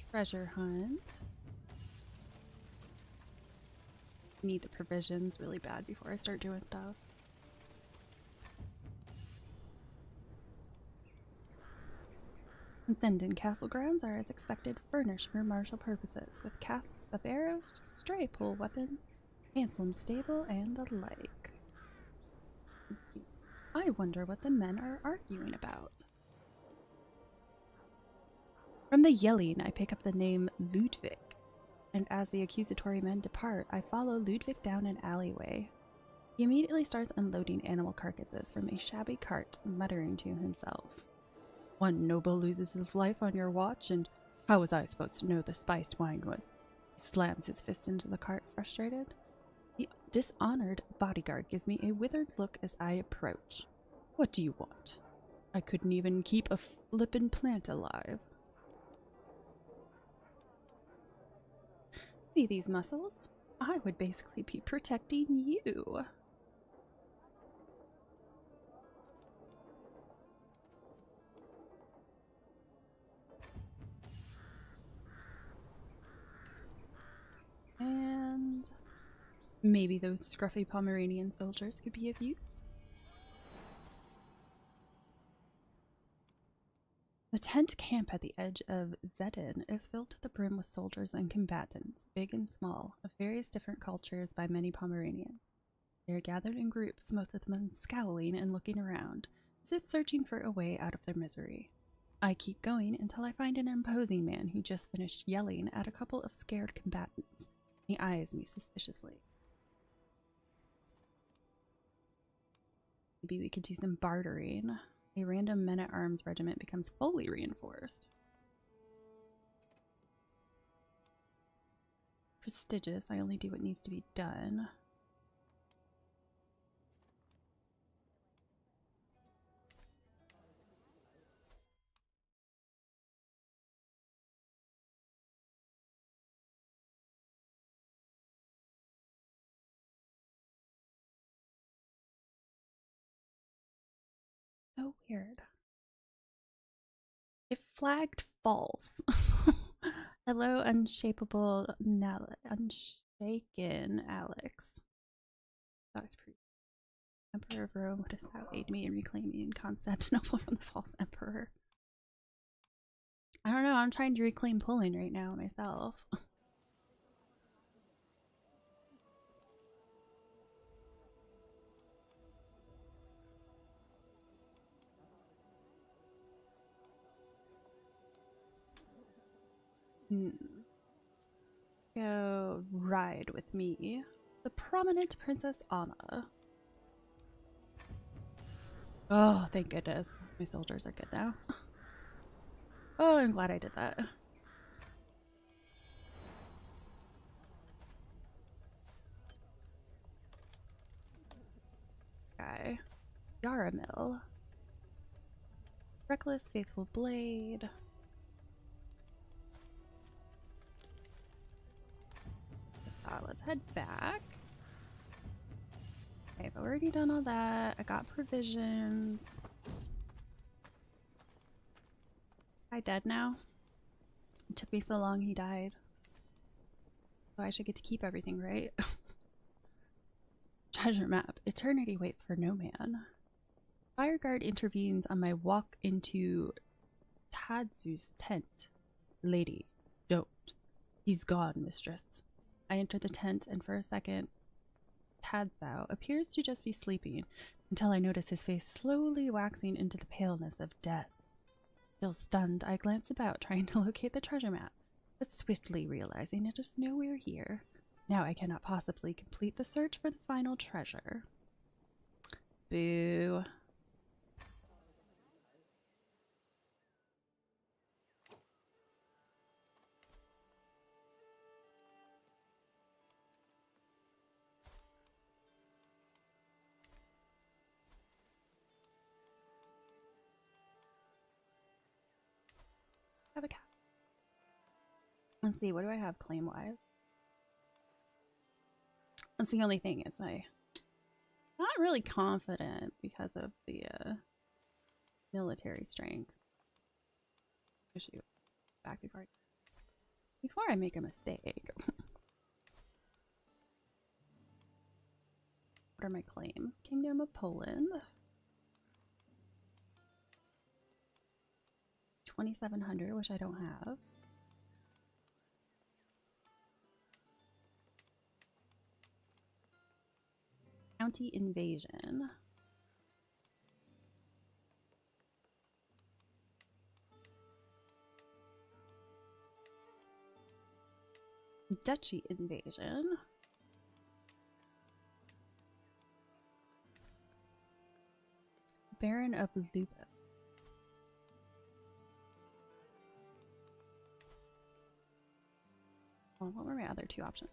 Treasure hunt. Need the provisions really bad before I start doing stuff. Ascendant castle grounds are, as expected, furnished for martial purposes, with casts of arrows, stray pull weapons, handsome stable, and the like. I wonder what the men are arguing about. From the yelling, I pick up the name Ludwig, and as the accusatory men depart, I follow Ludwig down an alleyway. He immediately starts unloading animal carcasses from a shabby cart, muttering to himself. One noble loses his life on your watch, and how was I supposed to know the spiced wine was? He slams his fist into the cart, frustrated. The dishonored bodyguard gives me a withered look as I approach. What do you want? I couldn't even keep a flippin' plant alive. See these muscles? I would basically be protecting you. And maybe those scruffy Pomeranian soldiers could be of use. The tent camp at the edge of Zedin is filled to the brim with soldiers and combatants, big and small, of various different cultures by many Pomeranians. They are gathered in groups, most of them scowling and looking around, as if searching for a way out of their misery. I keep going until I find an imposing man who just finished yelling at a couple of scared combatants. He eyes me suspiciously. Maybe we could do some bartering. A random men-at-arms regiment becomes fully reinforced. Prestigious. I only do what needs to be done. So weird. It flagged false. Hello, unshaken Alex. That was pretty. Emperor of Rome, what dost thou aid me in reclaiming Constantinople from the false emperor? I don't know, I'm trying to reclaim Poland right now myself. Go ride with me. The prominent Princess Anna. Oh, thank goodness. My soldiers are good now. Oh, I'm glad I did that. Guy. Yaramil. Reckless Faithful Blade. Let's head back. Okay, I've already done all that. I got provisions. Guy dead now? It took me so long he died. So I should get to keep everything, right? Treasure map. Eternity waits for no man. Fireguard intervenes on my walk into Tadzu's tent. Lady, don't. He's gone, mistress. I enter the tent, and for a second, Tadzau appears to just be sleeping, until I notice his face slowly waxing into the paleness of death. Still stunned, I glance about, trying to locate the treasure map, but swiftly realizing it is nowhere here. Now I cannot possibly complete the search for the final treasure. Boo. Have a cat. Let's see, what do I have claim-wise? That's the only thing, is I'm not really confident because of the military strength. Shoot, back before I make a mistake. What are my claims? Kingdom of Poland. 2,700, which I don't have. County invasion. Duchy invasion. Baron of Lupus. Well, what were my other two options?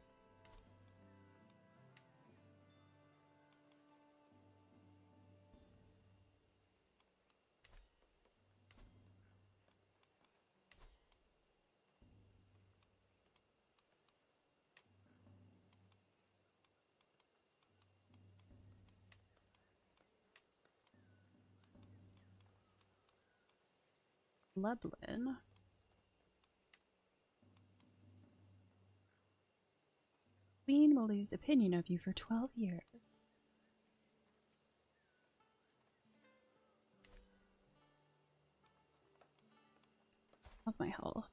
Lublin. Queen will lose opinion of you for 12 years. How's my health?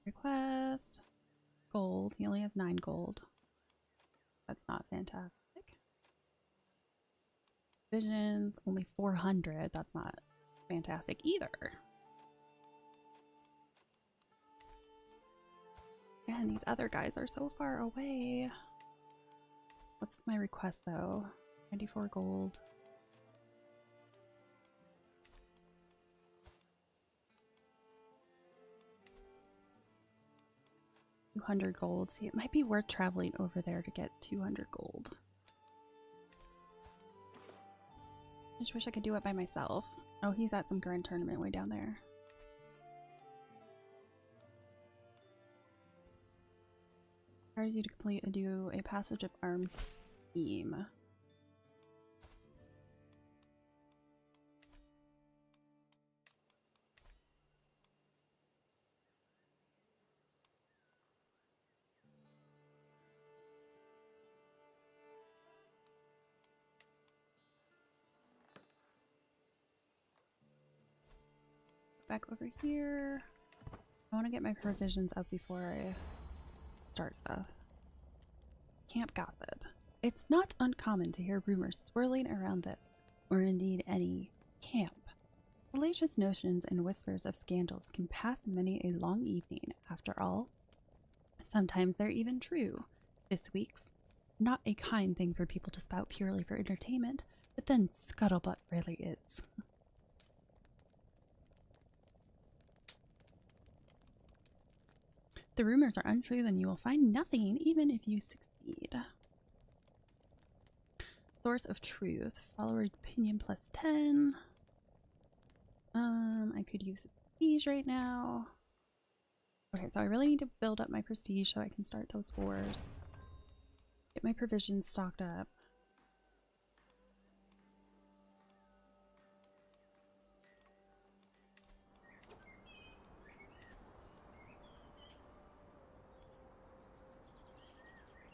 Request. Gold. He only has 9 gold. That's not fantastic. Visions. Only 400. That's not fantastic either. And these other guys are so far away. What's my request though? 94 gold. $200 gold. See, it might be worth traveling over there to get 200 gold. I just wish I could do it by myself. Oh, he's at some grand tournament way down there. Requires you to do a passage of arms scheme. Back over here. I want to get my provisions up before I start stuff. Camp gossip. It's not uncommon to hear rumors swirling around this, or indeed any, camp. Salacious notions and whispers of scandals can pass many a long evening, after all. Sometimes they're even true. This week's not a kind thing for people to spout purely for entertainment, but then scuttlebutt really is. If the rumors are untrue, then you will find nothing, even if you succeed. Source of truth. Follower opinion plus 10. I could use prestige right now. Okay, so I really need to build up my prestige so I can start those wars. Get my provisions stocked up.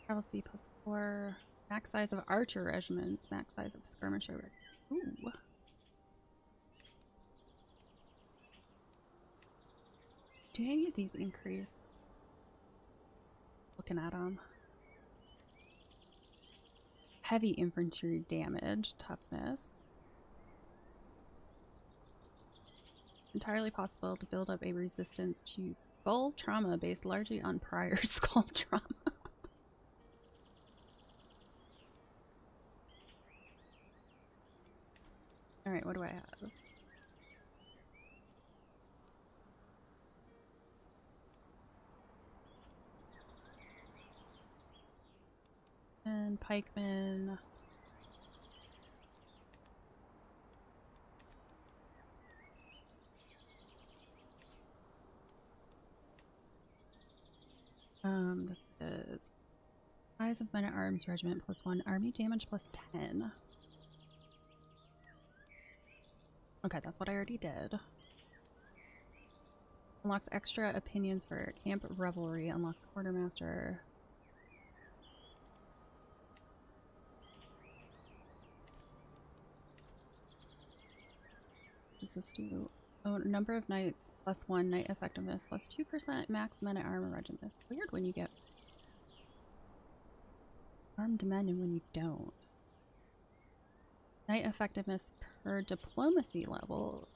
Travel speed plus 4. Max size of archer regiments. Max size of skirmisher regiments. Ooh. Do any of these increase? Looking at them. Heavy infantry damage. Toughness. Entirely possible to build up a resistance to skull trauma based largely on prior skull trauma. Alright, what do I have? And pikemen. This is size of men-at-arms regiment plus 1, army damage plus 10. Okay, that's what I already did. Unlocks extra opinions for camp revelry. Unlocks quartermaster. Does this do? Oh, number of knights plus 1, knight effectiveness plus 2%, max men at armor regiment. It's weird when you get armed men and when you don't. Knight effectiveness per diplomacy level.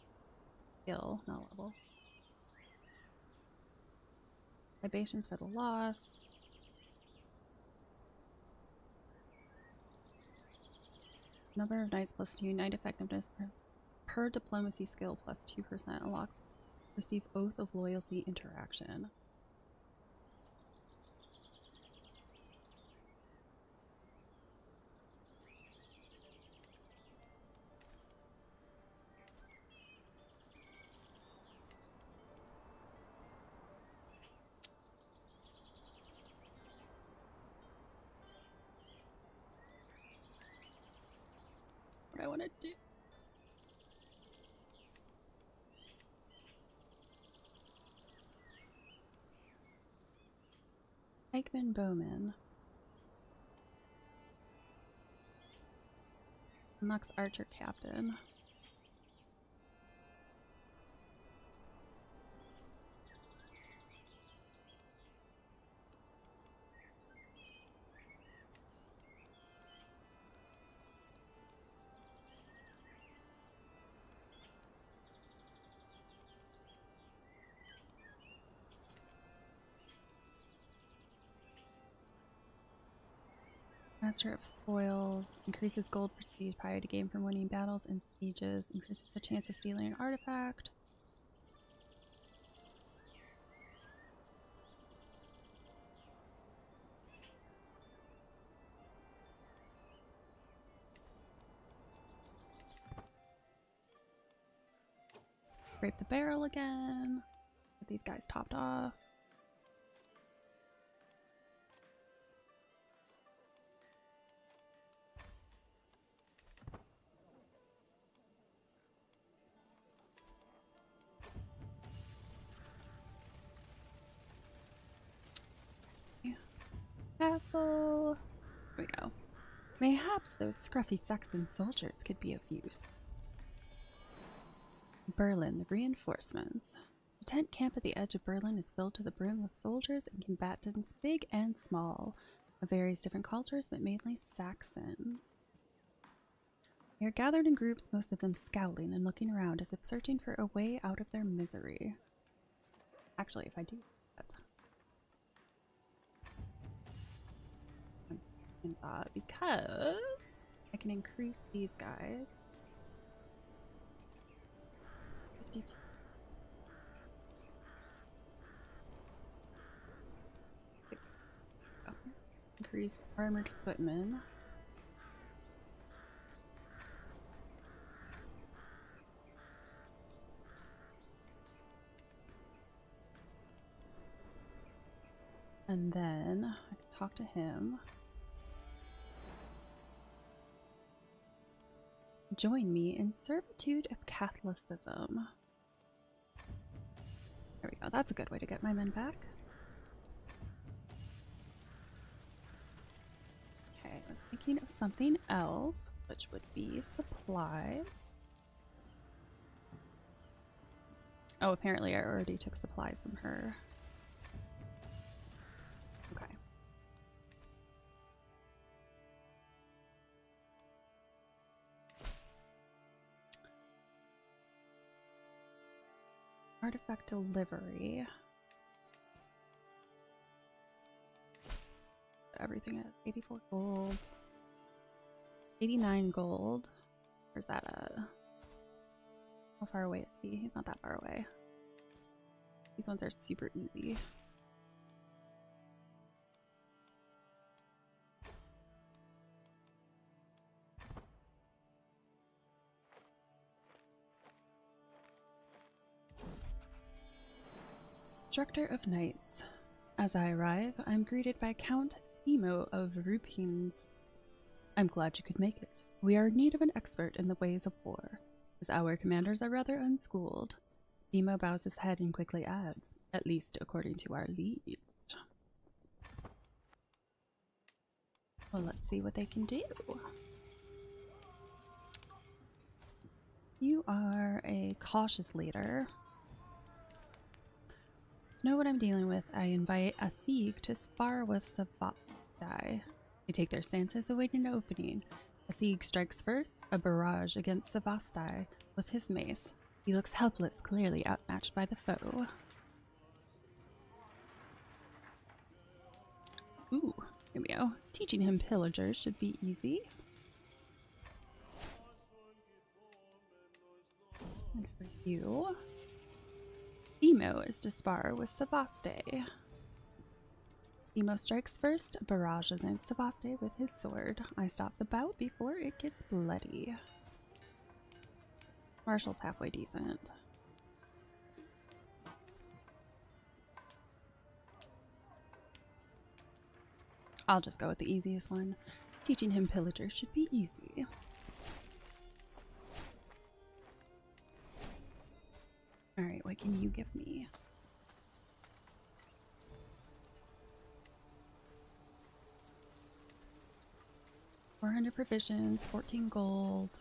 Skill, not level. Libations for the loss. Number of knights plus 2, knight effectiveness per diplomacy skill plus 2%. Unlocks receive oath of loyalty interaction. want to do. Eichmann Bowman. Unlocks Archer Captain. Master of Spoils. Increases gold prestige prior to game from winning battles and sieges. Increases the chance of stealing an artifact. Scrape the barrel again. Get these guys topped off. Castle. Here we go. Mayhaps those scruffy Saxon soldiers could be of use. Berlin, the reinforcements. The tent camp at the edge of Berlin is filled to the brim with soldiers and combatants, big and small, of various different cultures, but mainly Saxon. They are gathered in groups, most of them scowling and looking around as if searching for a way out of their misery. Actually, if I do that. Because I can increase these guys. 52. Increase armored footmen. And then I can talk to him. Join me in servitude of Catholicism. There we go. That's a good way to get my men back. Okay, I was thinking of something else, which would be supplies. Oh, apparently I already took supplies from her. Okay. Artifact delivery. Everything at 84 gold. 89 gold. Where's that at? How far away is he? He's not that far away. These ones are super easy. Instructor of Knights. As I arrive, I'm greeted by Count Emo of Rupines. I'm glad you could make it. We are in need of an expert in the ways of war, as our commanders are rather unschooled. Emo bows his head and quickly adds, at least according to our liege. Well, let's see what they can do. You are a cautious leader. To know what I'm dealing with, I invite a Sieg to spar with Savastai. They take their stances, awaiting an opening. A Sieg strikes first, a barrage against Savastai with his mace. He looks helpless, clearly outmatched by the foe. Ooh, here we go. Teaching him pillagers should be easy. And for you, Emo is to spar with Savastai. Emo strikes first, barrage against Savastai with his sword. I stop the bout before it gets bloody. Marshall's halfway decent. I'll just go with the easiest one. Teaching him pillagers should be easy. Alright, what can you give me? $400 provisions, 14 gold.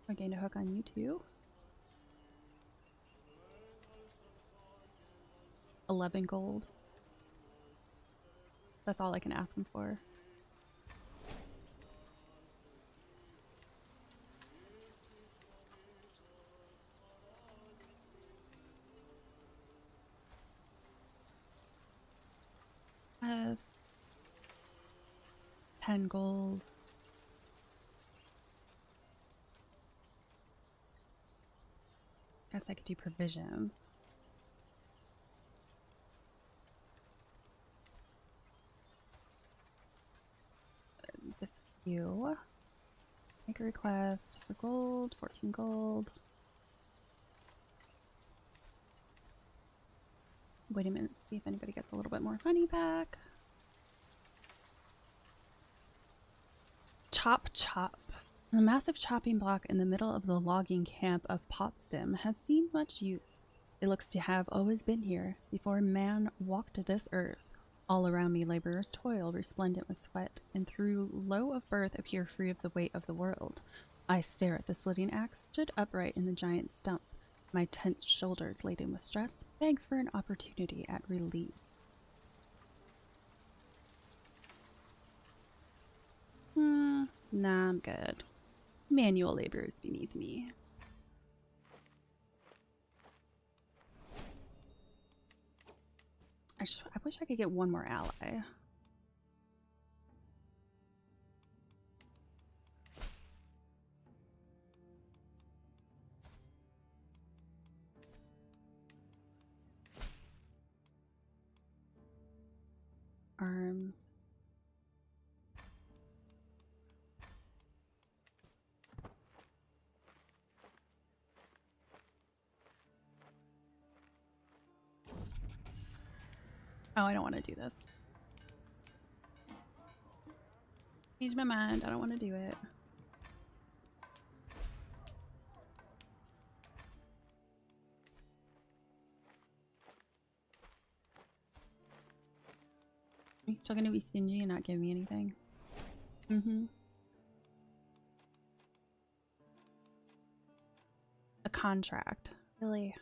I gained a hook on you too. 11 gold. That's all I can ask him for. Yes. 10 gold. Guess I could do provisions. This is you. Make a request for gold, 14 gold. Wait a minute to see if anybody gets a little bit more money back. Chop chop. The massive chopping block in the middle of the logging camp of Potsdam has seen much use. It looks to have always been here, before man walked this earth. All around me laborers toil, resplendent with sweat, and through low of birth appear free of the weight of the world. I stare at the splitting axe, stood upright in the giant stump. My tense shoulders laden with stress, beg for an opportunity at release. Nah, I'm good. Manual labor is beneath me. I wish I could get one more ally. Arms. Oh, I don't want to do this. Changed my mind. I don't want to do it. Are you still going to be stingy and not give me anything? Mm-hmm. A contract. Really?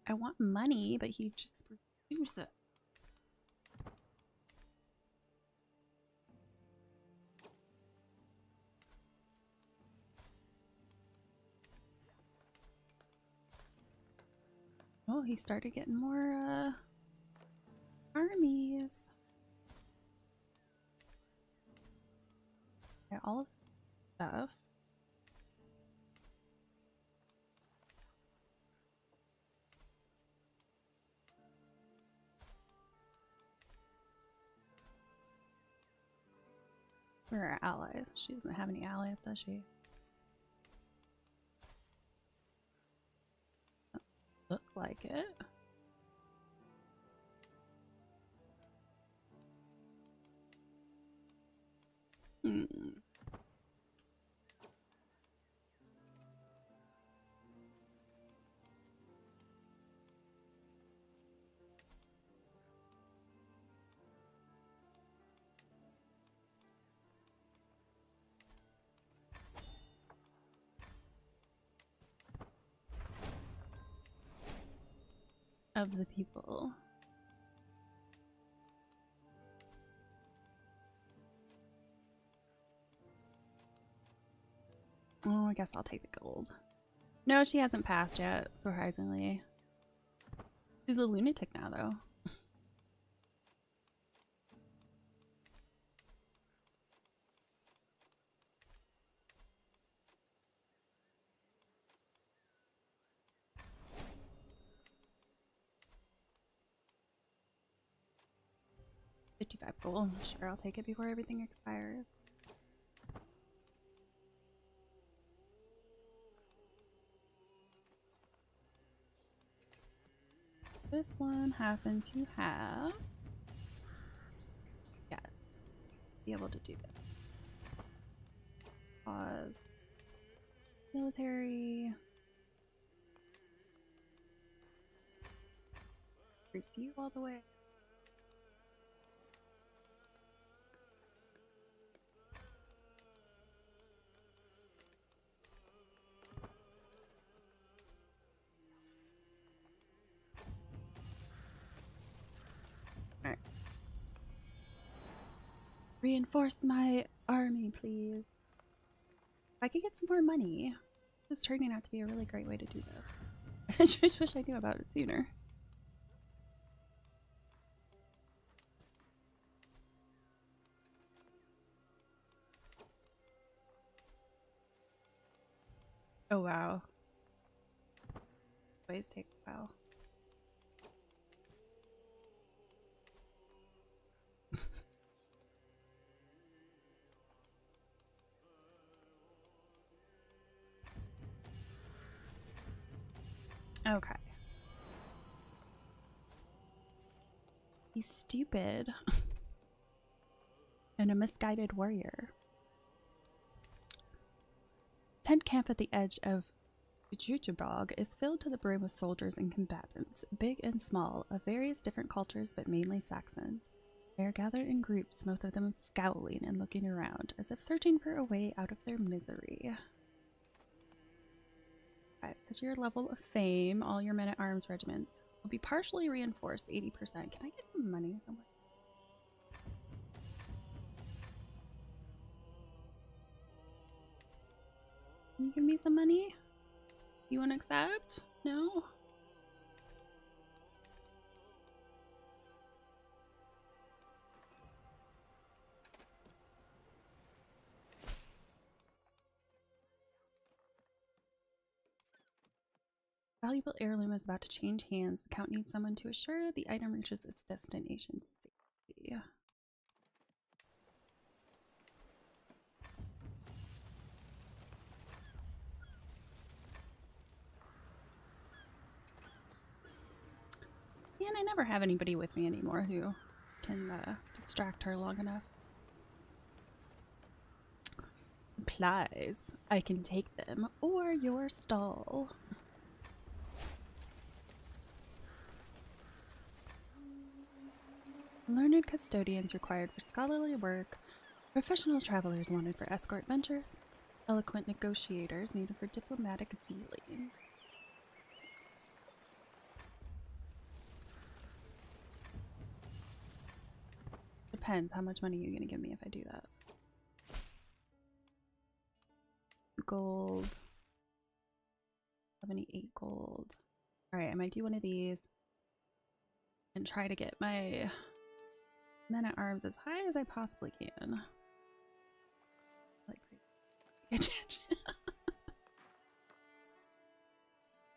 I want money, but he just refuses it. Oh, he started getting more, armies. Yeah, all of this stuff. Where are our allies? She doesn't have any allies, does she? Look like it. Of the people. Oh, I guess I'll take the gold. No, she hasn't passed yet, surprisingly. She's a lunatic now, though. $55 gold. Sure, I'll take it before everything expires. This one happened to have... Yes. Be able to do this. Pause. Military. Receive all the way. Alright. Reinforce my army, please. If I could get some more money. This is turning out to be a really great way to do this. I just wish I knew about it sooner. Oh wow. Always take a while. Okay. He's stupid. And a misguided warrior. Tent camp at the edge of Jutebog is filled to the brim with soldiers and combatants, big and small, of various different cultures but mainly Saxons. They are gathered in groups, most of them scowling and looking around, as if searching for a way out of their misery. Alright, as your level of fame, all your men-at-arms regiments will be partially reinforced 80%. Can I get some money somewhere? Can you give me some money? You want to accept? No? Valuable heirloom is about to change hands. The Count needs someone to assure the item reaches its destination safely. Man, I never have anybody with me anymore who can distract her long enough. Supplies. I can take them, or your stall. Learned custodians required for scholarly work, professional travelers wanted for escort ventures, eloquent negotiators needed for diplomatic dealing. Depends how much money you're gonna give me if I do that. Gold. 78 gold. Alright, I might do one of these and try to get my men-at-arms as high as I possibly can. Like,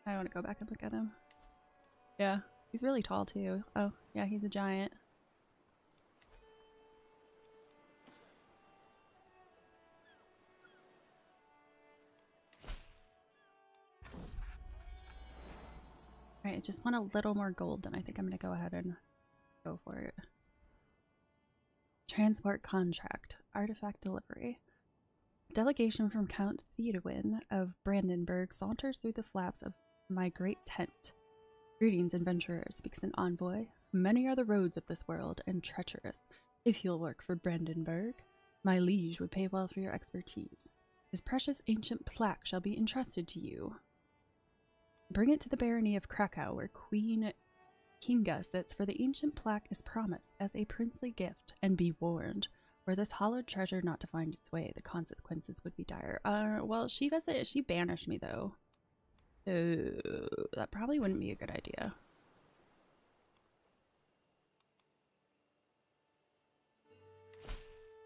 I want to go back and look at him. Yeah, he's really tall too. Oh, yeah, he's a giant. Alright, I just want a little more gold, then I think I'm going to go ahead and go for it. Transport contract. Artifact delivery. Delegation from Count Theodowin of Brandenburg saunters through the flaps of my great tent. Greetings, adventurers, speaks an envoy. Many are the roads of this world, and treacherous. If you'll work for Brandenburg, my liege would pay well for your expertise. His precious ancient plaque shall be entrusted to you. Bring it to the barony of Krakow, where Queen Kinga sits, for the ancient plaque is promised as a princely gift, and be warned, were this hollowed treasure not to find its way, the consequences would be dire. Well, she doesn't, she banished me though. So that probably wouldn't be a good idea.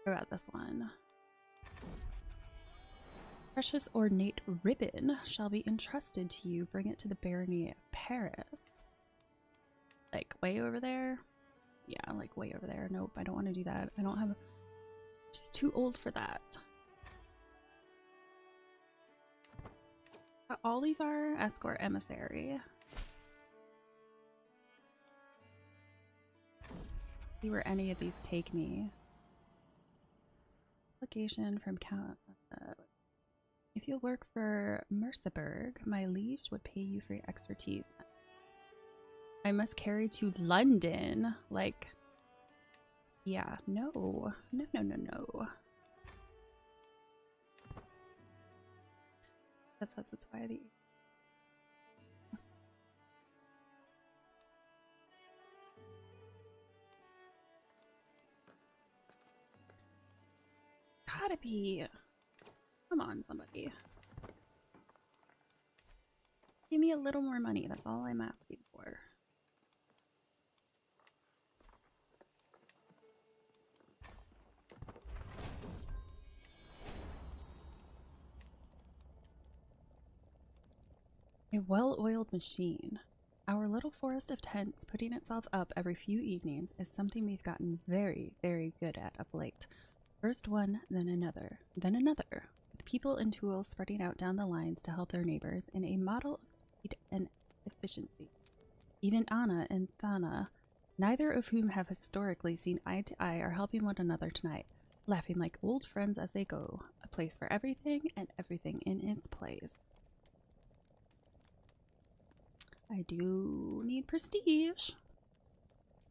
What about this one? Precious ornate ribbon shall be entrusted to you. Bring it to the barony of Paris. Like way over there? Yeah, like way over there. Nope, I don't want to do that. I don't have... She's too old for that. All these are escort emissary. See where any of these take me. Application from Count If you'll work for Merseburg, my liege would pay you for your expertise. I must carry to London. Like, yeah, no. No, no, no, no. That says it's by the... Gotta be... Come on, somebody. Give me a little more money. That's all I'm asking for. A well-oiled machine. Our little forest of tents putting itself up every few evenings is something we've gotten very, very good at of late. First one, then another, with people and tools spreading out down the lines to help their neighbors in a model of speed and efficiency. Even Anna and Thana, neither of whom have historically seen eye to eye, are helping one another tonight, laughing like old friends as they go, a place for everything and everything in its place. I do need prestige.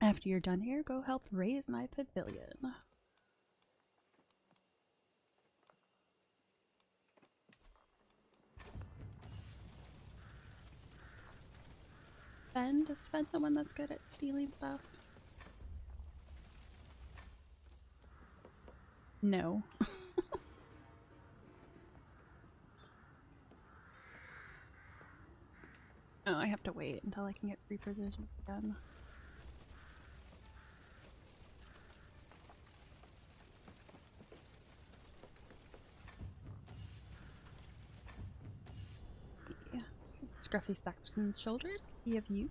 After you're done here, go help raise my pavilion. Sven? Is Sven the one that's good at stealing stuff? No. Oh, I have to wait until I can get free positions again. Yeah. Scruffy Saxon's shoulders can be of use.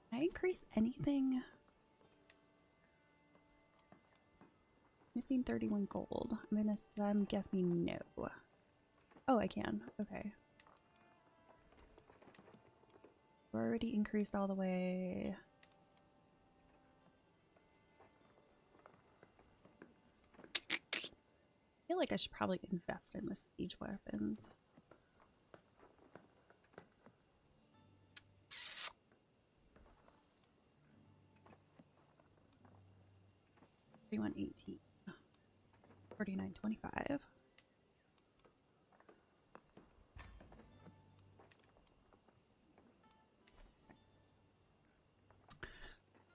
Can I increase anything? Missing 31 gold. I'm guessing no. Oh, I can. Okay. We're already increased all the way. I feel like I should probably invest in the siege weapons. $31.18. $49.25.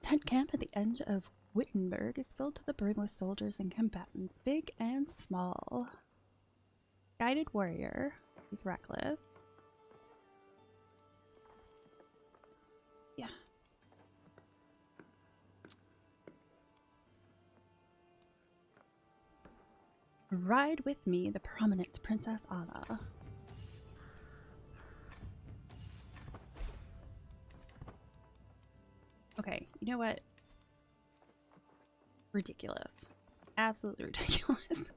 Tent camp at the end of Wittenberg is filled to the brim with soldiers and combatants, big and small. Guided warrior. He's reckless. Yeah. Ride with me, the prominent Princess Anna. Okay, you know what? Ridiculous. Absolutely ridiculous.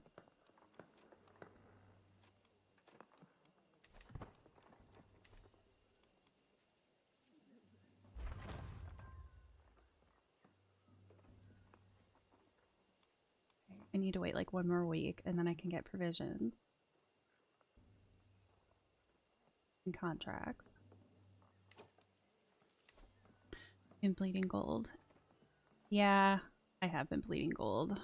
I need to wait like one more week and then I can get provisions and contracts. And bleeding gold. Yeah, I have been bleeding gold.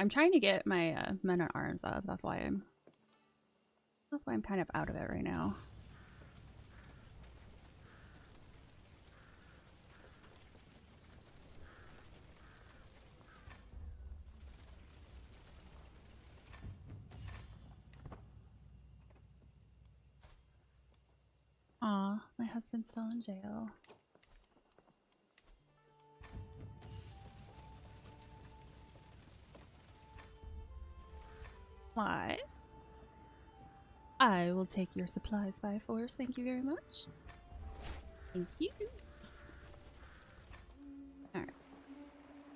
I'm trying to get my men at arms up. That's why I'm kind of out of it right now. Aw, my husband's still in jail. Why? I will take your supplies by force. Thank you very much. Thank you. Alright.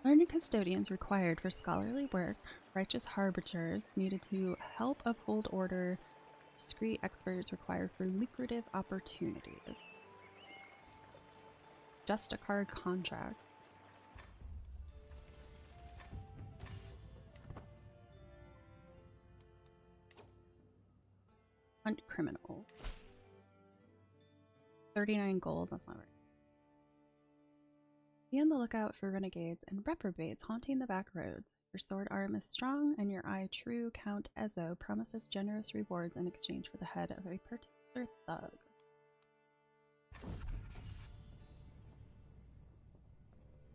Learned custodians required for scholarly work. Righteous harbingers needed to help uphold order. Discreet experts required for lucrative opportunities. Just a card contract. Hunt criminals. 39 gold, that's not right. Be on the lookout for renegades and reprobates haunting the back roads. Your sword arm is strong, and your eye true. Count Ezo promises generous rewards in exchange for the head of a particular thug.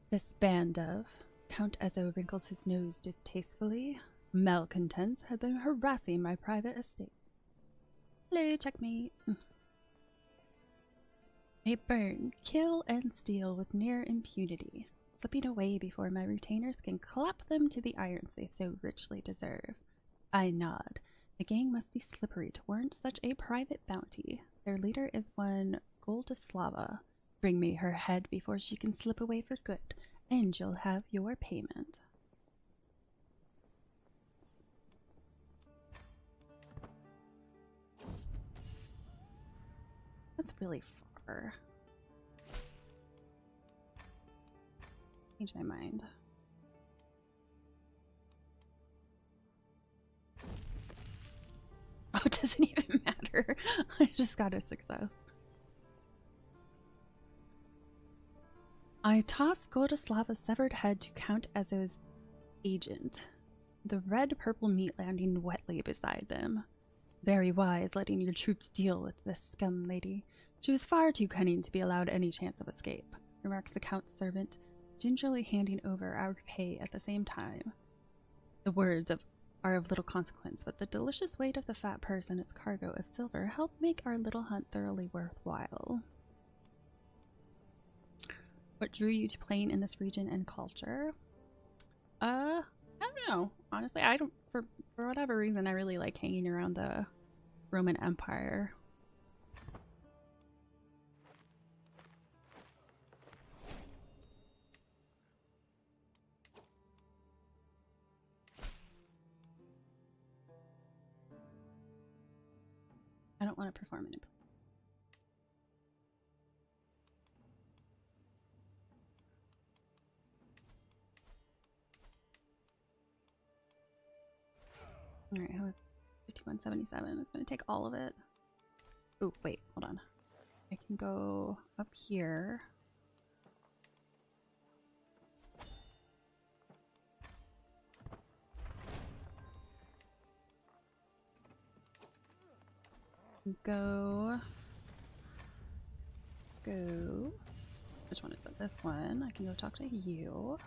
This band of Count Ezo wrinkles his nose distastefully. Malcontents have been harassing my private estate. Hello, checkmate. They burn, kill, and steal with near impunity, slipping away before my retainers can clap them to the irons they so richly deserve. I nod. The gang must be slippery to warrant such a private bounty. Their leader is one Goldislava. Bring me her head before she can slip away for good, and you'll have your payment. That's really far. Change my mind. Oh, it doesn't even matter. I just got a success. I toss Goldislava's severed head to Count Ezo's agent, the red-purple meat landing wetly beside them. Very wise letting your troops deal with this scum lady. She was far too cunning to be allowed any chance of escape, remarks the Count's servant, gingerly handing over our pay at the same time. The words are of little consequence, but the delicious weight of the fat purse and its cargo of silver help make our little hunt thoroughly worthwhile. What drew you to playing in this region and culture? I don't know. Honestly, I don't. For whatever reason, I really like hanging around the Roman Empire. I don't want to perform it. Alright, how is 5177? It's going to take all of it. Oh, wait, hold on. I can go up here. Go. Which one is it? This one. I can go talk to you.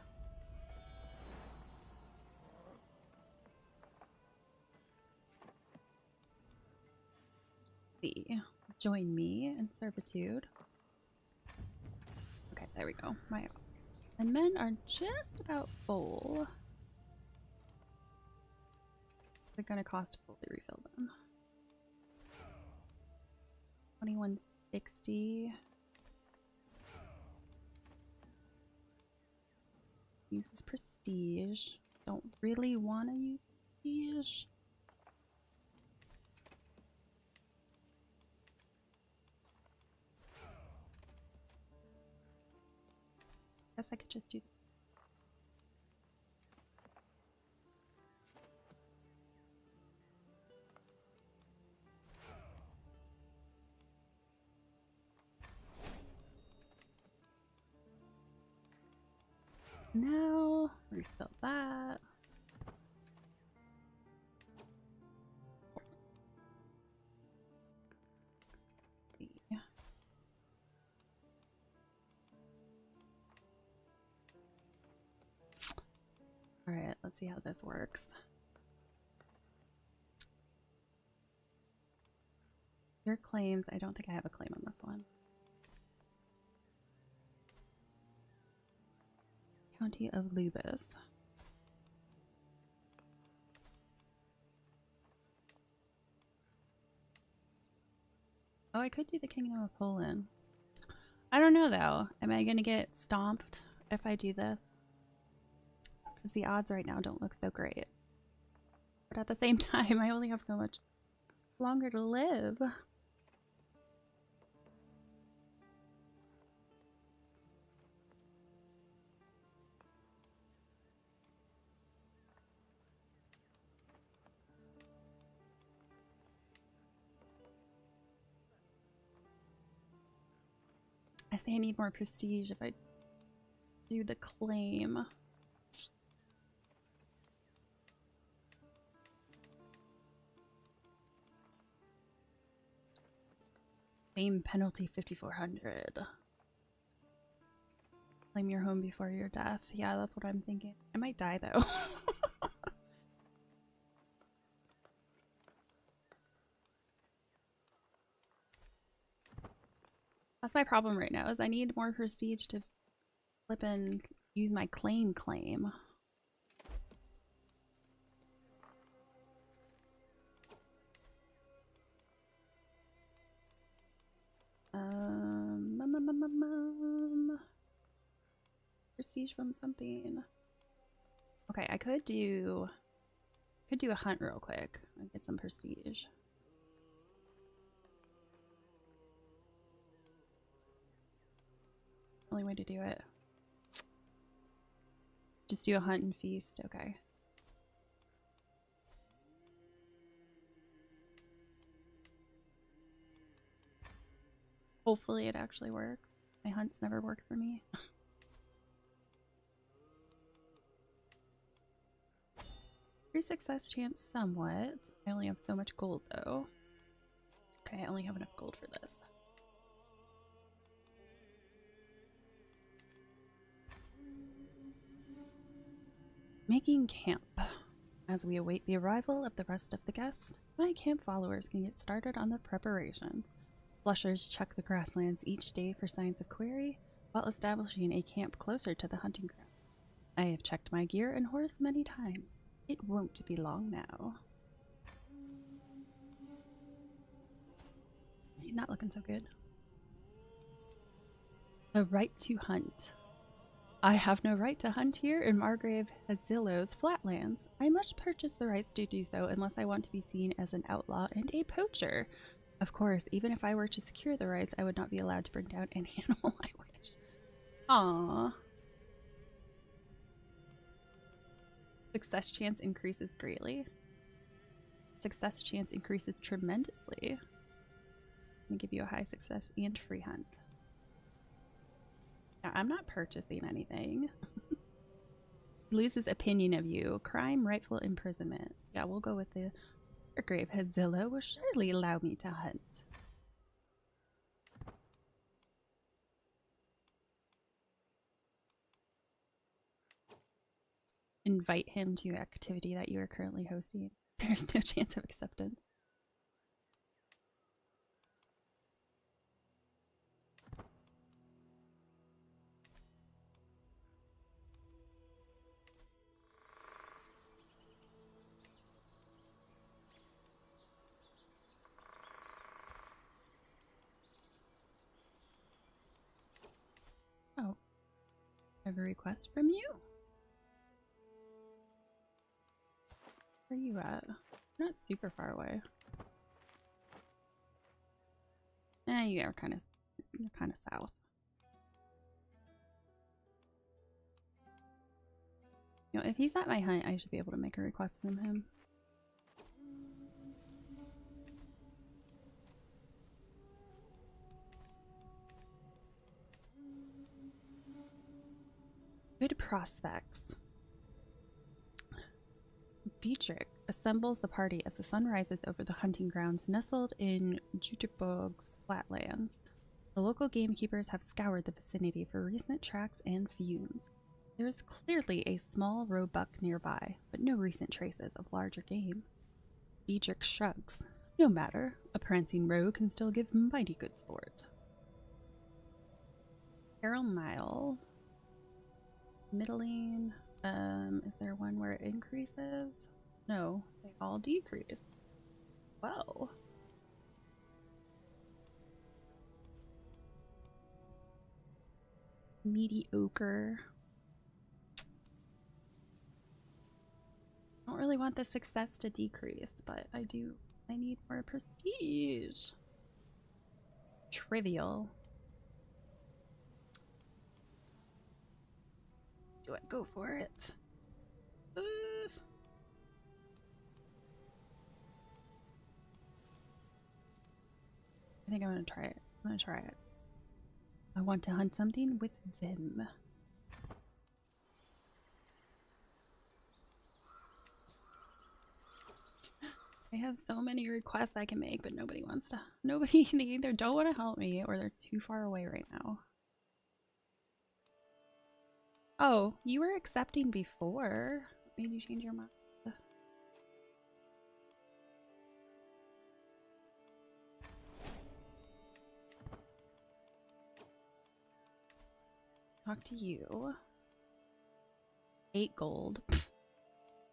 Join me in servitude. Okay, there we go. My men are just about full. They're gonna cost to fully refill them. 2160. Uses prestige. Don't really want to use prestige. Guess I could just do. Now refill that. All right, let's see how this works. Your claims, I don't think I have a claim on this one. County of Lubis. Oh, I could do the Kingdom of Poland. I don't know though. Am I gonna get stomped if I do this? Because the odds right now don't look so great. But at the same time, I only have so much longer to live. I say I need more prestige if I do the claim. Claim penalty 5,400. Claim your home before your death. Yeah, that's what I'm thinking. I might die though. That's my problem right now, is I need more prestige to flip and use my claim. Prestige from something. Okay, I could do a hunt real quick and get some prestige. Only way to do it. Just do a hunt and feast. Okay. Hopefully it actually works. My hunts never work for me. Free success chance somewhat. I only have so much gold though. Okay, I only have enough gold for this. Making camp. As we await the arrival of the rest of the guests, my camp followers can get started on the preparations. Flushers check the grasslands each day for signs of quarry, while establishing a camp closer to the hunting ground. I have checked my gear and horse many times. It won't be long now. He's not looking so good. The right to hunt. I have no right to hunt here in Margrave Hastiluder's flatlands. I must purchase the rights to do so unless I want to be seen as an outlaw and a poacher. Of course, even if I were to secure the rights, I would not be allowed to bring down any animal I wish. Aww. Success chance increases greatly. Success chance increases tremendously. I'm gonna give you a high success and free hunt. Yeah, I'm not purchasing anything. Loses opinion of you. Crime, rightful imprisonment. Yeah, we'll go with the grave. Hadzilla will surely allow me to hunt. Invite him to activity that you are currently hosting. There's no chance of acceptance. Oh, I have a request from you. Where are you at? You're not super far away. You're kind of south. You know, if he's at my hunt, I should be able to make a request from him. Good prospects. Beatrix assembles the party as the sun rises over the hunting grounds nestled in Jutebog's flatlands. The local gamekeepers have scoured the vicinity for recent tracks and fumes. There is clearly a small roebuck nearby, but no recent traces of larger game. Beatrix shrugs. No matter, a prancing roe can still give mighty good sport. Carol Mile. Middling. Is there one where it increases? No, they all decrease. Well. Mediocre. I don't really want the success to decrease, but I need more prestige. Trivial. Do I go for it? I think I'm gonna try it. I'm gonna try it. I want to hunt something with vim. I have so many requests I can make, but nobody wants to. Nobody, they either don't want to help me or they're too far away right now. Oh, you were accepting before. Made you change your mind? Talk to you. 8 gold.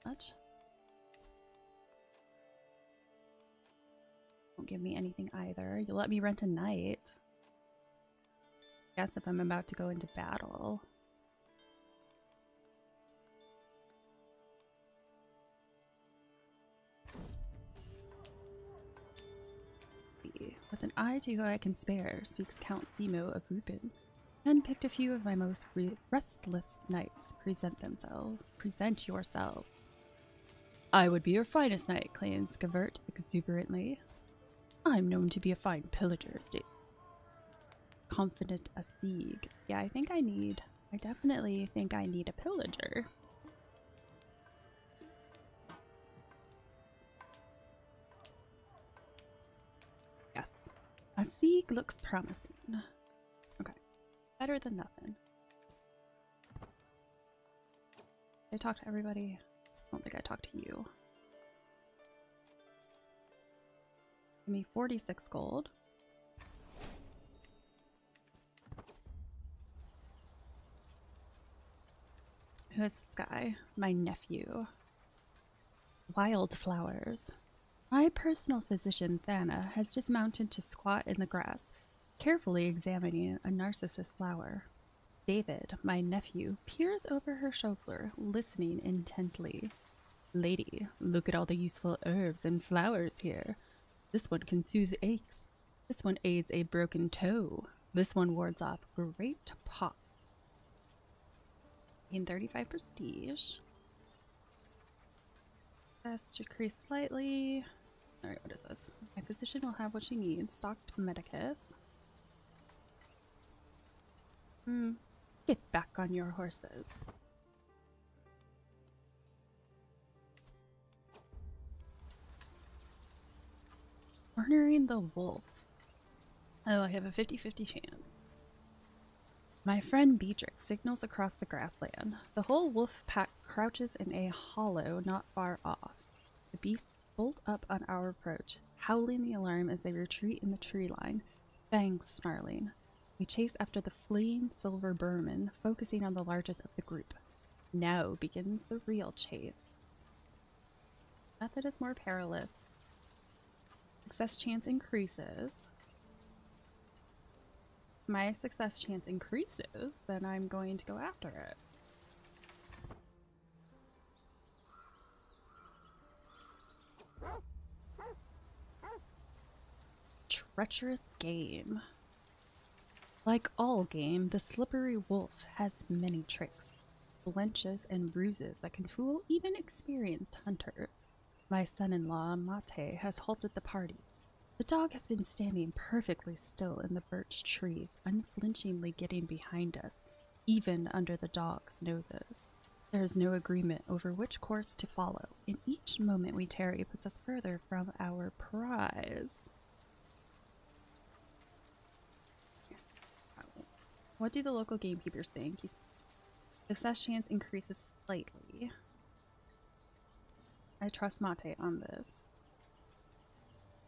Much? Don't give me anything either. You'll let me rent a night. Guess if I'm about to go into battle. With an eye to who I can spare, speaks Count Themo of Rupin. And picked a few of my most restless knights. Present yourselves. I would be your finest knight, claims Gavert exuberantly. I'm known to be a fine pillager, confident a sieg. Yeah, I definitely think I need a pillager. Yes. A sieg looks promising. Okay. Better than nothing. Did I talk to everybody? I don't think I talked to you. Give me 46 gold. Who is this guy? My nephew. Wildflowers. My personal physician, Thana, has dismounted to squat in the grass, carefully examining a narcissus flower. David, my nephew, peers over her shoulder, listening intently. Lady, look at all the useful herbs and flowers here. This one can soothe aches. This one aids a broken toe. This one wards off great pop. Gain 35 prestige. Best decrease slightly. Alright, what is this? My physician will have what she needs. Stocked medicus. Get back on your horses. Cornering the wolf. Oh, I have a 50-50 chance. My friend Beatrix signals across the grassland. The whole wolf pack crouches in a hollow not far off. The beasts bolt up on our approach, howling the alarm as they retreat in the tree line, fangs snarling. We chase after the fleeing silver Burman, focusing on the largest of the group. Now begins the real chase. Method is more perilous. Success chance increases. My success chance increases, then I'm going to go after it. Treacherous game. Like all game, the slippery wolf has many tricks, blenches, and ruses that can fool even experienced hunters. My son-in-law, Mate, has halted the party. The dog has been standing perfectly still in the birch trees, unflinchingly getting behind us, even under the dog's noses. There is no agreement over which course to follow, and each moment we tarry puts us further from our prize. What do the local gamekeepers think? Success chance increases slightly. I trust Mate on this.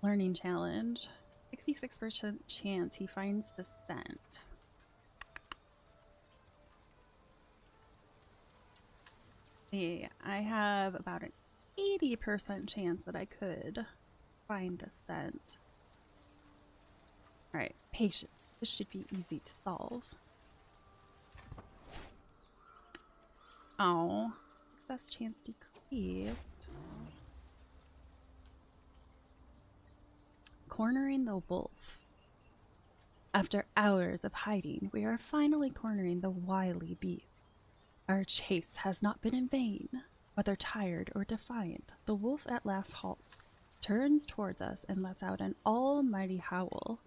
Learning challenge. 66% chance he finds the scent. See, I have about an 80% chance that I could find the scent. Alright, patience. This should be easy to solve. Oh, success chance decreased. Cornering the wolf. After hours of hiding, we are finally cornering the wily beast. Our chase has not been in vain. Whether tired or defiant, the wolf at last halts, turns towards us, and lets out an almighty howl.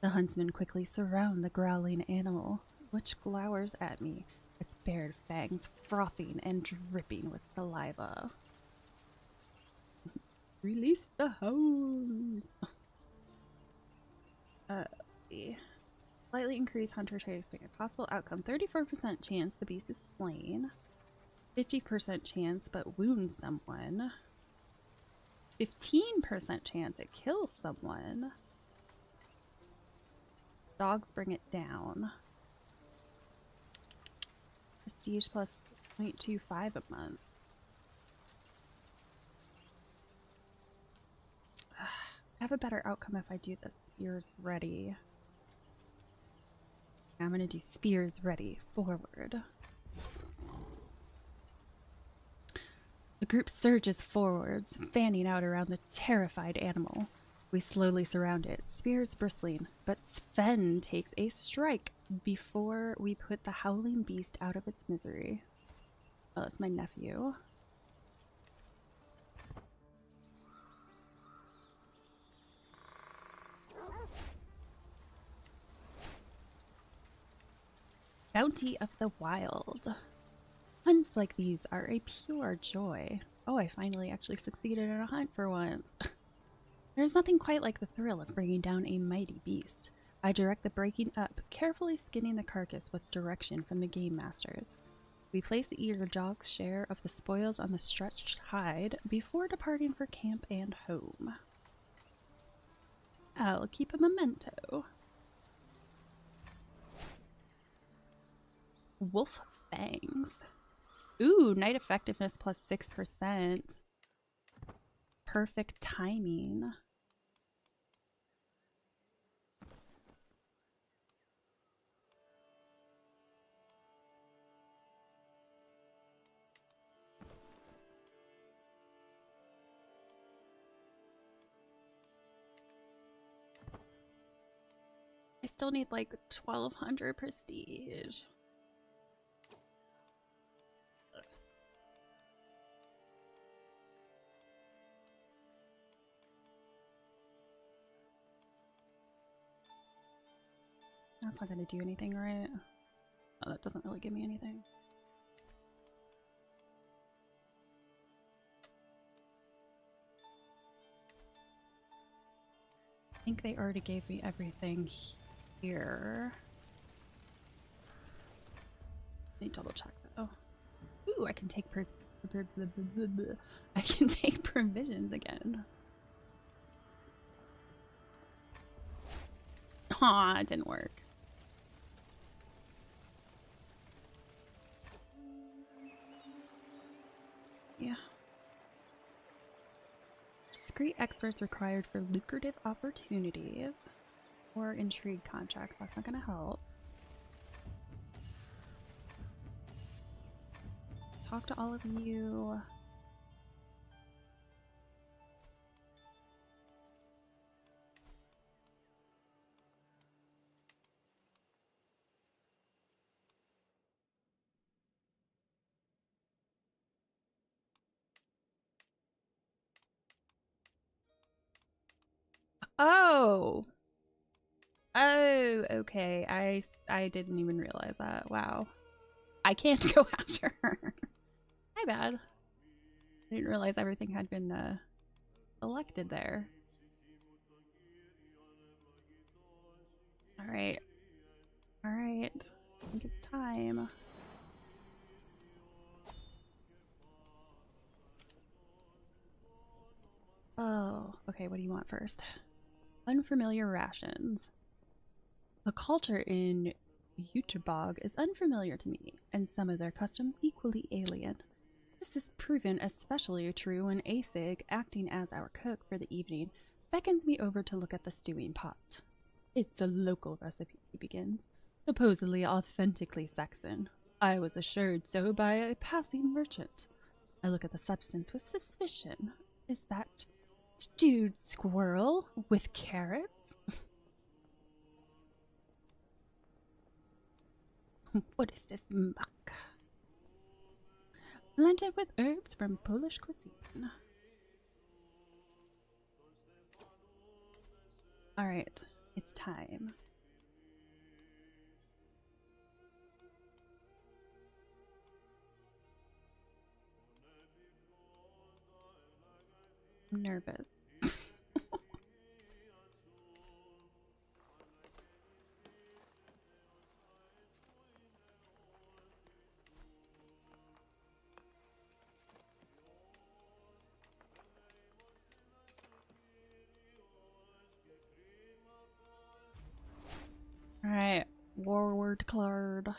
The huntsmen quickly surround the growling animal, which glowers at me, its bared fangs frothing and dripping with saliva. Release the hounds! Slightly increase hunter trait experience. Possible outcome: 34% chance the beast is slain, 50% chance but wounds someone, 15% chance it kills someone. Dogs bring it down. Prestige plus 0.25 a month. I have a better outcome if I do the spears ready. I'm gonna do spears ready. Forward. The group surges forwards, fanning out around the terrified animal. We slowly surround it, spears bristling, but Sven takes a strike before we put the howling beast out of its misery. Oh, that's my nephew. Bounty of the Wild. Hunts like these are a pure joy. Oh, I finally actually succeeded in a hunt for once. There's nothing quite like the thrill of bringing down a mighty beast. I direct the breaking up, carefully skinning the carcass with direction from the game masters. We place the eager dog's share of the spoils on the stretched hide before departing for camp and home. I'll keep a memento. Wolf Fangs. Ooh, night effectiveness plus 6%. Perfect timing. I still need like 1200 prestige. That's not gonna do anything, right? Oh, that doesn't really give me anything. I think they already gave me everything here. Let me double check though. Ooh, I can take I can take provisions again. Aw, it didn't work. Yeah. Discreet experts required for lucrative opportunities or intrigue contracts. That's not gonna help. Talk to all of you. Oh. Oh, okay. I didn't even realize that. Wow. I can't go after her. My bad. I didn't realize everything had been selected there. Alright. Alright. I think it's time. Oh, okay, what do you want first? Unfamiliar rations. The culture in Jüterbog is unfamiliar to me, and some of their customs equally alien. This is proven especially true when Asig, acting as our cook for the evening, beckons me over to look at the stewing pot. It's a local recipe, he begins, supposedly authentically Saxon. I was assured so by a passing merchant. I look at the substance with suspicion. Is that stewed squirrel with carrots? What is this muck? Blended with herbs from Polish cuisine. Alright, I It's time. I'm nervous. Alright, forward card.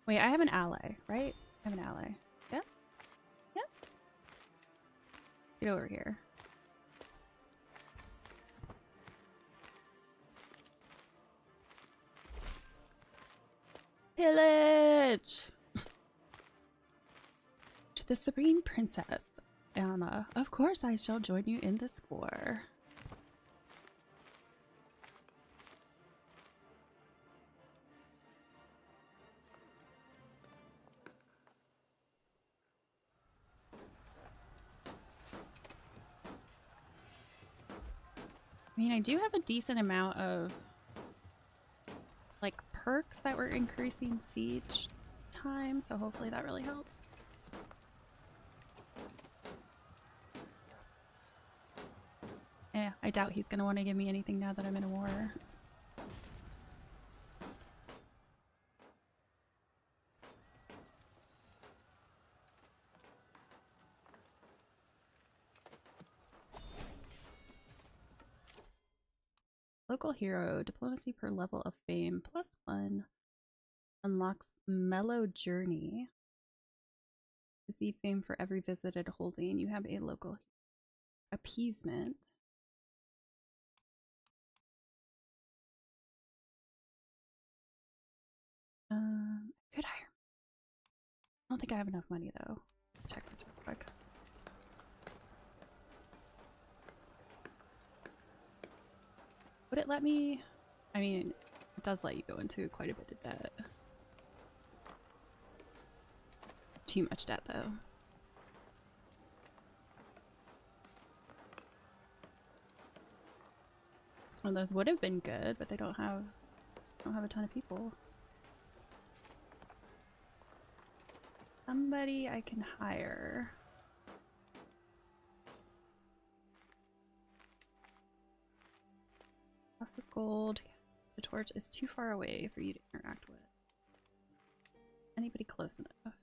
Wait, I have an ally, right? I have an ally. Yes? Yes? Get over here. Pillage! To the Serene Princess, Anna, of course I shall join you in this war. I mean, I do have a decent amount of like perks that were increasing siege time, so hopefully that really helps. Yeah, I doubt he's gonna want to give me anything now that I'm in a war. Local hero, diplomacy per level of fame, +1. Unlocks mellow journey. Receive fame for every visited holding. You have a local appeasement. Could hire. I don't think I have enough money though. Check this real quick. Would it let me? I mean, it does let you go into quite a bit of debt. Too much debt though. Well, those would have been good, but they don't have a ton of people. Somebody I can hire. Off the gold. The torch is too far away for you to interact with. Anybody close enough?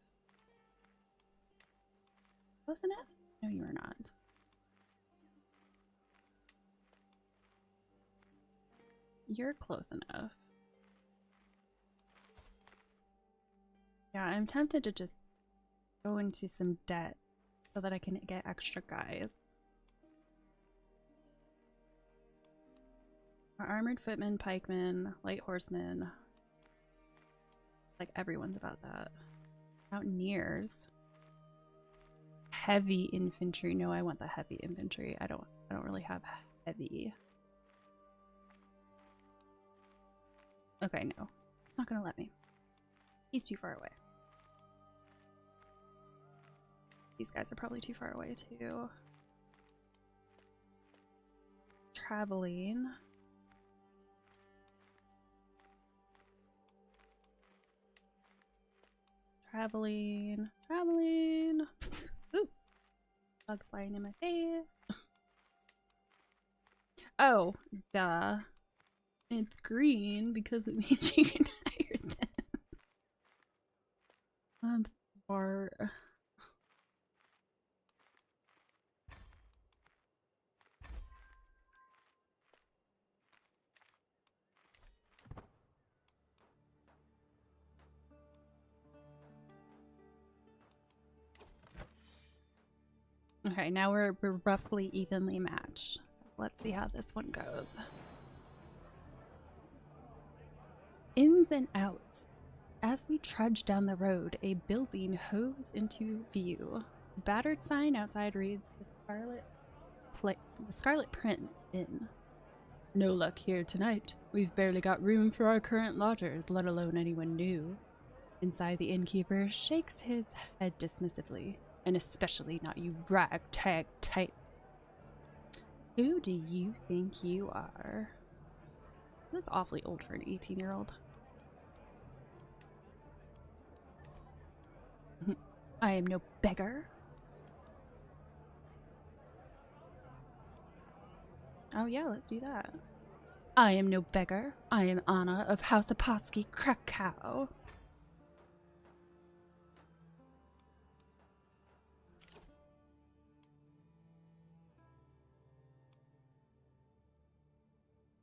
Close enough? No, you are not. You're close enough. Yeah, I'm tempted to just go into some debt so that I can get extra guys. Our armored footmen, pikemen, light horsemen. Like everyone's about that. Mountaineers. Heavy infantry. No, I want the heavy infantry. I don't really have heavy. Okay, no. It's not gonna let me. He's too far away. These guys are probably too far away too. Traveling. Traveling. Ooh. Bug flying in my face. Oh, duh. It's green because it means you can hire them. Bar. Okay, now we're roughly evenly matched. Let's see how this one goes. Ins and outs. As we trudge down the road, a building hoves into view. The battered sign outside reads, the Scarlet Prince Inn. No luck here tonight. We've barely got room for our current lodgers, let alone anyone new. Inside, the innkeeper shakes his head dismissively. And especially not you ragtag type. Who do you think you are? That's awfully old for an 18-year-old. I am no beggar. Oh yeah, let's do that. I am no beggar. I am Anna of House Aposky Krakow.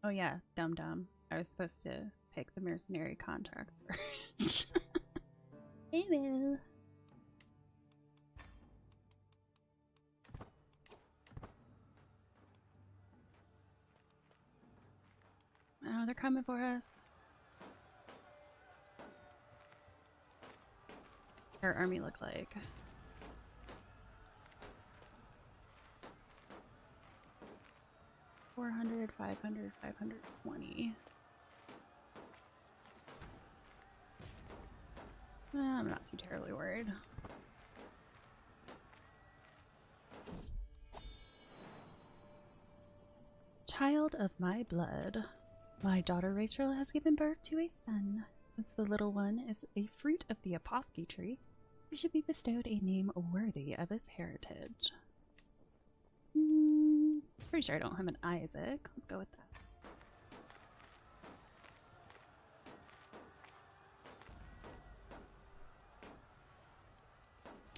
Oh yeah, dum-dum. I was supposed to pick the mercenary contract first. Hey, Will. Oh, they're coming for us. Our army look like. $400, $500, $520. I'm not too terribly worried. Child of my blood. My daughter Rachel has given birth to a son. Since the little one is a fruit of the Aposky tree, he should be bestowed a name worthy of his heritage. Pretty sure I don't have an Isaac. Let's go with that.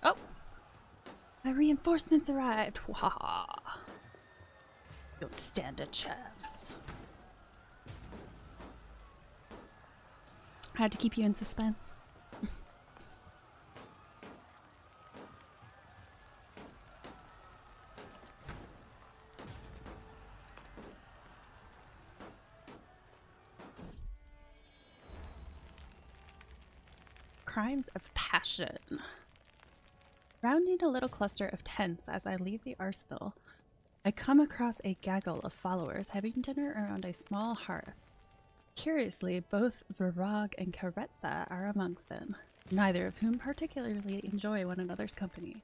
Oh! My reinforcements arrived! Waha! Don't stand a chance. I had to keep you in suspense. Crimes of passion. Rounding a little cluster of tents as I leave the arsenal, I come across a gaggle of followers having dinner around a small hearth. Curiously, both Virag and Karetsa are amongst them, neither of whom particularly enjoy one another's company.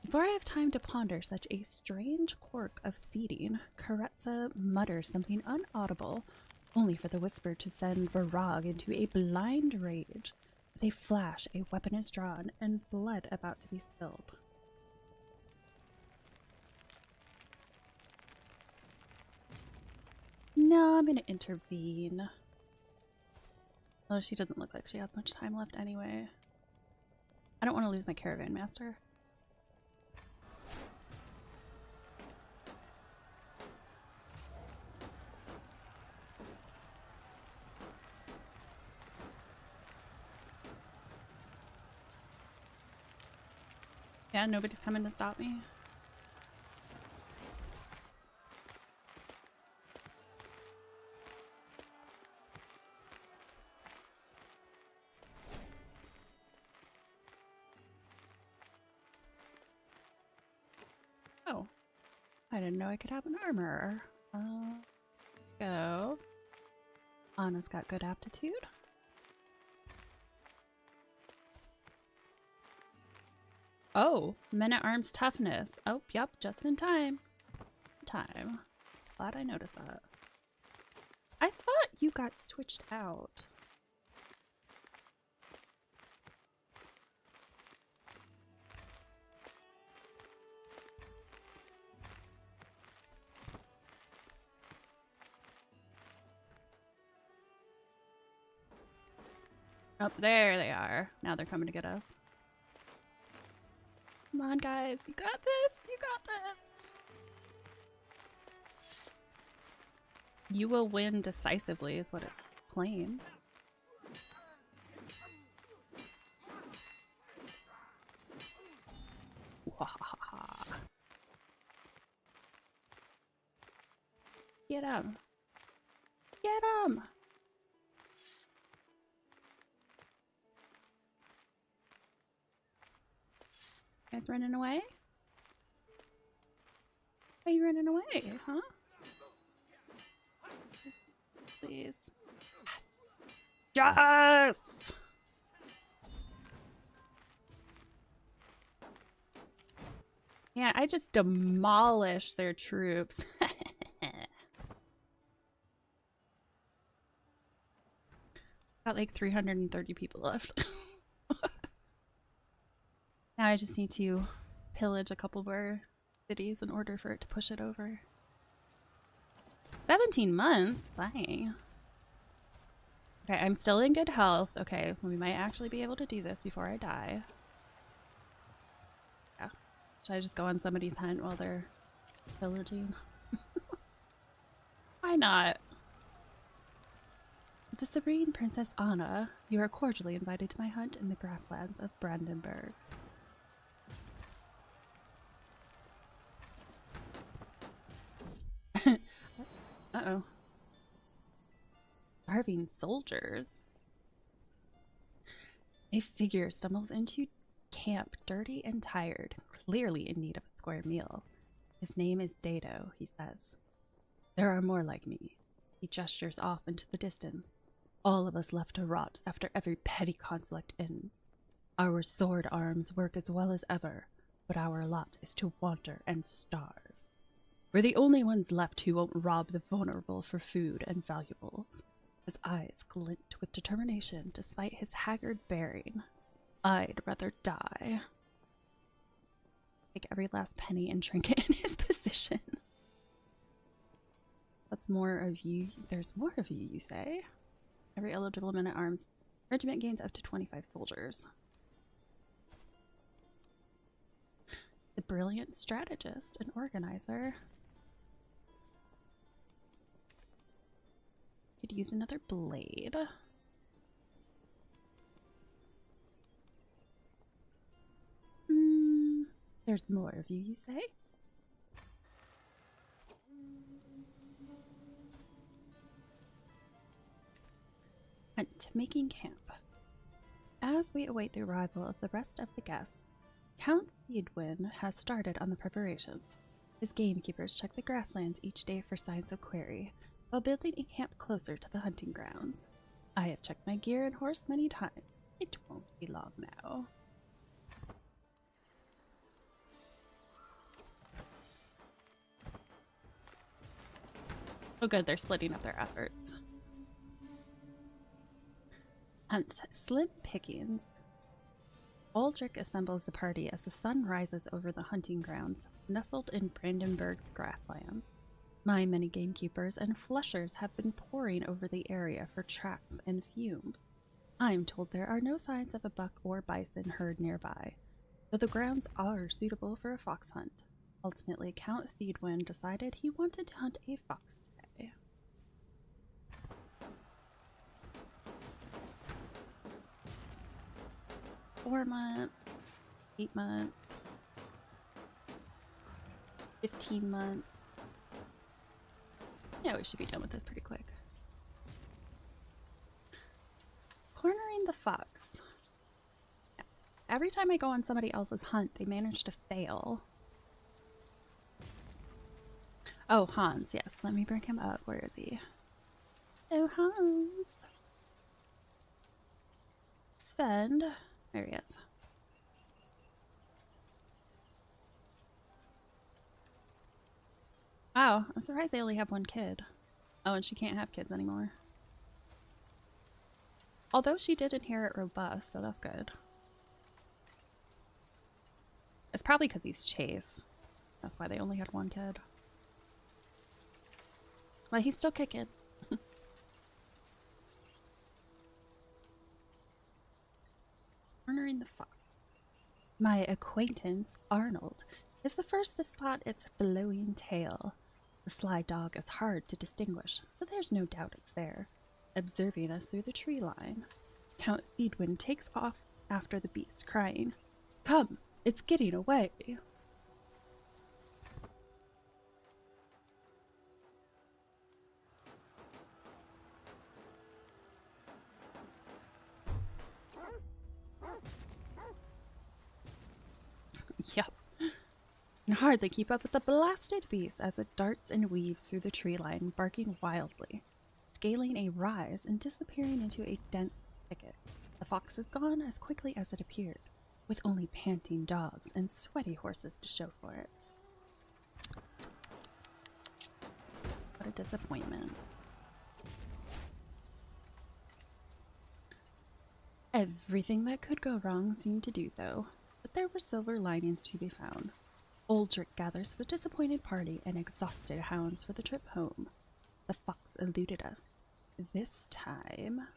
Before I have time to ponder such a strange quirk of seating, Karetsa mutters something unaudible, only for the whisper to send Virag into a blind rage. With a flash, a weapon is drawn, and blood about to be spilled. No, I'm gonna intervene. Well, she doesn't look like she has much time left anyway. I don't want to lose my caravan master. Yeah, nobody's coming to stop me. Oh, I didn't know I could have an armor. Go. Anna's got good aptitude. Oh, men-at-arms toughness. Oh, yep, just in time. Glad I noticed that. I thought you got switched out. Oh, there they are. Now they're coming to get us. Come on, guys. You got this. You got this. You will win decisively is what it's claimed. Get him. Get him. Guys running away? Are you running away, huh? Please. Yes! Yes! Yeah, I just demolished their troops. Got like 330 people left. Now I just need to pillage a couple more cities in order for it to push it over. 17 months? Dang. Okay, I'm still in good health. Okay, we might actually be able to do this before I die. Yeah. Should I just go on somebody's hunt while they're pillaging? Why not? The Serene Princess Anna, you are cordially invited to my hunt in the grasslands of Brandenburg. Uh-oh. Starving soldiers. A figure stumbles into camp dirty and tired, clearly in need of a square meal. His name is Dado, he says. There are more like me. He gestures off into the distance. All of us left to rot after every petty conflict ends. Our sword arms work as well as ever, but our lot is to wander and starve. We're the only ones left who won't rob the vulnerable for food and valuables. His eyes glint with determination despite his haggard bearing. I'd rather die. Take every last penny and trinket in his possession. That's more of you. There's more of you, you say? Every eligible men-at-arms regiment gains up to 25 soldiers. The brilliant strategist and organizer. Could use another blade. There's more of you, you say? Hunt, making camp. As we await the arrival of the rest of the guests, Count Theodwin has started on the preparations. His gamekeepers check the grasslands each day for signs of quarry, while building a camp closer to the hunting grounds. I have checked my gear and horse many times. It won't be long now. Oh good, they're splitting up their efforts. Hunt, slim pickings. Aldrich assembles the party as the sun rises over the hunting grounds, nestled in Brandenburg's grasslands. My many gamekeepers and flushers have been poring over the area for tracks and fumes. I'm told there are no signs of a buck or bison herd nearby, though the grounds are suitable for a fox hunt. Ultimately, Count Theodwin decided he wanted to hunt a fox today. Four months, 8 months, 15 months. Yeah, we should be done with this pretty quick. Cornering the fox. Yeah. Every time I go on somebody else's hunt, they manage to fail. Oh, Hans, yes. Let me bring him up. Where is he? Oh, Hans. Sven. There he is. Wow, I'm surprised they only have one kid. Oh, and she can't have kids anymore. Although she did inherit robust, so that's good. It's probably because he's Chase. That's why they only had one kid. Well, he's still kicking. Cornering the fox. My acquaintance, Arnold, is the first to spot its flowing tail. The sly dog is hard to distinguish, but there's no doubt it's there, observing us through the tree line. Count Theodwin takes off after the beast, crying, "Come, it's getting away." Yup. Can hardly keep up with the blasted beast as it darts and weaves through the tree line, barking wildly, scaling a rise and disappearing into a dense thicket. The fox is gone as quickly as it appeared. with only panting dogs and sweaty horses to show for it. What a disappointment. Everything that could go wrong seemed to do so, but there were silver linings to be found. Uldric gathers the disappointed party and exhausted hounds for the trip home. The fox eluded us. This time...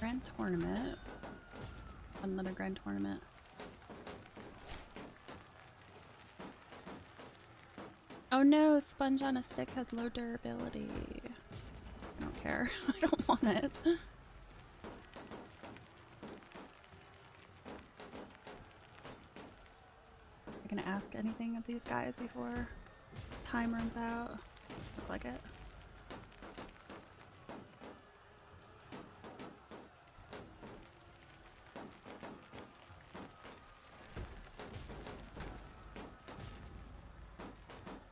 Grand tournament. Another grand tournament. Oh no, sponge on a stick has low durability. I don't care. I don't want it. I'm gonna ask anything of these guys before time runs out. Look like it.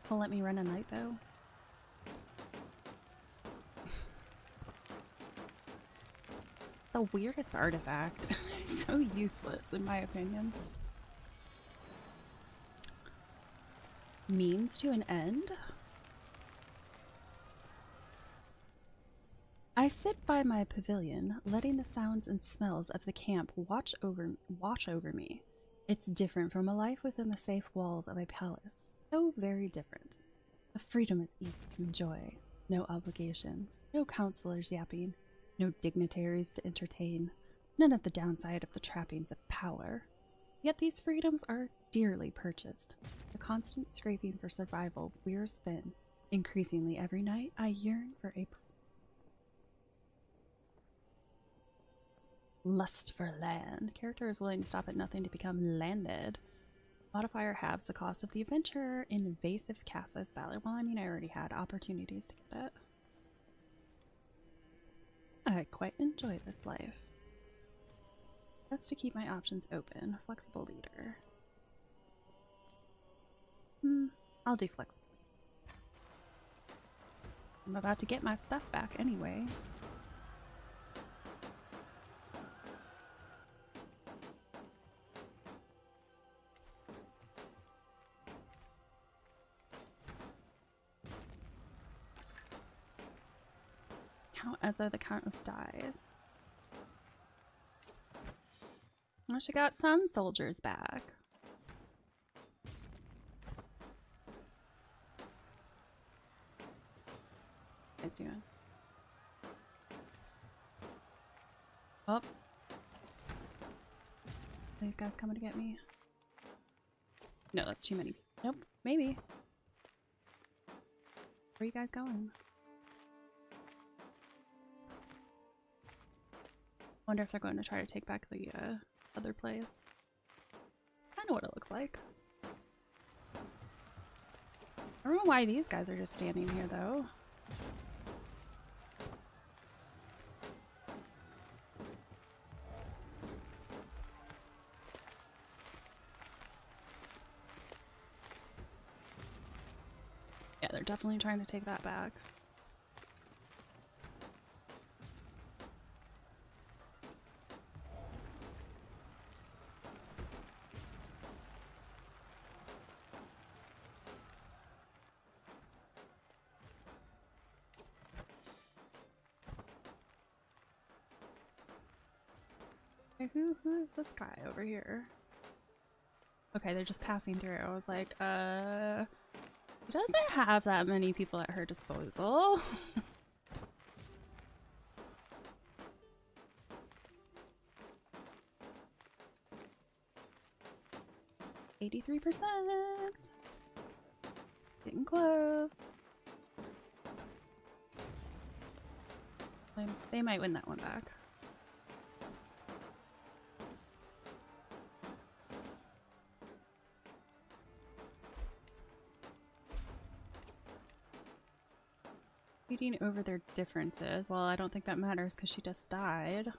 Will let me run a night though. The weirdest artifact. So useless in my opinion. Means to an end? I sit by my pavilion, letting the sounds and smells of the camp watch over me. It's different from a life within the safe walls of a palace. So very different. The freedom is easy to enjoy. No obligations, no counselors yapping, no dignitaries to entertain, none of the downside of the trappings of power. Yet these freedoms are dearly purchased. The constant scraping for survival wears thin. Increasingly every night, I yearn for a lust for land. Character is willing to stop at nothing to become landed. Modifier halves the cost of the adventurer. Invasive cast as valor. Well, I mean, I already had opportunities to get it. I quite enjoy this life. Best to keep my options open. Flexible leader. I'll do flexible. I'm about to get my stuff back anyway. Count as though the count of dies. Well, she got some soldiers back. What are you guys doing? Oh. These guys coming to get me? No, that's too many. Nope, maybe. Where are you guys going? Wonder if they're going to try to take back the other place. Kind of what it looks like. I don't know why these guys are just standing here though. Yeah, they're definitely trying to take that back. Who is this guy over here? Okay, they're just passing through. I was like, she doesn't have that many people at her disposal. 83%. Getting close. They might win that one back. Feuding over their differences. Well, I don't think that matters because she just died.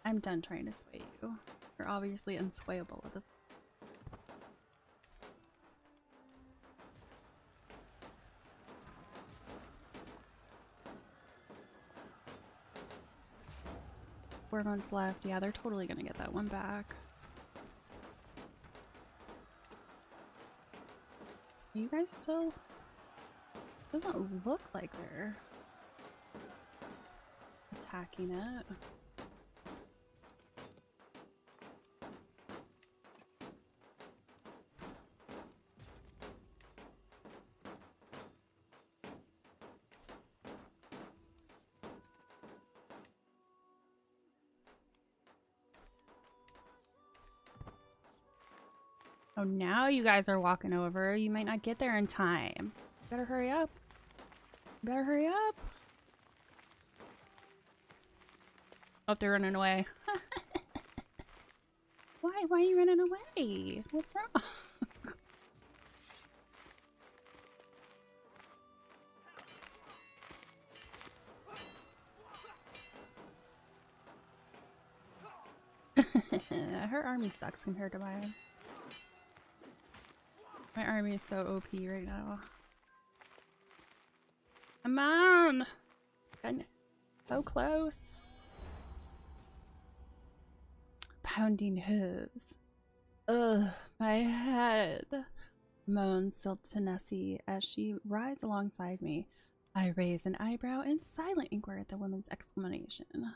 I'm done trying to sway you. You're obviously unswayable with this. Four months left. Yeah, they're totally gonna get that one back. Are you guys still? Doesn't look like they're attacking it. Oh, now you guys are walking over. You might not get there in time. Better hurry up. Better hurry up. Oh, they're running away. Why? Why are you running away? What's wrong? Her army sucks compared to mine. My army is so OP right now. Come on! So close. Pounding hooves. Ugh, my head. Moans Siltanesi as she rides alongside me. I raise an eyebrow and silent inquire at the woman's exclamation.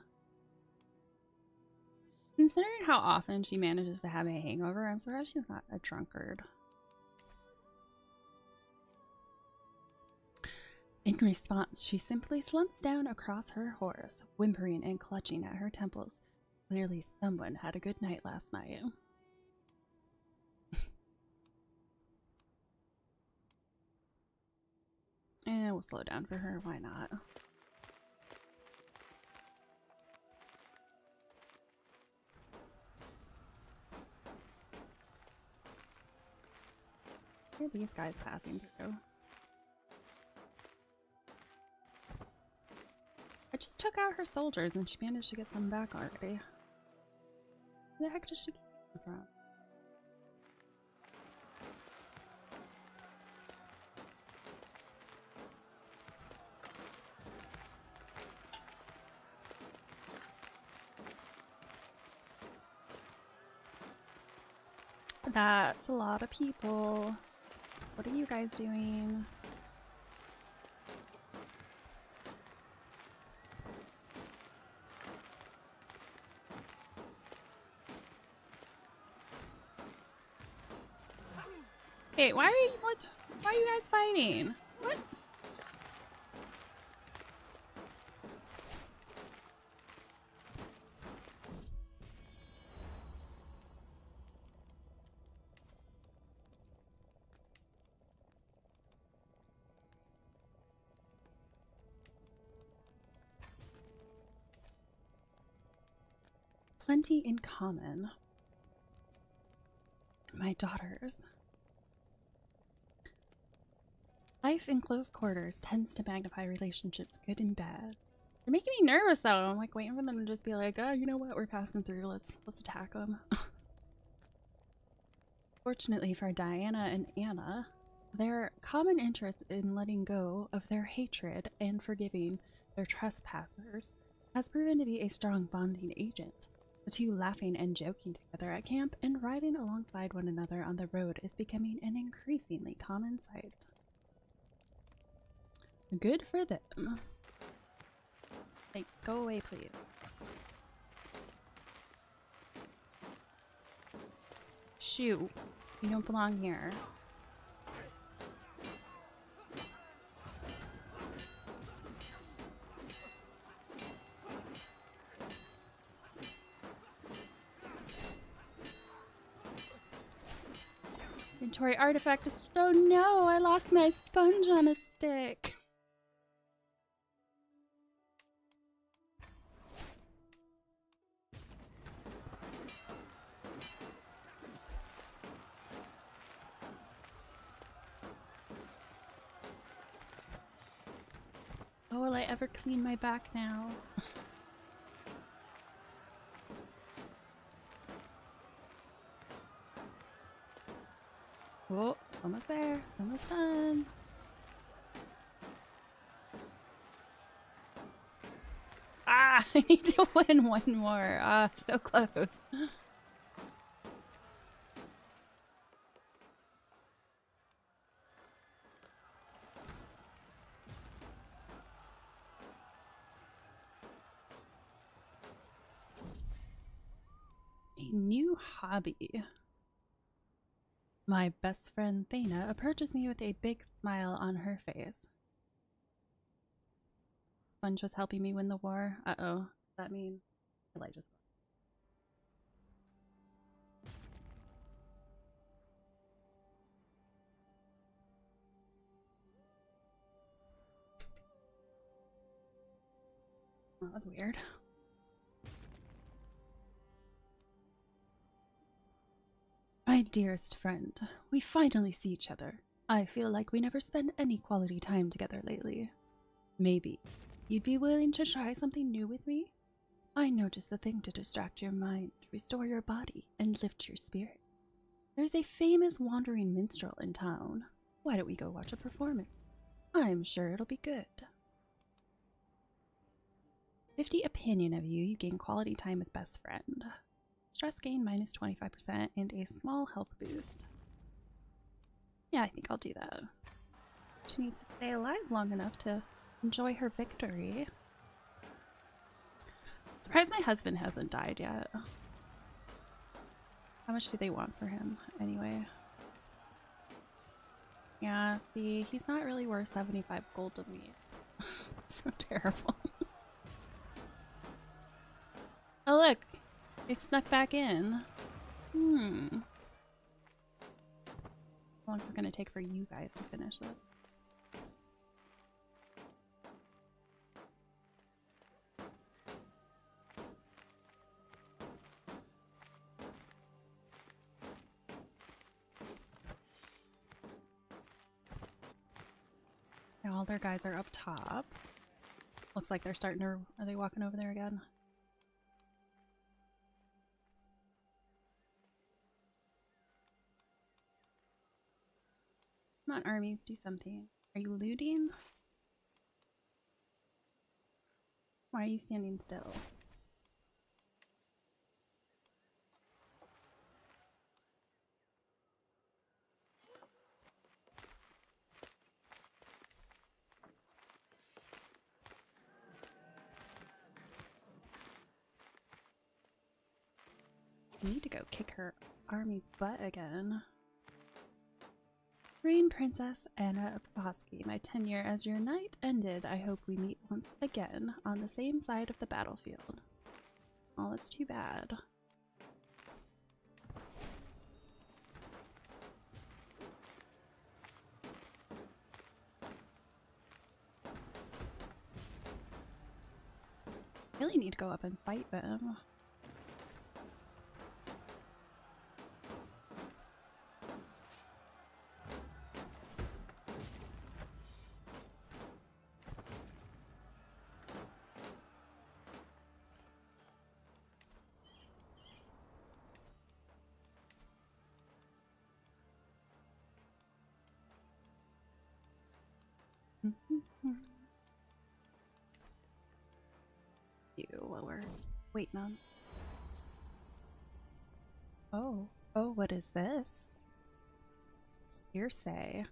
Considering how often she manages to have a hangover, I'm surprised she's not a drunkard. In response, she simply slumps down across her horse, whimpering and clutching at her temples. Clearly someone had a good night last night. And we'll slow down for her, why not? Where are these guys passing through? I just took out her soldiers and she managed to get some back already. Where the heck does she come from? That's a lot of people. What are you guys doing? Hey, why are you guys fighting? What? Plenty in common. My daughters. Life in close quarters tends to magnify relationships, good and bad. They're making me nervous though. I'm like waiting for them to just be like, oh, you know what? We're passing through. Let's attack them. Fortunately for Diana and Anna, their common interest in letting go of their hatred and forgiving their trespassers has proven to be a strong bonding agent. The two laughing and joking together at camp and riding alongside one another on the road is becoming an increasingly common sight. Good for them. Like, go away, please. Shoot. You don't belong here. Inventory artifact is— oh no, I lost my sponge on a stick. Oh, will I ever clean my back now? Oh, almost there. Almost done. Ah, I need to win one more. Ah, so close. A new hobby. My best friend Thana approaches me with a big smile on her face. Sponge was helping me win the war. Uh-oh. Does that mean I just oh, that's weird. My dearest friend, we finally see each other. I feel like we never spent any quality time together lately. Maybe you'd be willing to try something new with me? I know just the thing to distract your mind, restore your body, and lift your spirit. There's a famous wandering minstrel in town. Why don't we go watch a performance? I'm sure it'll be good. 50 opinion of you, you gain quality time with best friend. Stress gain minus 25% and a small health boost. Yeah, I think I'll do that. She needs to stay alive long enough to enjoy her victory. Surprised my husband hasn't died yet. How much do they want for him anyway? Yeah, see, he's not really worth 75 gold to me. So terrible. Oh look, they snuck back in. How long is it gonna take for you guys to finish this? Now all their guys are up top. Looks like they're starting to... Are they walking over there again? Come on, armies, do something. Are you looting? Why are you standing still? I need to go kick her army's butt again. Green Princess Anna Aposky, my tenure as your knight ended. I hope we meet once again on the same side of the battlefield. Oh, that's too bad. I really need to go up and fight them. While we're waiting on. Oh, what is this? Hearsay.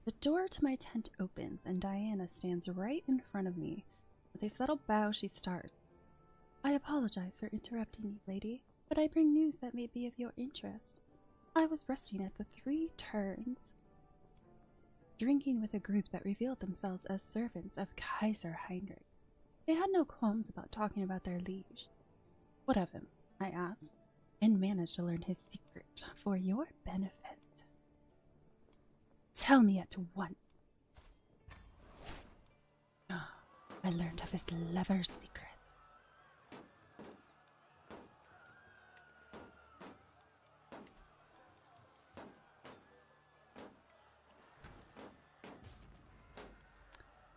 The door to my tent opens and Diana stands right in front of me. With a subtle bow, she starts. I apologize for interrupting you, lady, but I bring news that may be of your interest. I was resting at the Three Turns, drinking with a group that revealed themselves as servants of Kaiser Heinrich. They had no qualms about talking about their liege. What of him? I asked, and managed to learn his secret for your benefit. Tell me at once. Oh, I learned of his lover's secret.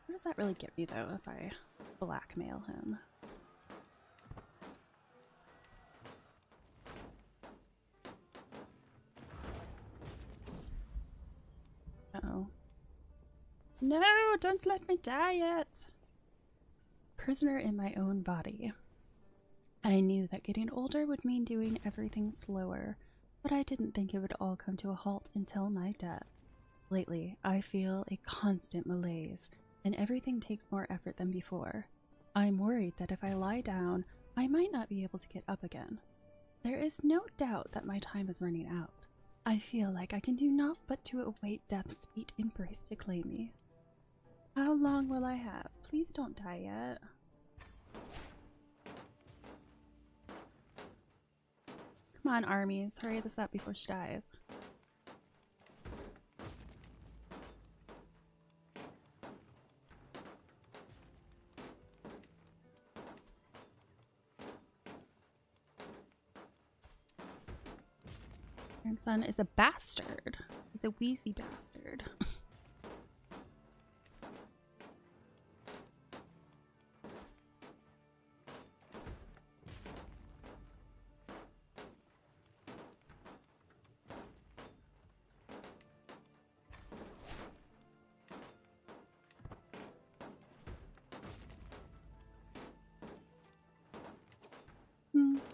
What does that really get me, though, if I blackmail him? No, don't let me die yet. Prisoner in my own body. I knew that getting older would mean doing everything slower, but I didn't think it would all come to a halt until my death. Lately, I feel a constant malaise, and everything takes more effort than before. I'm worried that if I lie down, I might not be able to get up again. There is no doubt that my time is running out. I feel like I can do naught but to await death's sweet embrace to claim me. How long will I have? Please don't die yet. Come on, armies, hurry this up before she dies. Grandson is a bastard. He's a wheezy bastard.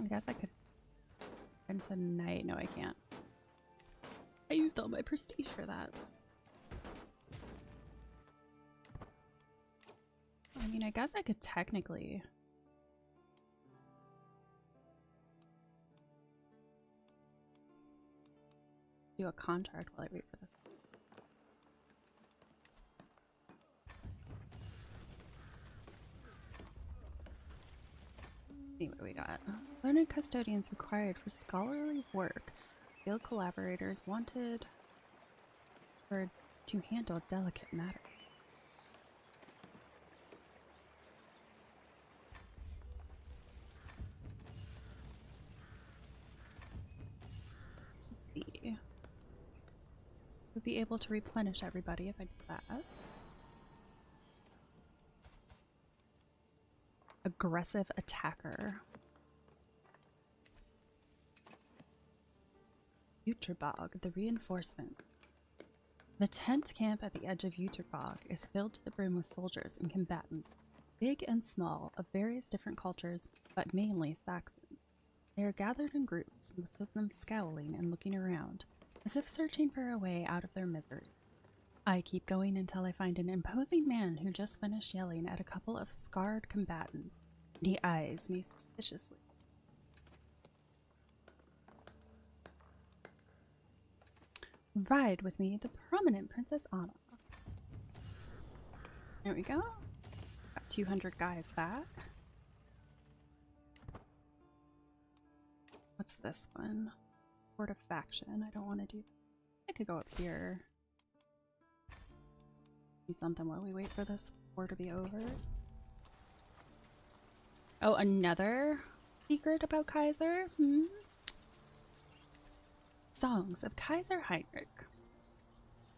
I guess I could end tonight. No, I can't. I used all my prestige for that. I mean, I guess I could technically do a contract while I wait for this. Let's see what we got. Learned custodians required for scholarly work. Field collaborators wanted to handle delicate matters. Let's see. Would be able to replenish everybody if I did that. Aggressive attacker. Utterbog, the reinforcement. The tent camp at the edge of Utterbog is filled to the brim with soldiers and combatants, big and small, of various different cultures, but mainly Saxon. They are gathered in groups, most of them scowling and looking around, as if searching for a way out of their misery. I keep going until I find an imposing man who just finished yelling at a couple of scarred combatants, and he eyes me suspiciously. Ride with me, the prominent Princess Anna. There we go. Got 200 guys back. What's this one? Court of Faction. I don't want to do that. I could go up here. Do something while we wait for this war to be over. Oh, another secret about Kaiser? Songs of Kaiser Heinrich.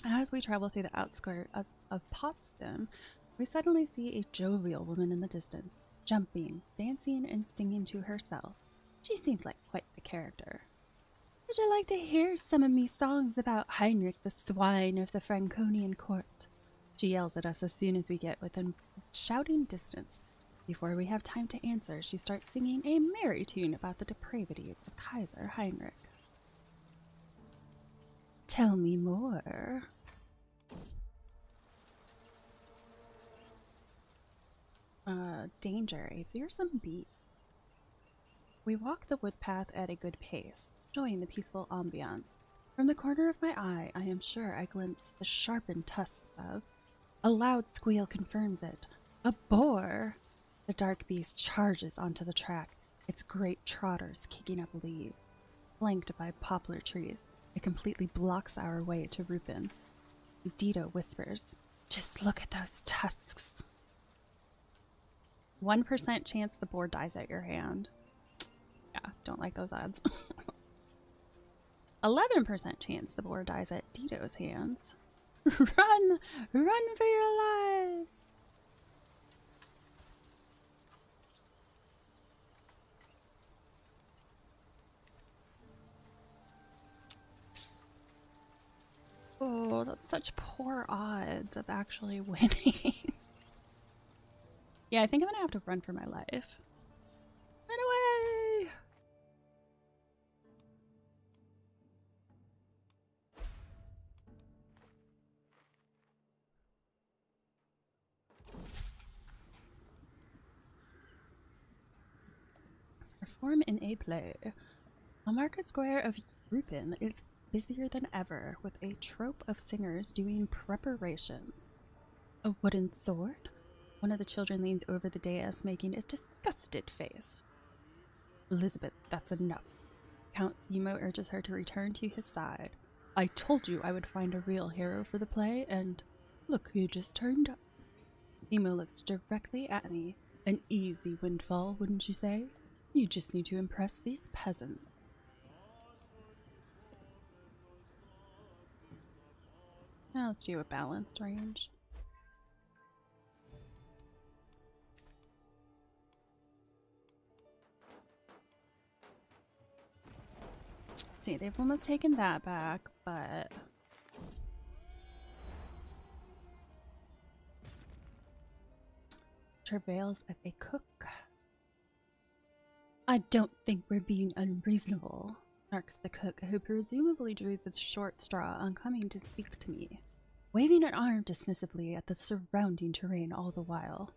As we travel through the outskirts of Potsdam, we suddenly see a jovial woman in the distance, jumping, dancing, and singing to herself. She seems like quite the character. Would you like to hear some of me songs about Heinrich the swine of the Franconian court? She yells at us as soon as we get within shouting distance. Before we have time to answer, she starts singing a merry tune about the depravities of Kaiser Heinrich. Tell me more. Danger, a fearsome beast. We walk the wood path at a good pace, enjoying the peaceful ambiance. From the corner of my eye, I am sure I glimpse the sharpened tusks of. A loud squeal confirms it. A boar! The dark beast charges onto the track, its great trotters kicking up leaves. Flanked by poplar trees, it completely blocks our way to Rupin. Dido whispers, "Just look at those tusks." 1% chance the boar dies at your hand. Yeah, don't like those odds. 11% chance the boar dies at Dido's hands. Run! Run for your lives! Oh, no, that's such poor odds of actually winning. Yeah, I think I'm gonna have to run for my life. Run away! Perform in a play. A market square of Rupin is busier than ever, with a troop of singers doing preparations. A wooden sword? One of the children leans over the dais, making a disgusted face. Elizabeth, that's enough. Count Zemo urges her to return to his side. I told you I would find a real hero for the play, and look who just turned up. Zemo looks directly at me. An easy windfall, wouldn't you say? You just need to impress these peasants. Now let's do a balanced range. See, they've almost taken that back, but travails of a cook. I don't think we're being unreasonable, snarks the cook, who presumably drew the short straw on coming to speak to me, waving an arm dismissively at the surrounding terrain all the while.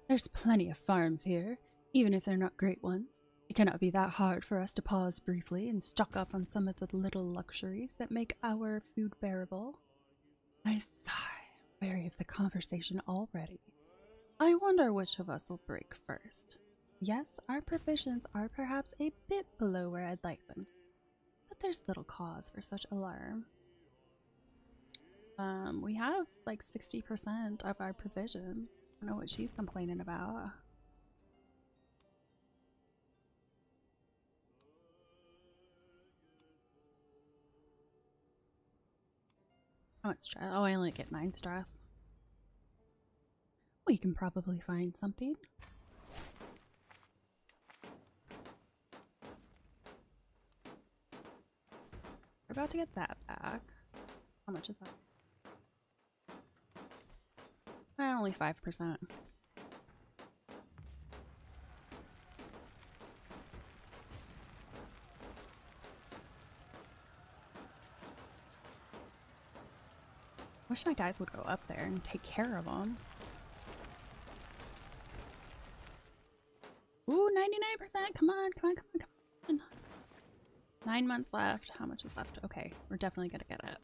There's plenty of farms here, even if they're not great ones. It cannot be that hard for us to pause briefly and stock up on some of the little luxuries that make our food bearable. I sigh, weary of the conversation already. I wonder which of us will break first. Yes, our provisions are perhaps a bit below where I'd like them, but there's little cause for such alarm. We have like 60% of our provisions. I don't know what she's complaining about. How much stress? Oh, I only get 9 stress. We can probably find something. We're about to get that back. How much is that? Only 5%. Wish my guys would go up there and take care of them. Ooh, 99%! Come on, come on, come on, come on. 9 months left. How much is left? Okay, we're definitely gonna get it.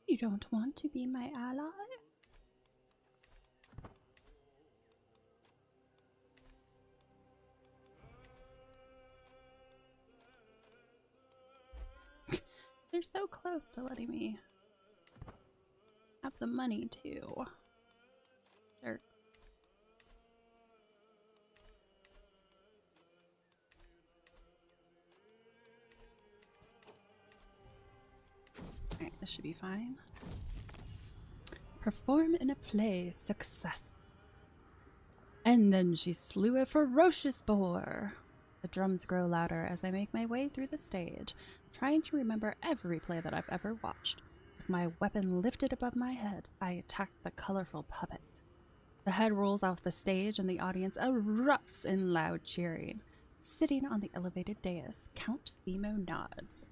You don't want to be my ally? They're so close to letting me have the money too. Sure. Alright, this should be fine. Perform in a play, success. And then she slew a ferocious boar. The drums grow louder as I make my way through the stage, trying to remember every play that I've ever watched. With my weapon lifted above my head, I attack the colorful puppet. The head rolls off the stage and the audience erupts in loud cheering. Sitting on the elevated dais, Count Zemo nods.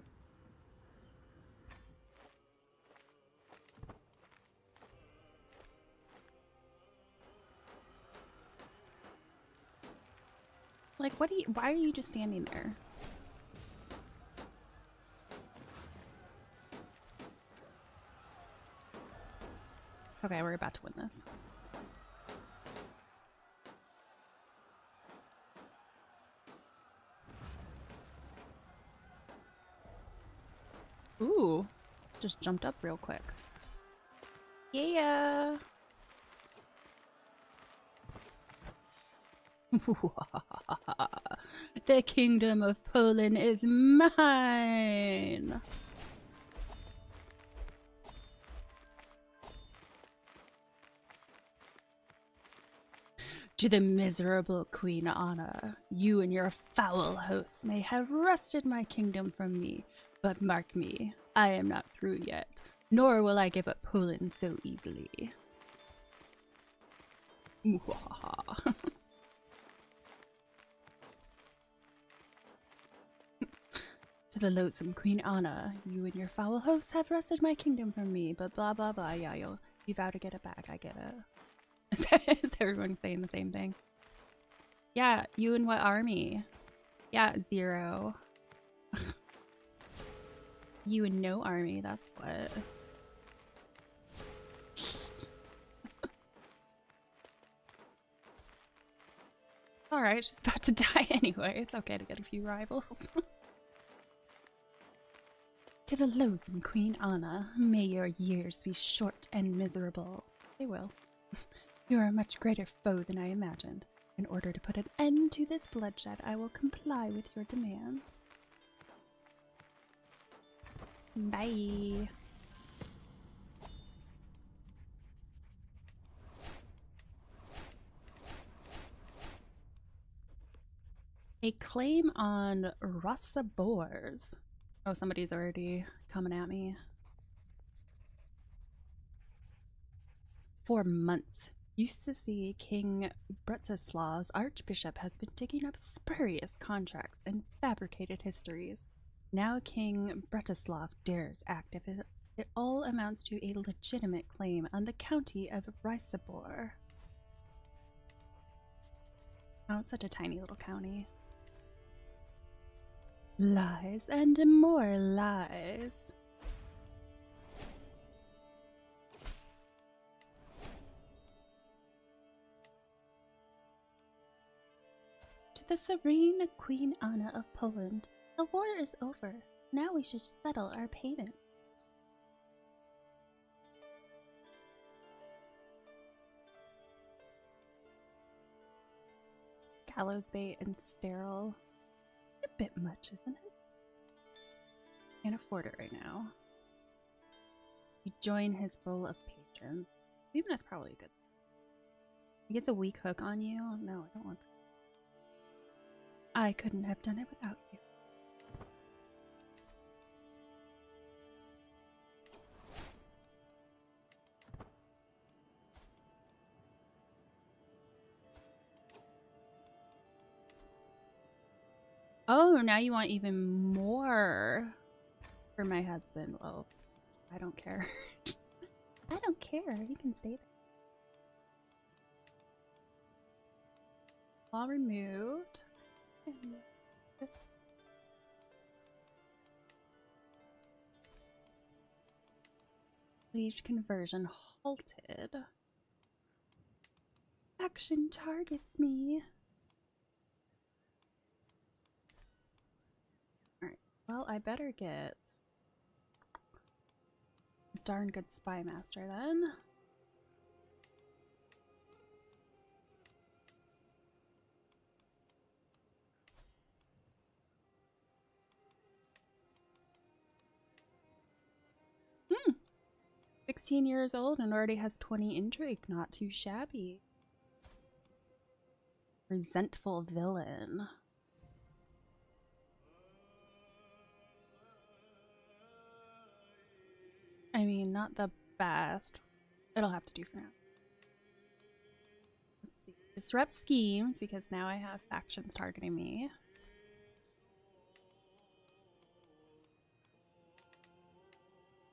Like, why are you just standing there? Okay, we're about to win this. Ooh, just jumped up real quick. Yeah. The kingdom of Poland is mine! To the miserable Queen Anna, you and your foul hosts may have wrested my kingdom from me, but mark me, I am not through yet, nor will I give up Poland so easily. To the loathsome Queen Anna, you and your foul hosts have wrested my kingdom from me, but blah blah blah, yeah, you vow to get it back, I get it. Is everyone saying the same thing? Yeah, you and what army? Yeah, 0. You and no army, that's what. Alright, she's about to die anyway. It's okay to get a few rivals. To the loathsome Queen Anna, may your years be short and miserable. They will. You are a much greater foe than I imagined. In order to put an end to this bloodshed, I will comply with your demands. Bye. A claim on Rossabors. Oh, somebody's already coming at me. For months, used to see King Bratislav's archbishop has been digging up spurious contracts and fabricated histories. Now King Bratislav dares act if it all amounts to a legitimate claim on the county of Rysabor. Oh, it's such a tiny little county. Lies and more lies. To the serene Queen Anna of Poland, the war is over. Now we should settle our payments. Gallows bait and sterile. A bit much, isn't it? Can't afford it right now. You join his role of patron. Even that's probably good. He gets a weak hook on you. No, I don't want that. I couldn't have done it without you. Oh, now you want even more for my husband. Well, I don't care. I don't care. He can stay there. All removed. Liege conversion halted. Action targets me. Alright, well, I better get a darn good spy master then. Hmm. 16 years old and already has 20 intrigue. Not too shabby. Resentful villain. I mean, not the best. It'll have to do for now. Let's see. Disrupt schemes, because now I have factions targeting me.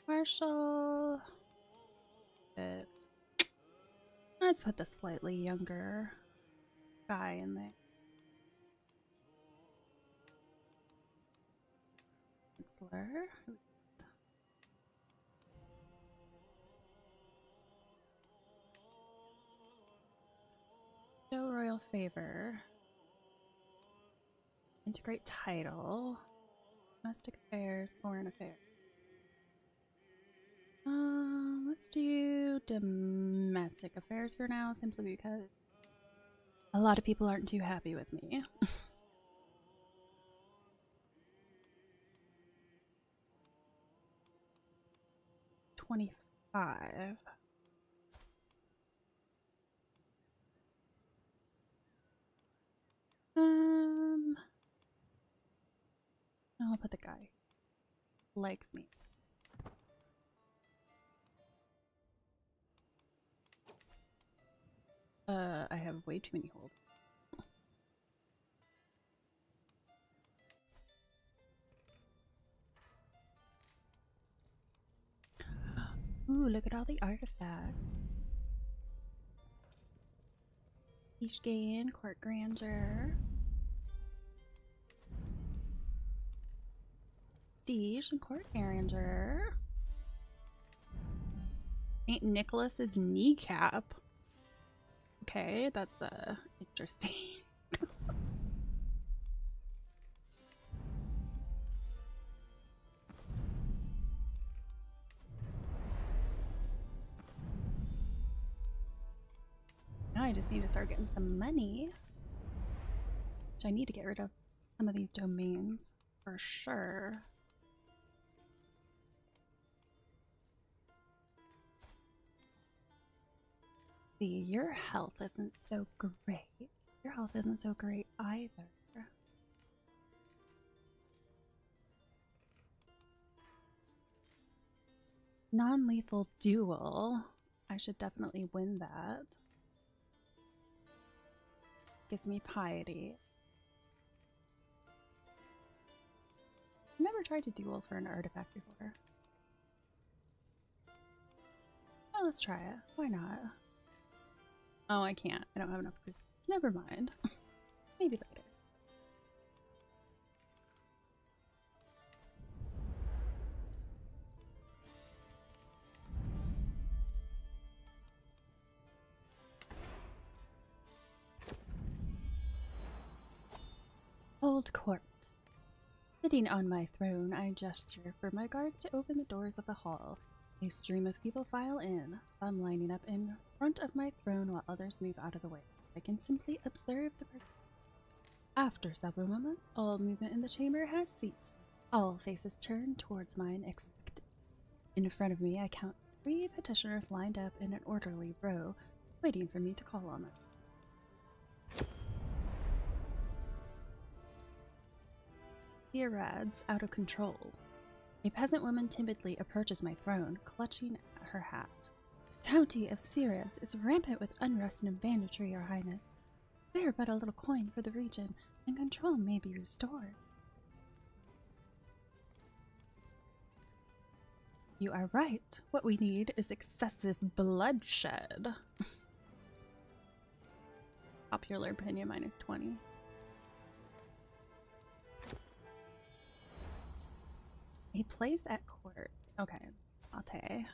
Marshall. But let's put the slightly younger guy in there. Chancellor. Show royal favor. Integrate title. Domestic affairs, foreign affairs. Let's do domestic affairs for now, simply because A lot of people aren't too happy with me. 25. I'll put the guy who likes me. I have way too many holes. Ooh, look at all the artifacts. Each gain, court grandeur. Prestige and court grandeur. St. Nicholas's kneecap. Okay, that's interesting. Now I just need to start getting some money. Which I need to get rid of some of these domains for sure. See, your health isn't so great. Your health isn't so great either. Non-lethal duel. I should definitely win that. Gives me piety. I've never tried to duel for an artifact before. Oh, let's try it. Why not? Oh, I can't. I don't have enough prestige. Never mind. Maybe later. Old court. Sitting on my throne, I gesture for my guards to open the doors of the hall. A stream of people file in, some lining up in front of my throne while others move out of the way. I can simply observe the person. After several moments, all movement in the chamber has ceased. All faces turn towards mine expectant. In front of me, I count 3 petitioners lined up in an orderly row, waiting for me to call on them. Theorad's out of control. A peasant woman timidly approaches my throne, clutching at her hat. County of Sirius is rampant with unrest and banditry, Your Highness. Spare but a little coin for the region, and control may be restored. You are right. What we need is excessive bloodshed. Popular opinion -20. A place at court. Okay, Ate.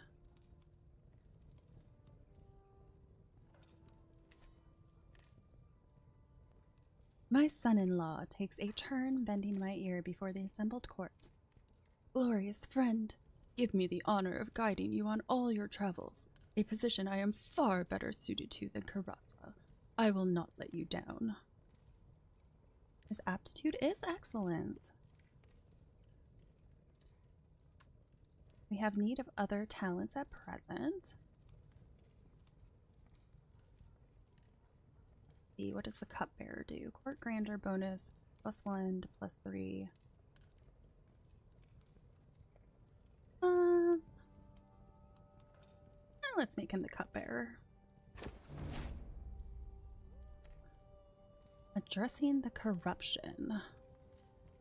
My son-in-law takes a turn bending my ear before the assembled court. Glorious friend, give me the honor of guiding you on all your travels, a position I am far better suited to than Karatza. I will not let you down. His aptitude is excellent. We have need of other talents at present. See, what does the cupbearer do? Court grandeur bonus +1 to +3. Let's make him the cupbearer. Addressing the corruption.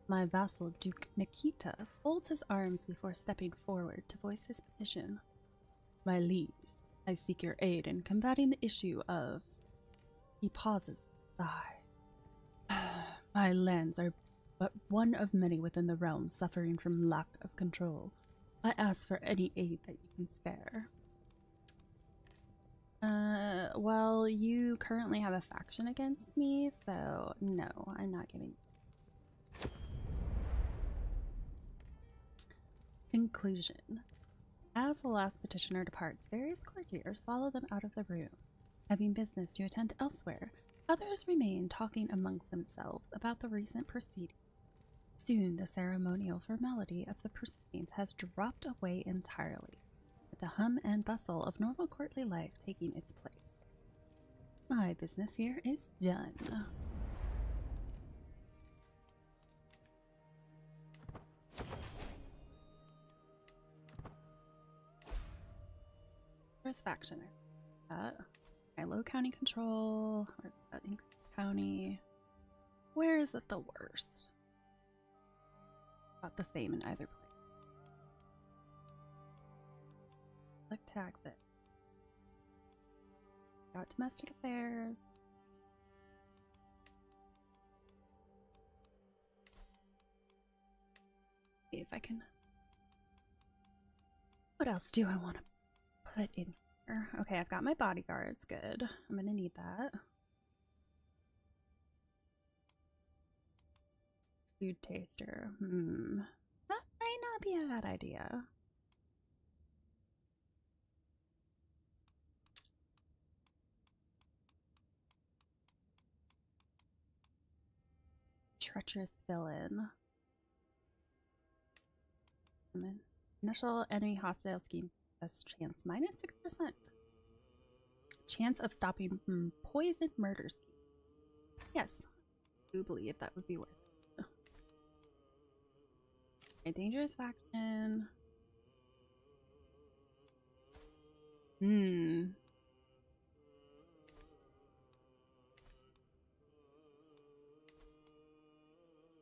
My vassal, Duke Nikita, folds his arms before stepping forward to voice his petition. My liege, I seek your aid in combating the issue of... He pauses to sigh. My lands are but one of many within the realm suffering from lack of control. I ask for any aid that you can spare. Well, you currently have a faction against me, so no, I'm not giving you. Conclusion. As the last petitioner departs, various courtiers follow them out of the room. Having business to attend elsewhere, Others remain talking amongst themselves about the recent proceedings. Soon the ceremonial formality of the proceedings has dropped away entirely, with the hum and bustle of normal courtly life taking its place. My business here is done. Where's faction? Low county control. Where's that? Increase county. Where is it the worst? About the same in either place. Select tax it. Got domestic affairs. See if I can. What else do I want to put in here? Okay, I've got my bodyguards. Good. I'm gonna need that. Food taster. That might not be a bad idea. Treacherous villain. Initial enemy hostile scheme success chance -6%. Chance of stopping poison murder scheme. Yes, I do believe that would be worth it. A dangerous faction.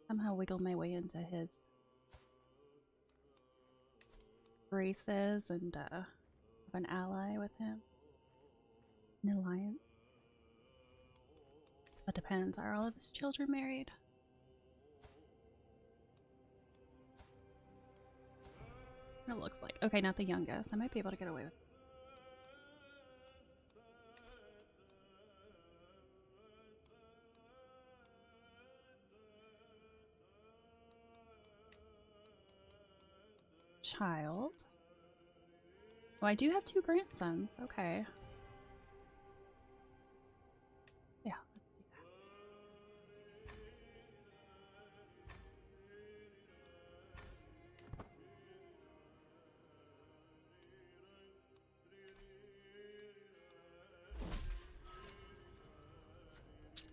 Somehow wiggle my way into his graces and have an ally with him. An alliance. That depends. Are all of his children married? It looks like. Okay, not the youngest. I might be able to get away with it. Child. Oh, I do have 2 grandsons. Okay. Yeah, let's do that.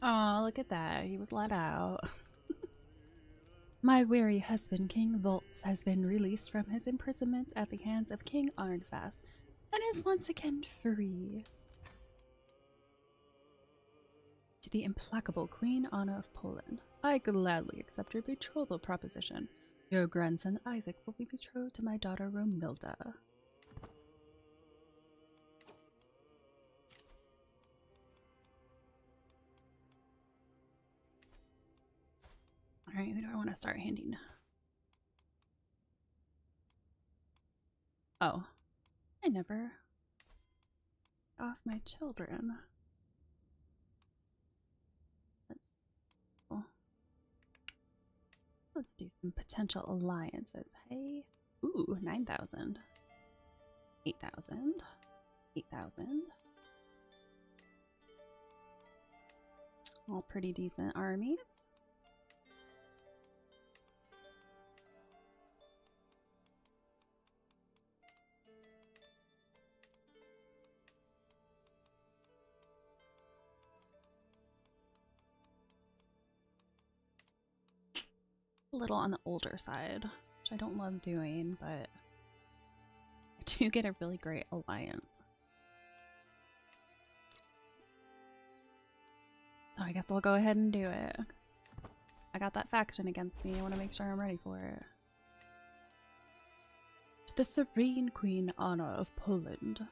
Oh, look at that. He was let out. My weary husband, King Volts, has been released from his imprisonment at the hands of King Arnfast and is once again free. To the implacable Queen Anna of Poland, I gladly accept your betrothal proposition. Your grandson Isaac will be betrothed to my daughter Romilda. Alright, who do I want to start handing? Oh, I never off my children. Let's do some potential alliances. Hey, ooh, 9,000, 8,000, 8,000. All pretty decent armies. A little on the older side, which I don't love doing, but I do get a really great alliance. So I guess we'll go ahead and do it. I got that faction against me. I want to make sure I'm ready for it. To the Serene Queen Anna of Poland,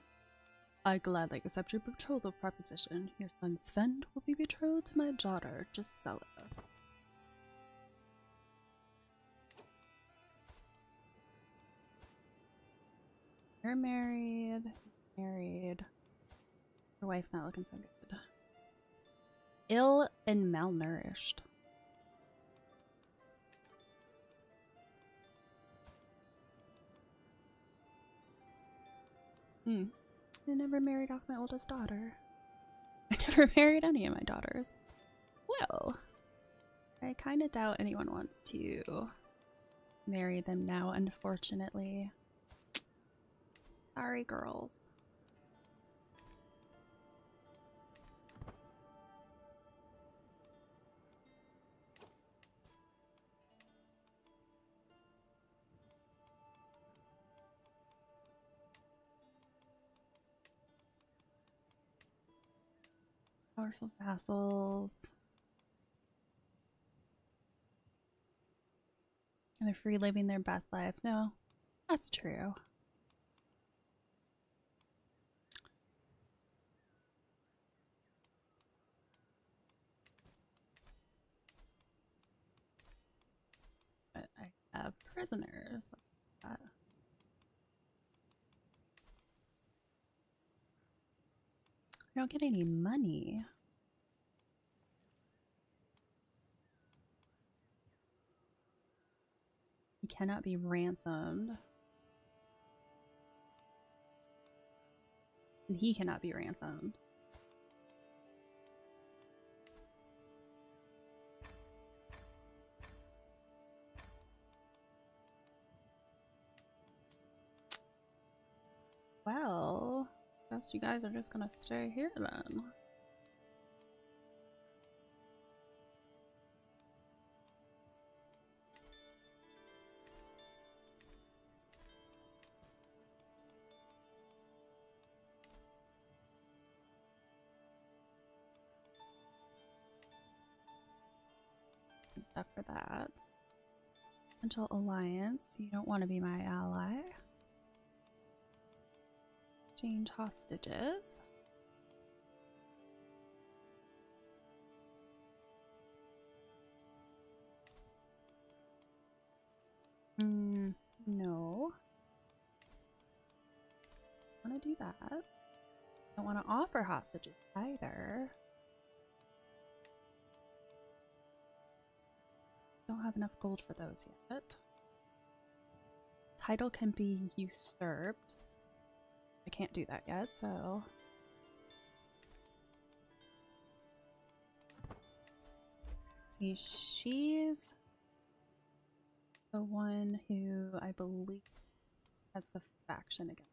I gladly accept your betrothal proposition. Your son Sven will be betrothed to my daughter Gisela. You're married. Married. Your wife's not looking so good. Ill and malnourished. I never married off my oldest daughter. I never never married any of my daughters. Well, I kind of doubt anyone wants to marry them now, unfortunately. Sorry, girls. Powerful vassals. And they're free living their best lives. No, that's true. But I have prisoners. I don't get any money. He cannot be ransomed. And he cannot be ransomed. Well, guess you guys are just gonna stay here then. Stuff for that. Potential alliance. You don't want to be my ally. Exchange hostages. No. I want to do that. Don't want to offer hostages either. Don't have enough gold for those yet. Title can be usurped. I can't do that yet, so... See, she's the one who I believe has the faction again.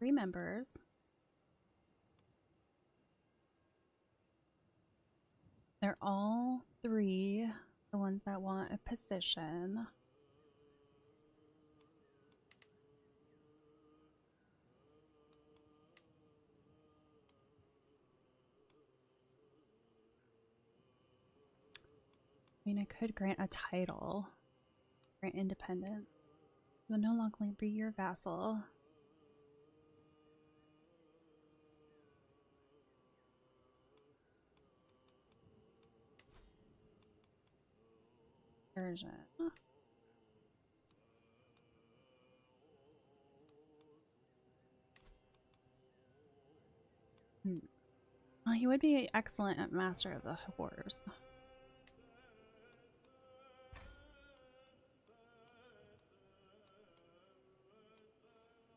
3 members. They're all 3 the ones that want a position. I mean, I could grant a title. Grant independence. Will no longer be your vassal. Version. Well, he would be excellent at Master of the Horse.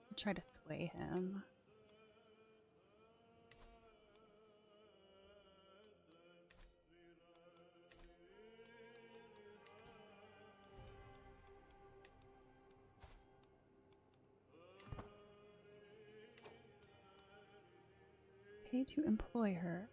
I'll try to sway him. Pay to employ her.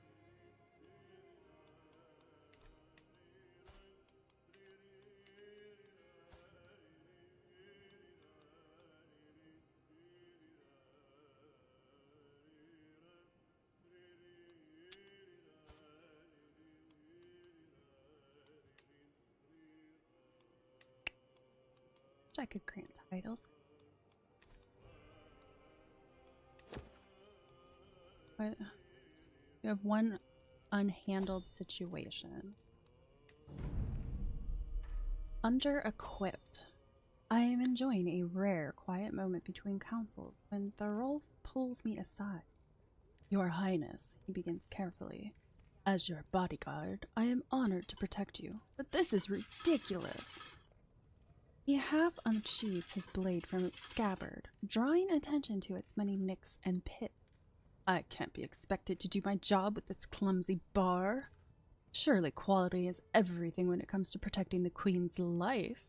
I could grant titles. But we have one unhandled situation. Under-equipped. I am enjoying a rare, quiet moment between councils when Thorolf pulls me aside. Your Highness, he begins carefully. As your bodyguard, I am honored to protect you, but this is ridiculous. He half unsheathed his blade from its scabbard, drawing attention to its many nicks and pits. I can't be expected to do my job with this clumsy bar. Surely quality is everything when it comes to protecting the Queen's life.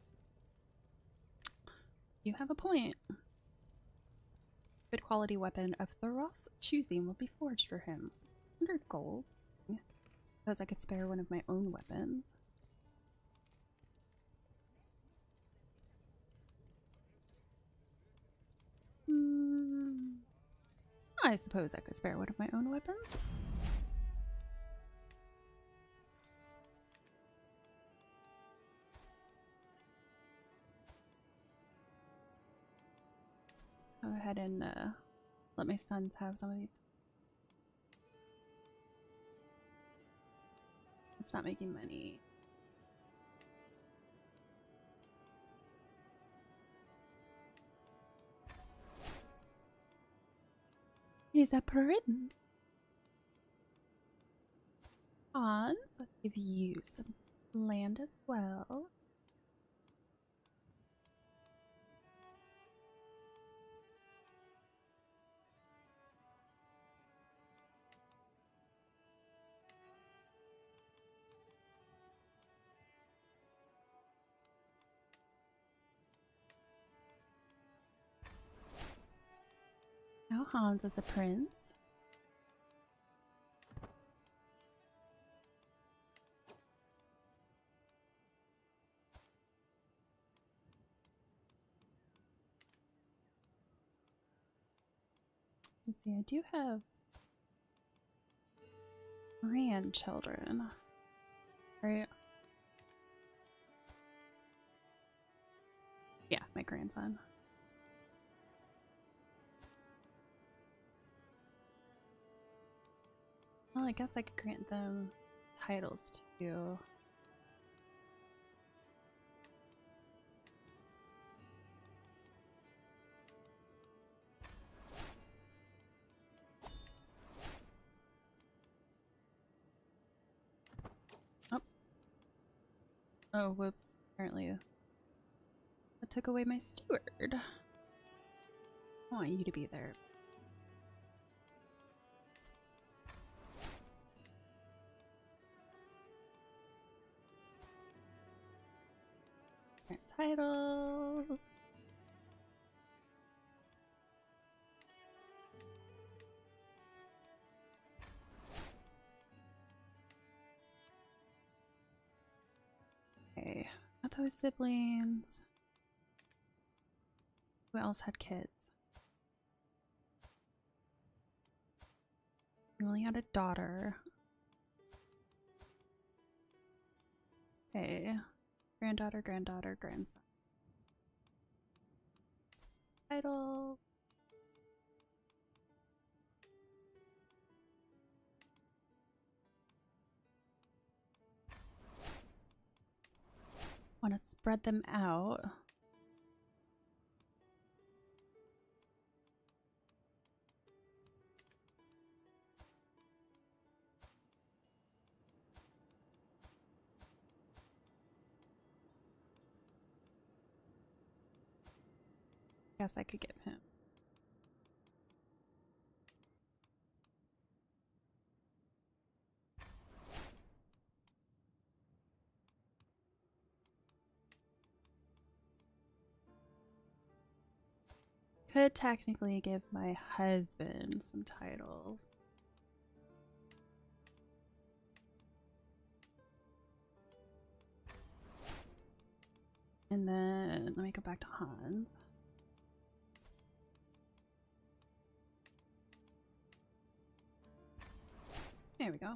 You have a point. Good quality weapon of Thoros choosing will be forged for him. 100 gold. Suppose I could spare one of my own weapons. I suppose I could spare one of my own weapons. Go ahead and let my sons have some of these. It's not making money. He's a prince. Hans, let's give you some land as well. Now Hans is a prince. Let's see, I do have grandchildren, right? Yeah, my grandson. Well, I guess I could grant them titles too. Oh, whoops. Apparently that took away my steward. I want you to be there. Titles. Okay, not those siblings. Who else had kids? You only had a daughter. Okay. Granddaughter, granddaughter, grandson. Title. Want to spread them out. Guess I could give him. Could technically give my husband some titles. And then let me go back to Hans. There we go.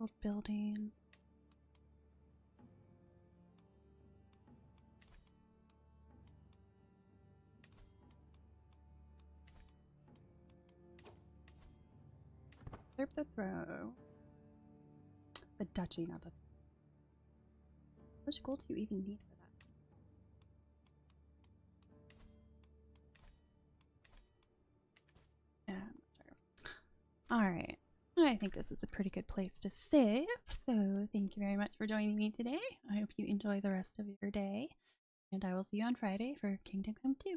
Old buildings. Usurp the throne. The duchy, not the. How much gold do you even need for that? Alright, I think this is a pretty good place to save, so thank you very much for joining me today. I hope you enjoy the rest of your day, and I will see you on Friday for Kingdom Come 2.